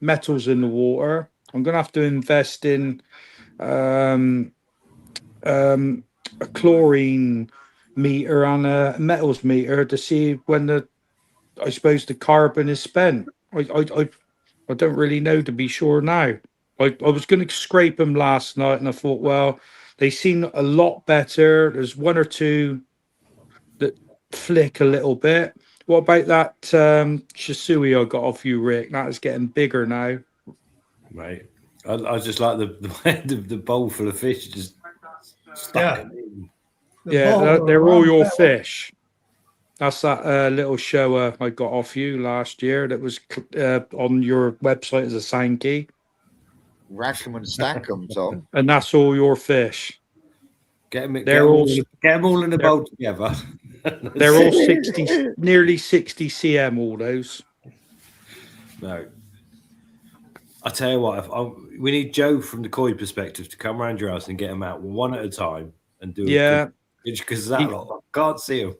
metals in the water. I'm gonna have to invest in a chlorine meter and a metals meter to see when I suppose the carbon is spent. I don't really know to be sure now. I was going to scrape them last night and I thought, well, they seem a lot better. There's one or two that flick a little bit. What about that Shisui I got off you, Rick? That is getting bigger now. Right. I just like the bowl full of fish just stuck in. They're all your fish. That's that little show I got off you last year that was on your website as a Sankey. Rack them and stack them, Tom. And that's all your fish. Get them They're all in a bowl together. They're all 60, nearly 60 cm, all those. No. I tell you what, we need Joe from the koi perspective to come around your house and get them out one at a time and do because that lot, I can't see them.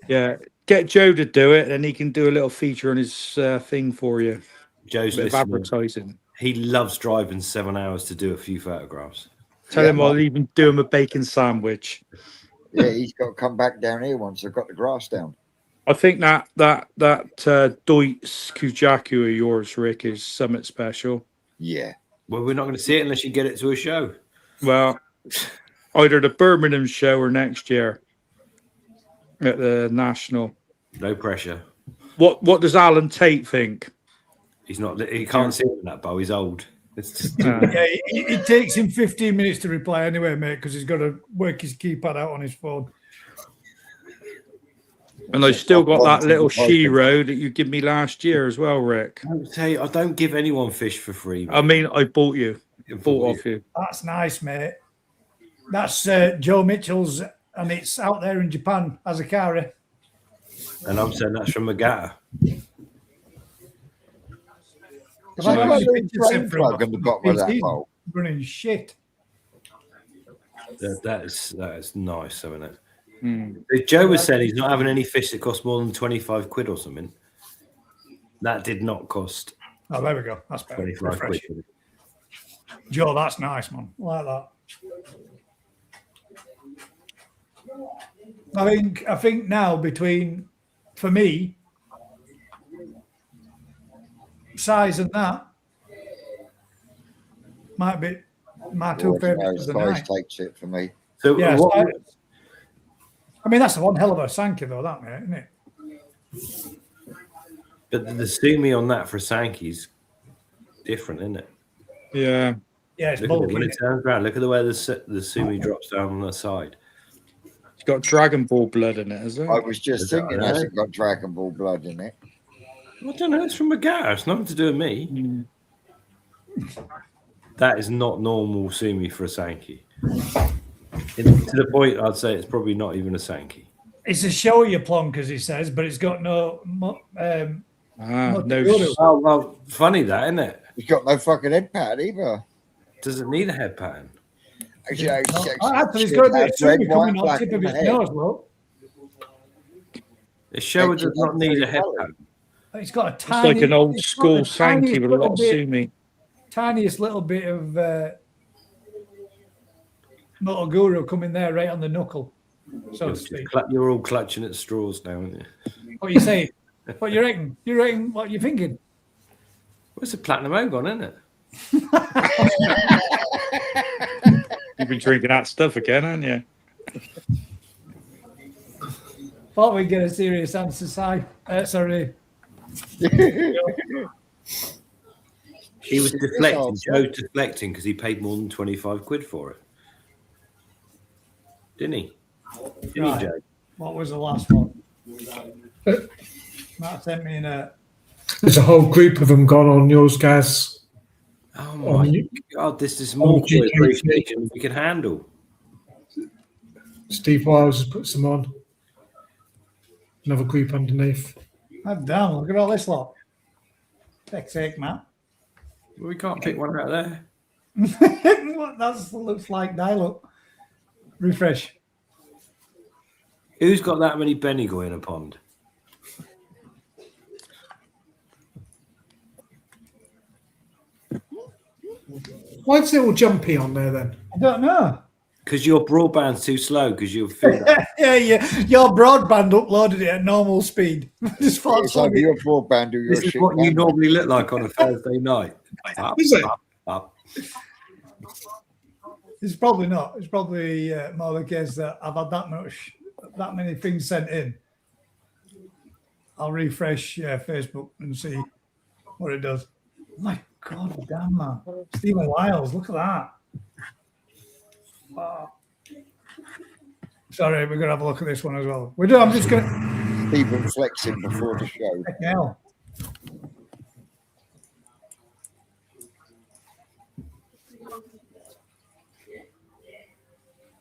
Yeah, get Joe to do it, and he can do a little feature on his thing for you. Joe's Bit of advertising. He loves driving 7 hours to do a few photographs. Tell him I'll even do him a bacon sandwich. Yeah, he's got to come back down here once I've got the grass down. I think that Deutz Kujaku of yours, Rick, is something special. Yeah. Well, we're not going to see it unless you get it to a show. Well, either the Birmingham show or next year at the National. No pressure. What does Alan Tate think? He can't see it in that bow. He's old. It's just Yeah, it takes him 15 minutes to reply anyway, mate, because he's got to work his keypad out on his phone. And I still got that little Shiro that you gave me last year as well, Rick. I don't give anyone fish for free. I mean, I bought you. Bought off you. That's nice, mate. That's Joe Mitchell's and it's out there in Japan as a curry. And I'm saying that's from Magata. If So I got like any the pictures flame sent from plug on the bottom of that PCs, bowl. running shit. That is nice, isn't it? Mm. Joe was saying he's not having any fish that cost more than 25 quid or something. That did not cost Oh, there we go. That's better. 25 quid. Refreshing. Joe, that's nice, man. I like that. I think now for me, size and that might be my two favourites of the night. Takes it for me. So Yeah, what, I mean that's one hell of a Sankey though, that mate, isn't it? but the sumi on that for Sanki's different, isn't it? Yeah. Yeah, it's Look at it bulky. when it turns around. Look at the way the sumi drops down on the side. It's got Dragon Ball blood in it, has it? I was just thinking, that has right? it got Dragon Ball blood in it? I don't know. It's from Magata. It's nothing to do with me. Mm. That is not normal sumi for a Sankey. To the point, I'd say it's probably not even a Sankey. It's a showy plonk, as he says, but it's got no. No. Oh, well, funny that, isn't it? It's got no fucking head pad either. Doesn't need a head pattern. Actually, Actually, it's got a bit of sumi coming on the tip of his nose, look. The shower does not need a head pattern. It's got a It's tiny. like an old it's got school the Sankey with a lot of sumi. Tiniest little bit of Moto Guru coming there right on the knuckle, so to speak. You're all clutching at straws now, aren't you? What you say? What you reckon? You reckon what you thinking? Well, it's a platinum ogon, isn't it? You've been drinking that stuff again, haven't you? Thought we'd get a serious answer, Si. Sorry. He was deflecting. Joe's deflecting because he paid more than 25 quid for it. Didn't he? Didn't Right. he, Joe? What was the last one? Matt sent me in a. There's a whole group of them gone on yours, Gaz. Oh my God, this is more appreciation than we can handle. Steve Wiles has put some on. Another group underneath. I'm down. Look at all this lot. Heck's sake, Matt. Well, we can't pick one out there. That looks like dial-up. Refresh. Who's got that many Bendigo in a pond? Why is it all jumpy on there then? I don't know. Because your broadband's too slow. Because you'll feel that. Yeah. Your broadband uploaded it at normal speed. Just thought It's like your broadband or your This is shit. what you normally look like on a Thursday night. Up, Is it? up. It's probably not. It's probably more the case that I've had that many things sent in. I'll refresh Facebook and see what it does. My God, damn man. Stephen Wiles, look at that. Wow. Sorry, we're gonna have a look at this one as well. We do. I'm just gonna. Even flexing before the show. Heck hell.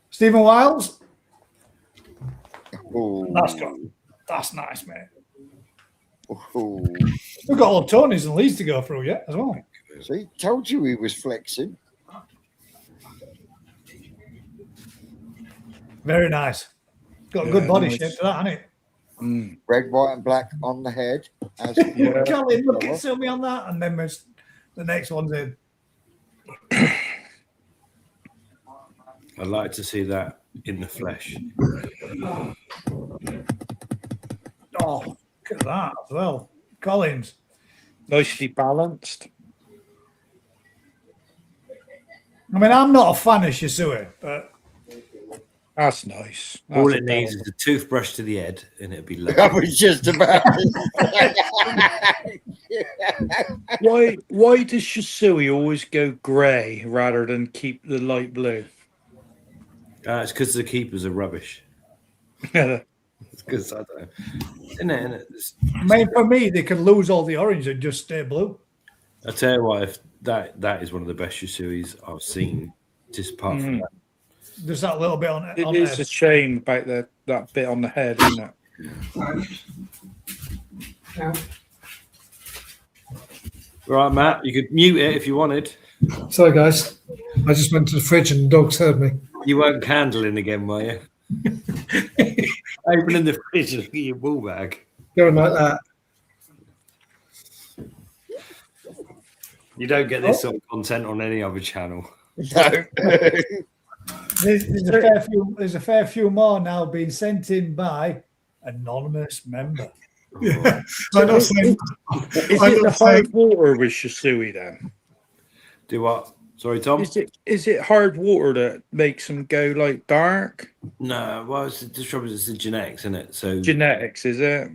Stephen Wiles. Ooh. That's nice, mate. Ooh. We've got all Tonys and Lees to go through yet as well. See, told you he was flexing. Very nice. Got a good body shape to that, hasn't it? Red, white, and black on the head. As Colin, look at Sylvie on that, and then the next one's in. I'd like to see that in the flesh. Oh, look at that as well. Collins. Nicely balanced. I mean, I'm not a fan of Shisui, but That's nice. All That's it needs is a toothbrush to the head, and it'd be I lovely. was just about. Why does Shisui always go grey rather than keep the light blue? It's because the keepers are rubbish. Yeah. It's because I don't know. Isn't it? I mean, for me, they could lose all the orange and just stay blue. I tell you what, if that is one of the best Shisuis I've seen. Just apart from that, There's that little bit on it. It is a shame about that bit on the head, isn't it? Now, Right, Matt, you could mute it if you wanted. sorry, guys. I just went to the fridge and the dogs heard me. You weren't candling again, were you? Opening the fridge and looking at your ball bag. Going like that. You don't get this sort of content on any other channel. No. There's a fair few more now being sent in by anonymous member. Yeah. I know. Is it the hard water with Shisui then? Do what? Sorry, Tom? Is it hard water that makes them go like dark? No, well, it's the trouble is the genetics, isn't it? So Genetics, is it?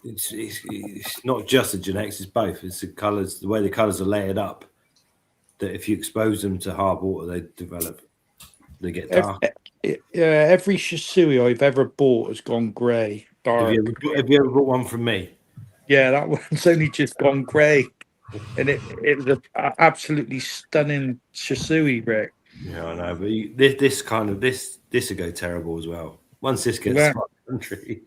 it's not just the genetics, it's both. It's the colours, the way the colours are layered up, that if you expose them to hard water, they get dark. Every Shisui I've ever bought has gone grey, dark. Have you ever bought one from me? Yeah, that one's only just gone grey. And it was an absolutely stunning Shisui, Rick. Yeah, I know, but this will go terrible as well. Once this gets to my country.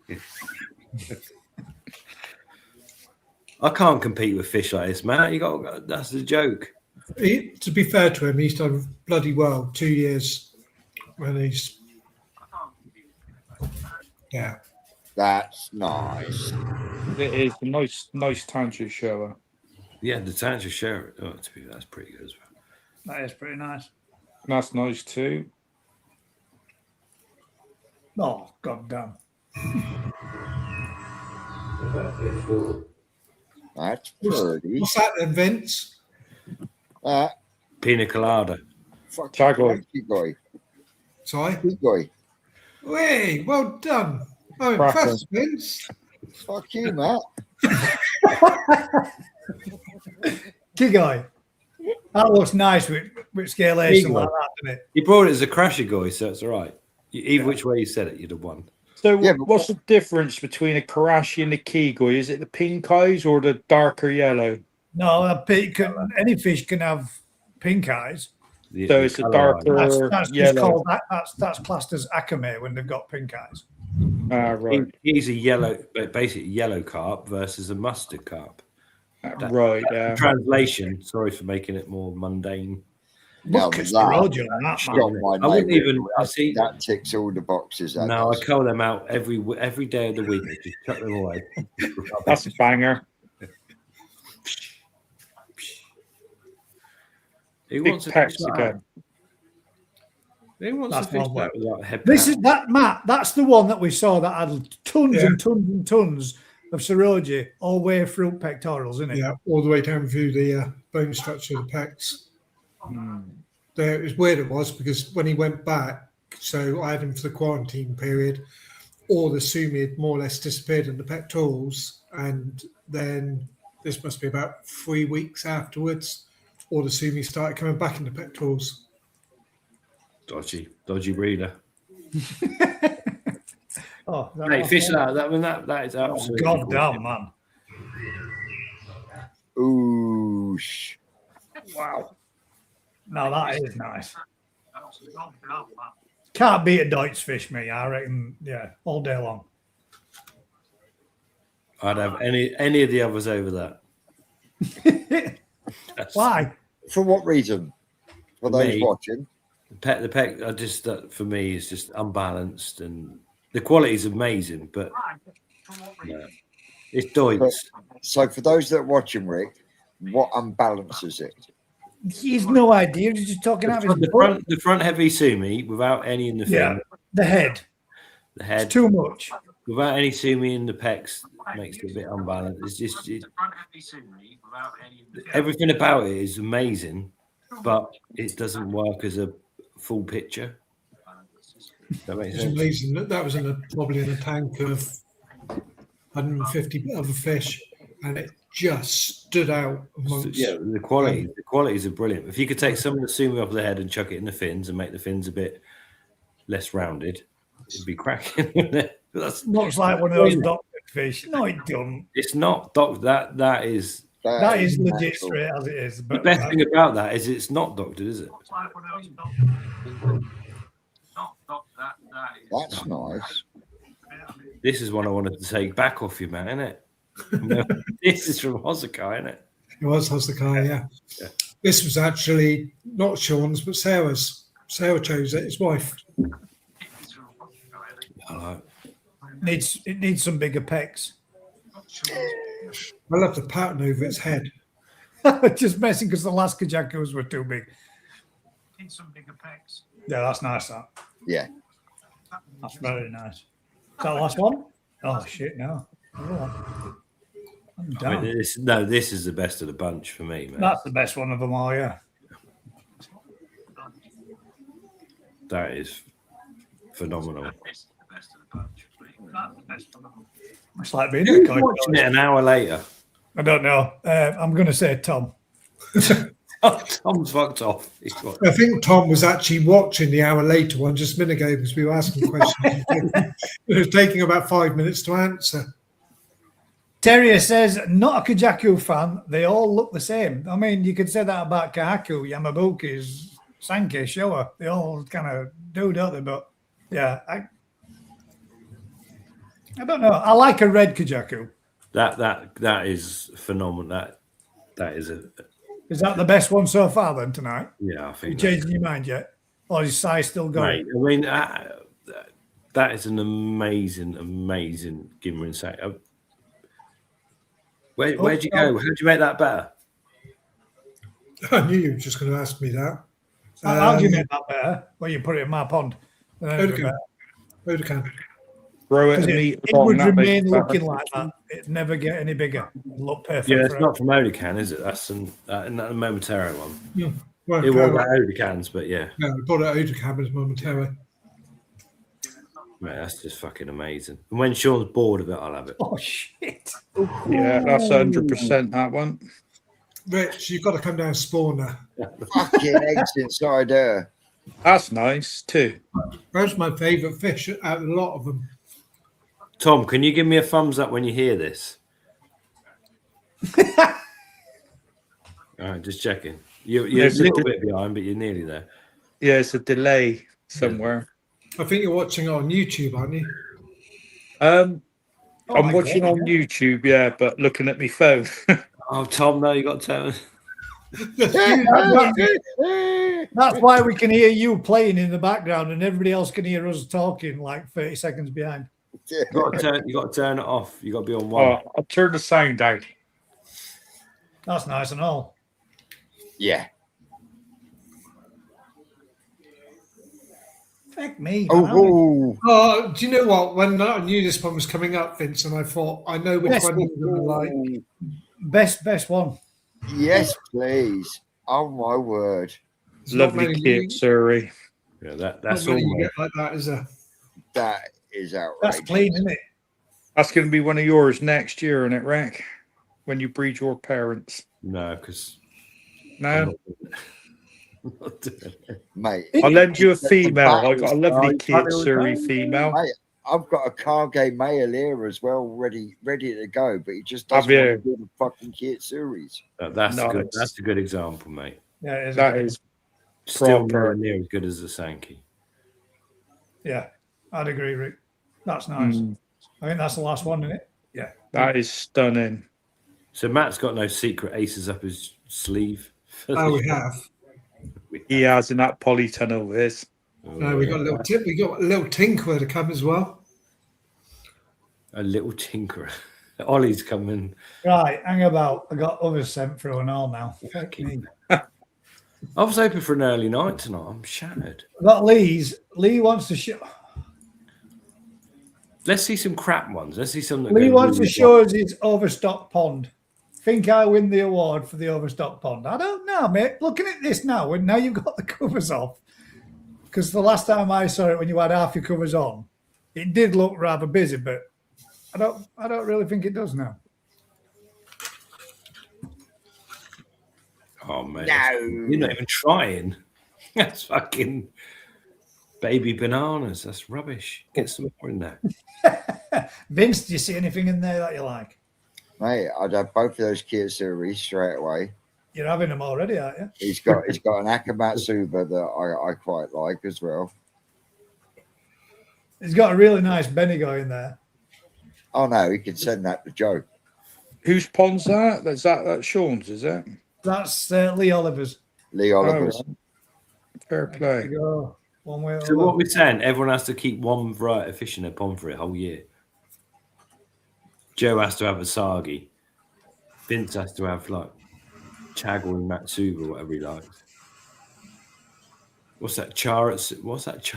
I can't compete with fish like this, man. That's the joke. To be fair to him, he's done bloody well. 2 years when he's. Yeah. That's nice. It is a nice tantra shower. Yeah, the tantra share. Oh, that's pretty good as well. That is pretty nice. That's nice too. Oh, goddamn. That's pretty. What's that then, Vince? Pina colada. Sorry? Guy. Hey, well done. I'm Cracker. impressed, Vince. Fuck you, Matt. Kigoy. That looks nice with scalation Kigoy. like that, doesn't it? You brought it as a crasher guy, so it's all right. Either which way you said it, you'd have won. So Yeah, but what's the difference between a Karashi and a Kigoi? Is it the pink eyes or the darker yellow? No, any fish can have pink eyes. So it's a darker That's just yellow. called that's classed as akame when they've got pink eyes. Right. He's a yellow, basically yellow carp versus a mustard carp. Right, yeah. Translation. Sorry for making it more mundane. Now Look at that, Roger on that, got man. my I wouldn't name. even. I see. That ticks all the boxes. That No, I does. cull them out every day of the week. I just chuck them away. That's a banger. Who Big wants a pecs fish like again. that? Who wants That's a fish one way. like without a head? This pack? is that Matt. That's the one that we saw that had tons and tons and tons of Saroji all the way through pectorals, isn't it? Yeah, all the way down through the bone structure of the pecs. There, it was weird it was because when he went back, so I had him for the quarantine period, all the sumi had more or less disappeared in the pectorals, and then this must be about 3 weeks afterwards, all the sumi started coming back in the pectorals. Dodgy breeder. Oh, that Hey, was fish one. that is absolutely. God damn, man. Ooh. sh- Wow. No, that is nice. Can't beat a Deutsch fish, me. I reckon, yeah, all day long. I'd have any of the others over that. Why? For what reason? For those Me. watching? The peck, I just for me is just unbalanced, and the quality is amazing, but no, it's Deutsch. So for those that are watching, Rick, what unbalances it? He's no idea. He's just talking out of his butt. The front heavy sumi without any in the fin. Yeah, the head. The head It's too much. without any sumi in the pecs makes it a bit unbalanced. It's just everything about it is amazing, but it doesn't work as a full picture. That makes It's sense. amazing that was probably in a tank of 150 other fish, and it just stood out amongst. Yeah, the qualities are brilliant. If you could take some of the sumi off the head and chuck it in the fins and make the fins a bit less rounded, it'd be cracking. That's Looks like one of those doctor fish. No, it don't. it's not doc. That is That is legit natural. straight as it is. the But best thing about that is it's not doctored, is it? That's nice. This is one I wanted to take back off you, man, isn't it? No, this is from Hosakai, isn't it? It was Hosakai, yeah. Yeah. This was actually not Sean's, but Sarah's. Sarah chose it, his wife. Hello. It needs some bigger pecs. I love the pattern over its head. Just messing because the last Kajakus were too big. Needs some bigger pecs. Yeah, that's nice. That. Yeah. That's very nice. Is that the last one? Oh shit! No. I'm I done. mean, this is the best of the bunch for me, man. That's the best one of them all. Yeah. That is phenomenal. It's like being Who's watching it an hour later? I don't know. I'm going to say Tom. Tom's fucked off. I think Tom was actually watching the hour later one just a minute ago because we were asking questions. It was taking about 5 minutes to answer. Terrier says, not a Kajaku fan. They all look the same. I mean, you could say that about Kahaku, Yamabukis, Sankei, Showa. They all kind of do, don't they? But yeah, I don't know. I like a red Kajaku. That is phenomenal. That is a. Is that the best one so far then tonight? Yeah, I think. You changing your mind yet? Or is Si still going? Mate, I mean, that is an amazing Gimrin set. Where'd you go? How'd you make that better? I knew you were just going to ask me that. How do you make that better? Well, you put it in my pond. Odecan. Throw it and meat. It would remain looking like that. It'd never get any bigger. It'd look perfect. Yeah, it's not from Odecan, is it? That's in that Momentary one. Yeah. Well, It was like Odecans, but yeah. Yeah, we bought it at Odecan as momentarily. Mate, that's just fucking amazing. And when Sean's bored of it, I'll have it. Oh, shit. Yeah, that's 100% that one. Rich, you've got to come down and spawn now. Fucking eggs inside there. That's nice too. That's my favourite fish out of a lot of them. Tom, can you give me a thumbs up when you hear this? All right, just checking. You're a little bit behind, but you're nearly there. Yeah, it's a delay somewhere. I think you're watching it on YouTube, aren't you? I'm watching on YouTube, yeah, but looking at my phone. Oh, Tom, no, you got to turn. That's why we can hear you playing in the background and everybody else can hear us talking like 30 seconds behind. You got to turn it off. You got to be on one. Oh, I'll turn the sound down. That's nice and all. Yeah. Heck me. Oh, Do you know what? When I knew this one was coming up, Vince, and I thought, I know which one you're going to like. Best one. yes, please. Oh my word. There's not Lovely many kit, Surrey. Yeah, Not that's many all. you Mate. get like that, is there? That is That's outrageous. clean, isn't it? That's going to be one of yours next year, isn't it, Rack? When you breed your parents. No, because No, Mate, I'll lend you a female. I got a lovely kid, Surrey female. Mate, I've got a Cargate male here as well, ready to go, but he just Have doesn't you? want to do the fucking kit series. that's No, good. it's- That's a good example, mate. Yeah, it is. That is Still proper. nowhere near as good as the Sankey. Yeah, I'd agree, Rick. That's nice. Mm, I think that's the last one, isn't it? Yeah. that is stunning. So Matt's got no secret aces up his sleeve. Oh, we have. He has in that polytunnel of his. No, we got a little tip. We got a little tinkerer to come as well. A little tinkerer. Ollie's coming. Right, hang about. I got others sent through and all now. Fuck me. I was hoping for an early night tonight. I'm shattered. I got Lee's. Lee wants to show. Let's see some crap ones. Let's see some. that Lee go wants to really show us his overstocked pond. Think I win the award for the overstocked pond? I don't know, mate. Looking at this now, and now you've got the covers off. Because the last time I saw it, when you had half your covers on, it did look rather busy, but I don't really think it does now. Oh man, No. you're not even trying. That's fucking baby bananas. That's rubbish. Get some more in there. Vince, do you see anything in there that you like? Mate, I'd have both of those kit series straight away. You're having them already, aren't you? He's got an Akamatsuba that I quite like as well. He's got a really nice Benny going there. Oh no, he can send that to Joe. Whose pond's that? That's Sean's, is it? That's Lee Oliver's. Lee Oliver's. Oh, fair There play. you go. One way or So what another. we're saying, everyone has to keep one variety of fish in their pond for a whole year. Joe has to have a sagi. Vince has to have like Chaggle and Matsuba, whatever he likes. What's that? What's that?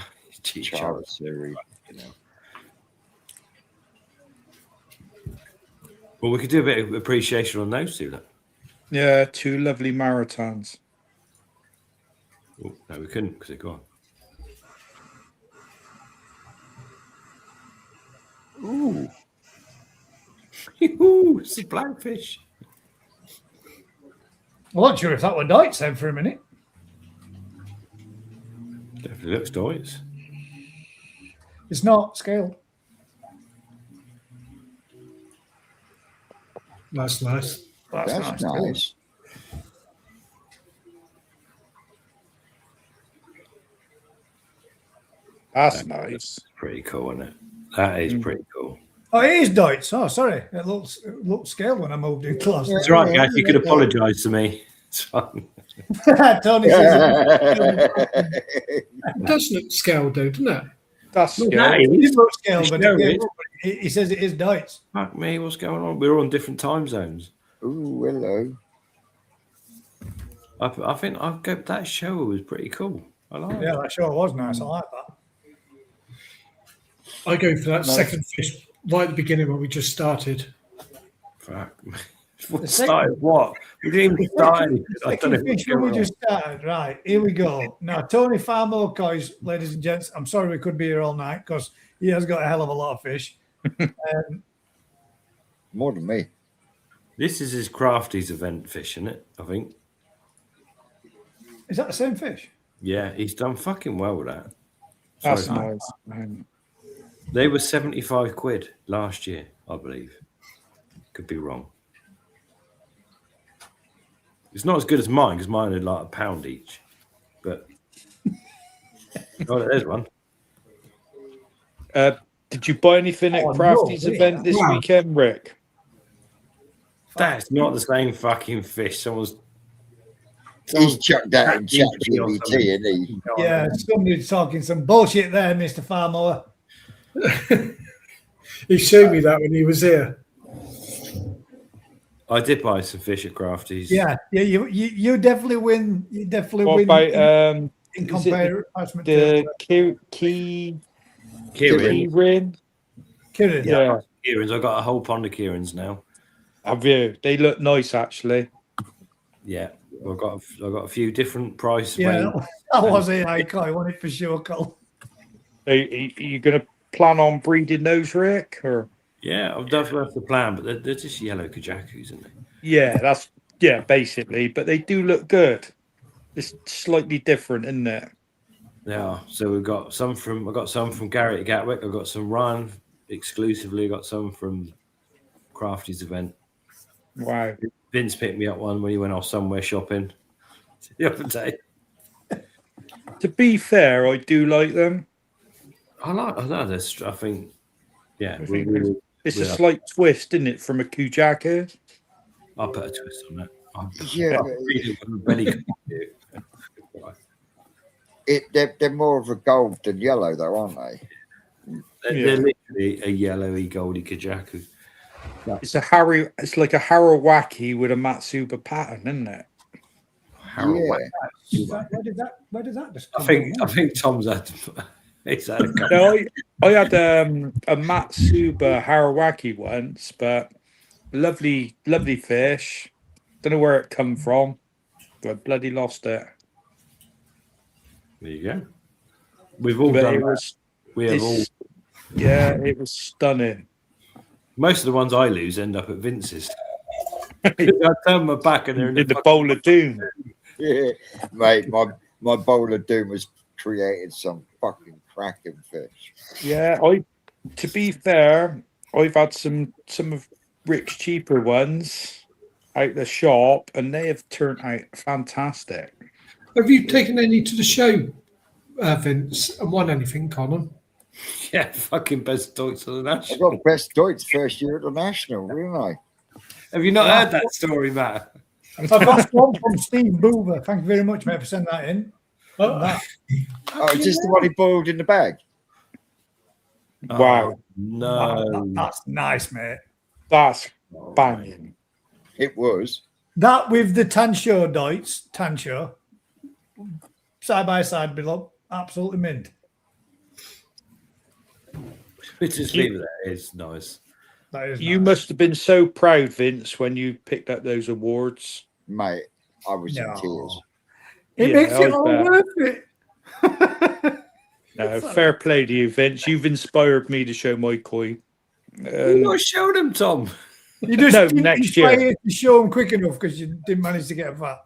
Charlotte series. Well, we could do a bit of appreciation on those two. Look. Yeah, 2 lovely Maritans. Oh, no, we couldn't because they're gone. Ooh. Ooh, it's a blackfish. I wasn't sure if that were Deutsch then for a minute. Definitely looks Deutsch. It's not scale. That's nice. That's too. nice. That's nice. Pretty cool, isn't it? That is pretty cool. Oh, it is Deutsch. Oh, sorry. It looked scale when I moved in close. It's right, guys. You could apologise to me. It's fine. Tony says It does look scaled, though, doesn't it? That's No, scary. it is look scale, but No, he says it is Deutsch. Fuck me, what's going on? We're all on different time zones. Ooh, hello. I think that show was pretty cool. I like Yeah, it. that sure was nice. I like that. I go for that second fish right at the beginning when we just started. Fuck. The What second- started what? We didn't even start. I don't know Second what's fish when going we on. just started. Right, here we go. Now, Tony Farmocois, ladies and gents, I'm sorry we could be here all night because he has got a hell of a lot of fish. More than me. This is his crafties event fish, isn't it? I think. Is that the same fish? Yeah, he's done fucking well with that. That's Sorry, nice. They were 75 quid last year, I believe. Could be wrong. It's not as good as mine because mine are like £1 each. But oh, there's one. Did you buy anything at Oh, no, Crafty's really? event this Wow. weekend, Rick? That's not the same fucking fish. He's chucked that in Chat chat GPT or GBT, and he. Yeah, somebody's talking some bullshit there, Mr. Farmower. He showed me that when he was here. I did buy some fish at Crafty's. Yeah, you definitely win. You definitely What win about in is it comparison the to Key Kieran. Rin? Kieran. Yeah. Kieran's. I got a whole pond of Kieran's now. Have you? They look nice, actually. Yeah, I've got a few different price Yeah, range. that was it. I wanted for sure, Cole. Are you going to plan on breeding those, Rick? Or Yeah, I've definitely have the plan, but they're just yellow kajakus, isn't they? yeah, basically. But they do look good. It's slightly different, isn't it? Yeah. So I got some from Gary at Gatwick. I've got some Ryan exclusively. I got some from Crafty's event. Wow. Vince picked me up one when he went off somewhere shopping the other day. To be fair, I do like them. I know this. I think, yeah, I think it's a slight twist, isn't it, from a Kujaku? I'll put a twist on that. Yeah, they're more of a gold than yellow, though, aren't they? They're literally a yellowy, goldy kajaku. It's like a Harawaki with a Matsuba pattern, isn't it? Yeah. Where did that just I come think from? Tom's had. He's had a couple. No, I had a Matsuba Harawaki once, but lovely fish. Don't know where it come from, but I bloody lost it. There you go. We've all But done it that. was, We have all. yeah, it was stunning. Most of the ones I lose end up at Vince's. I turn my back and they're In the bowl of doom. Yeah, mate, my bowl of doom has created some fucking cracking fish. Yeah, to be fair, I've had some of Rick's cheaper ones out the shop, and they have turned out fantastic. Have you taken any to the show, Vince, and won anything, Conan? Yeah, fucking best Deutsch of the I national. got best Deutsch first year at the national, didn't I? Have you not heard that story, Matt? I've got one from Steve Boover. Thank you very much, mate, for sending that in. Oh, That. Oh, is this the one he boiled in the bag? Wow, No. That's nice, mate. that's banging. It was. That with the Tancho Deutsch, Tancho, side by side below, absolutely mint. Just leave it there. It's nice. That is You nice. must have been so proud, Vince, when you picked up those awards. Mate, I was No. in tears. It Yeah, makes I it all bet. worth it. No, fair play to you, Vince. You've inspired me to show my coin. You got to show them, Tom. You just No, didn't next inspire year. you to show them quick enough because you didn't manage to get a VAT.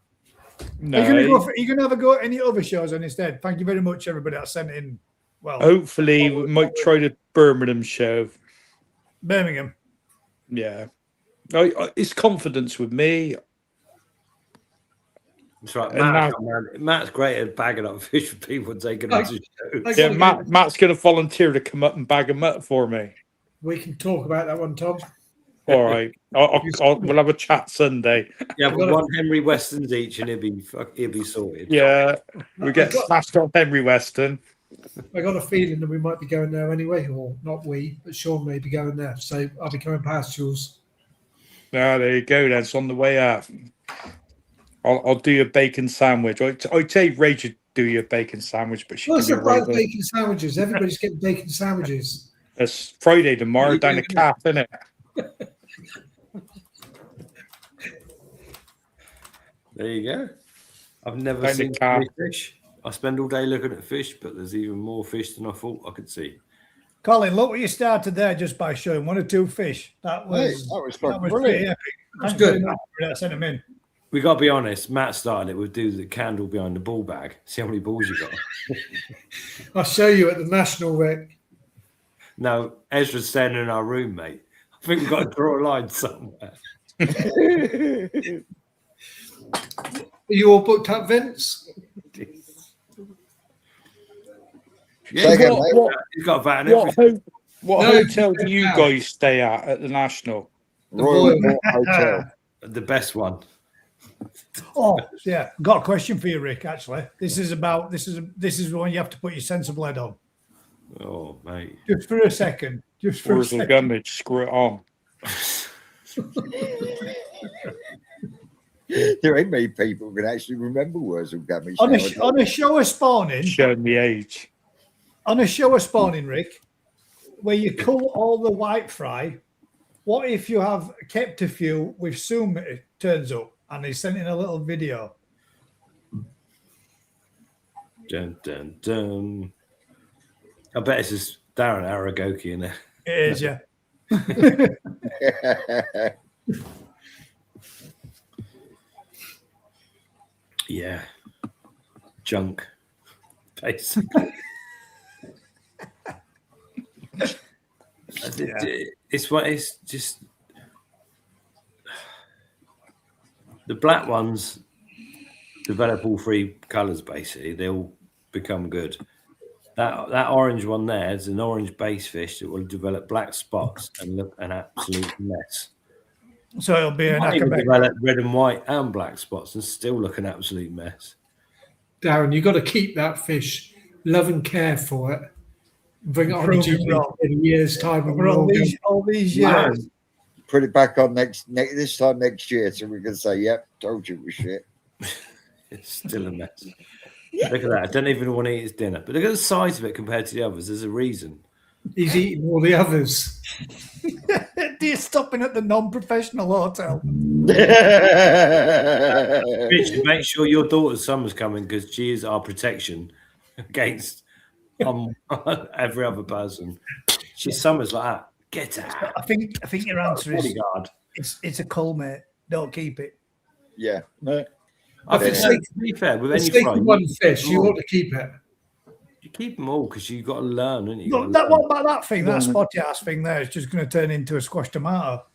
No, Are you going to have a go at any other shows on instead? Thank you very much, everybody that sent in. Well, hopefully we might try the Birmingham show. Birmingham. Yeah, it's confidence with me. That's right. And Matt's great at bagging up fish for people and taking them to shows. Yeah, Matt's going to volunteer to come up and bag them up for me. we can talk about that one, Tom. All right, we'll have a chat Sunday. Yeah, but one Henry Westons each, and he'll be sorted. Yeah, we get smashed on Henry Weston. I got a feeling that we might be going there anyway, or not we, but Sean may be going there. So I'll be coming past yours. Ah, there you go. That's on the way up. I'll do your bacon sandwich. I tell you, Ray should do your bacon sandwich, but she What's can do about right. bacon sandwiches? Everybody's getting bacon sandwiches. It's Friday tomorrow down the calf, isn't it? There you go. I've never Down the seen calf. fish. I spend all day looking at fish, but there's even more fish than I thought I could see. Colin, look what you started there just by showing one or two fish. That was fucking pretty brilliant. epic. That's Thanks good. very much for that. Send them in. We got to be honest. Matt started it with do the candle behind the ball bag. See how many balls you got. I'll show you at the national, Rick. Now Ezra's staying in our room, mate. I think we've got to draw a line somewhere. Are you all booked up, Vince? Yeah, Take it, mate. he's got a VAT and everything. What No, hotel do you guys stay at the National? Royal Port Hotel. The best one. Oh, yeah. Got a question for you, Rick, actually. This is one you have to put your sensible head on. Oh, mate. Just for a second. Just for a Where's the second. gummage? Screw it on. There ain't many people who can actually remember words of Gummies. On a show of spawning, Showing the age. Rick, where you cull all the white fry, what if you have kept a few with Zoom it turns up and he sent in a little video? Dun, dun, dun. I bet it's just Darren Aragoki in there. It is, yeah. Yeah. Junk. Basically. It's just the black ones develop all three colours basically. They all become good. That orange one there is an orange base fish that will develop black spots and look an absolute mess. So it'll be an Might even academic. develop red and white and black spots and still look an absolute mess. Darren, you've got to keep that fish, love and care for it. Bring it on Prove to it wrong. in a year's time. And For all these years. Put it back on this time next year so we can say, yep, told you it was shit. It's still a mess. Look at that. I don't even want to eat his dinner. But look at the size of it compared to the others. There's a reason. He's eating all the others. You're stopping at the non-professional hotel. Richard, make sure your daughter's summer's coming because she is our protection against every other person. She's summer's like that. Get out. I think your answer is Bodyguard. it's a cull, mate. Don't keep it. Yeah. I think Yeah. to be fair, with any Take fry, one fish, you ought to keep it. you keep them all because you've got to learn, haven't you? Look, what about that thing? That spotty ass thing there is just going to turn into a squash tomato.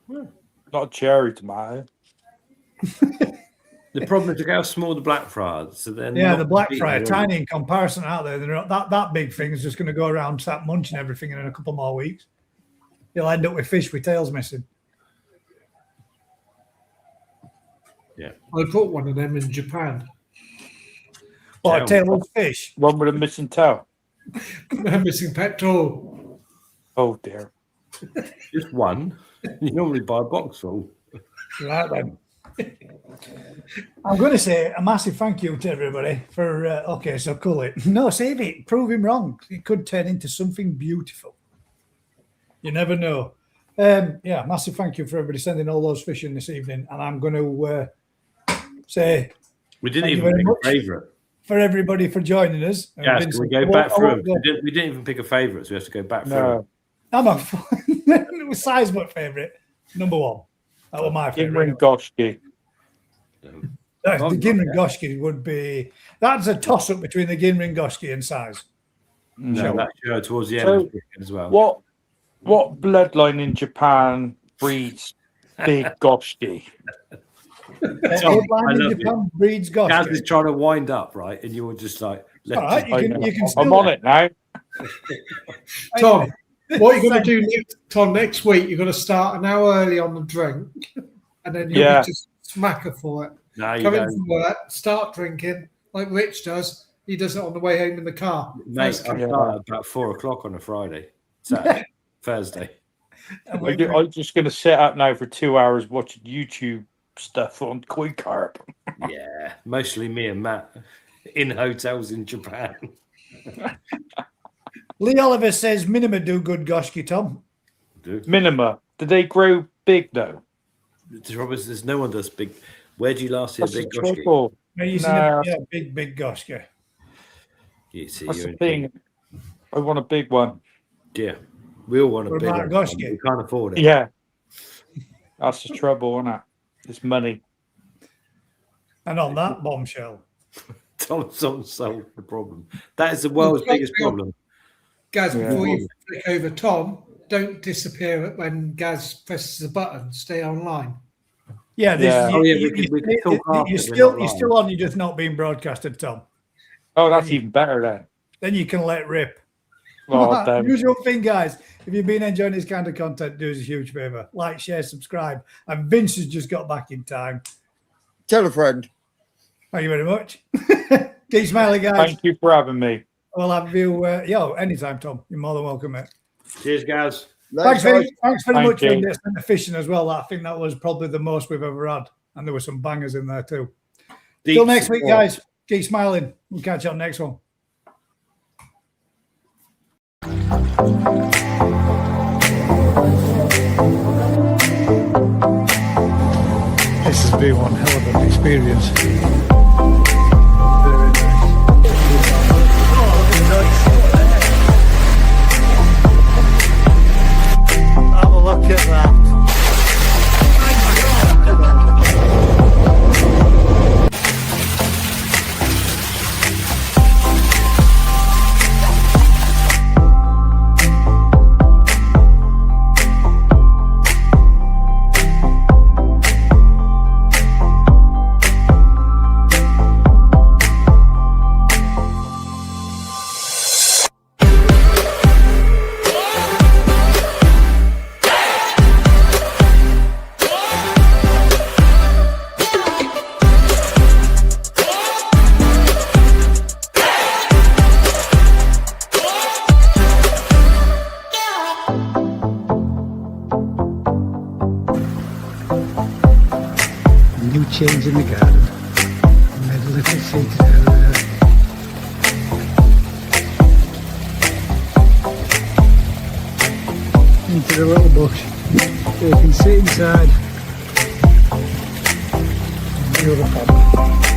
Not a cherry tomato. The problem is, look how small the black fry are. So then, Yeah, the black fry are tiny in comparison out there. They're not that big thing is just going to go around, start munching everything in a couple more weeks. You'll end up with fish with tails missing. Yeah. I bought one of them in Japan. What, a tailless fish? One with a missing toe. Missing pectoral. Oh dear. Just one. You normally buy a box full. Right then. I'm going to say a massive thank you to everybody for. Okay, so cool it. No, save it. Prove him wrong. It could turn into something beautiful. You never know. Yeah, massive thank you for everybody sending all those fish in this evening. And I'm going to say We didn't even pick a favourite. For everybody for joining us. Yeah, can we go back through them? We didn't even pick a favourite, so we have to go back through them. I'm a it was Sizemore favourite. Number one. That was my favourite. Goshki. The Ginringoshki would be. That's a toss up between the Ginringoshki and Size. No, that show towards the end as well. What bloodline in Japan breeds big Goshki? Bloodline in Japan breeds Goshki. Gaz is trying to wind up, right? And you're just like, all right, you can I'm on it now. Tom, what you're going to do, next week, you're going to start an hour early on the drink, and then you'll be just smacker for it. No, you Come in don't. from work, start drinking like Rich does. He does it on the way home in the car. Mate, I start about 4 o'clock on a Friday, Saturday, Thursday. I'm just going to sit up now for 2 hours watching YouTube stuff on Koi Carp. Yeah, mostly me and Matt in hotels in Japan. Lee Oliver says Minima do good Goshki, Tom. Minima. Do they grow big though? There's no one does big. Where do you last see a big Goshki? Big Goshki. That's the thing. I want a big one. Yeah, we all want a big one. Goshki. We can't afford it. Yeah. That's the trouble, isn't it? It's money. And on that bombshell. Tom's solved the problem. That is the world's biggest problem. Gaz, before you flick over, Tom, don't disappear when Gaz presses the button. Stay online. Yeah, you're still on. You're just not being broadcasted, Tom. Oh, that's even better then. Then you can let rip. Oh, usual thing, guys. If you've been enjoying this kind of content, do us a huge favour. Like, share, subscribe. And Vince has just got back in time. Tell a friend. Thank you very much. Keep smiling, guys. Thank you for having me. We'll have you, anytime, Tom. You're more than welcome, mate. Cheers, guys. Thanks very much for the fishing as well. I think that was probably the most we've ever had. And there were some bangers in there too. Till next week, guys. Keep smiling. We'll catch you on the next one. This has been one hell of an experience. Very nice. Have a look at that. Change in the garden. Made a little seat there. Into the little bush. So you can sit inside. The other pond.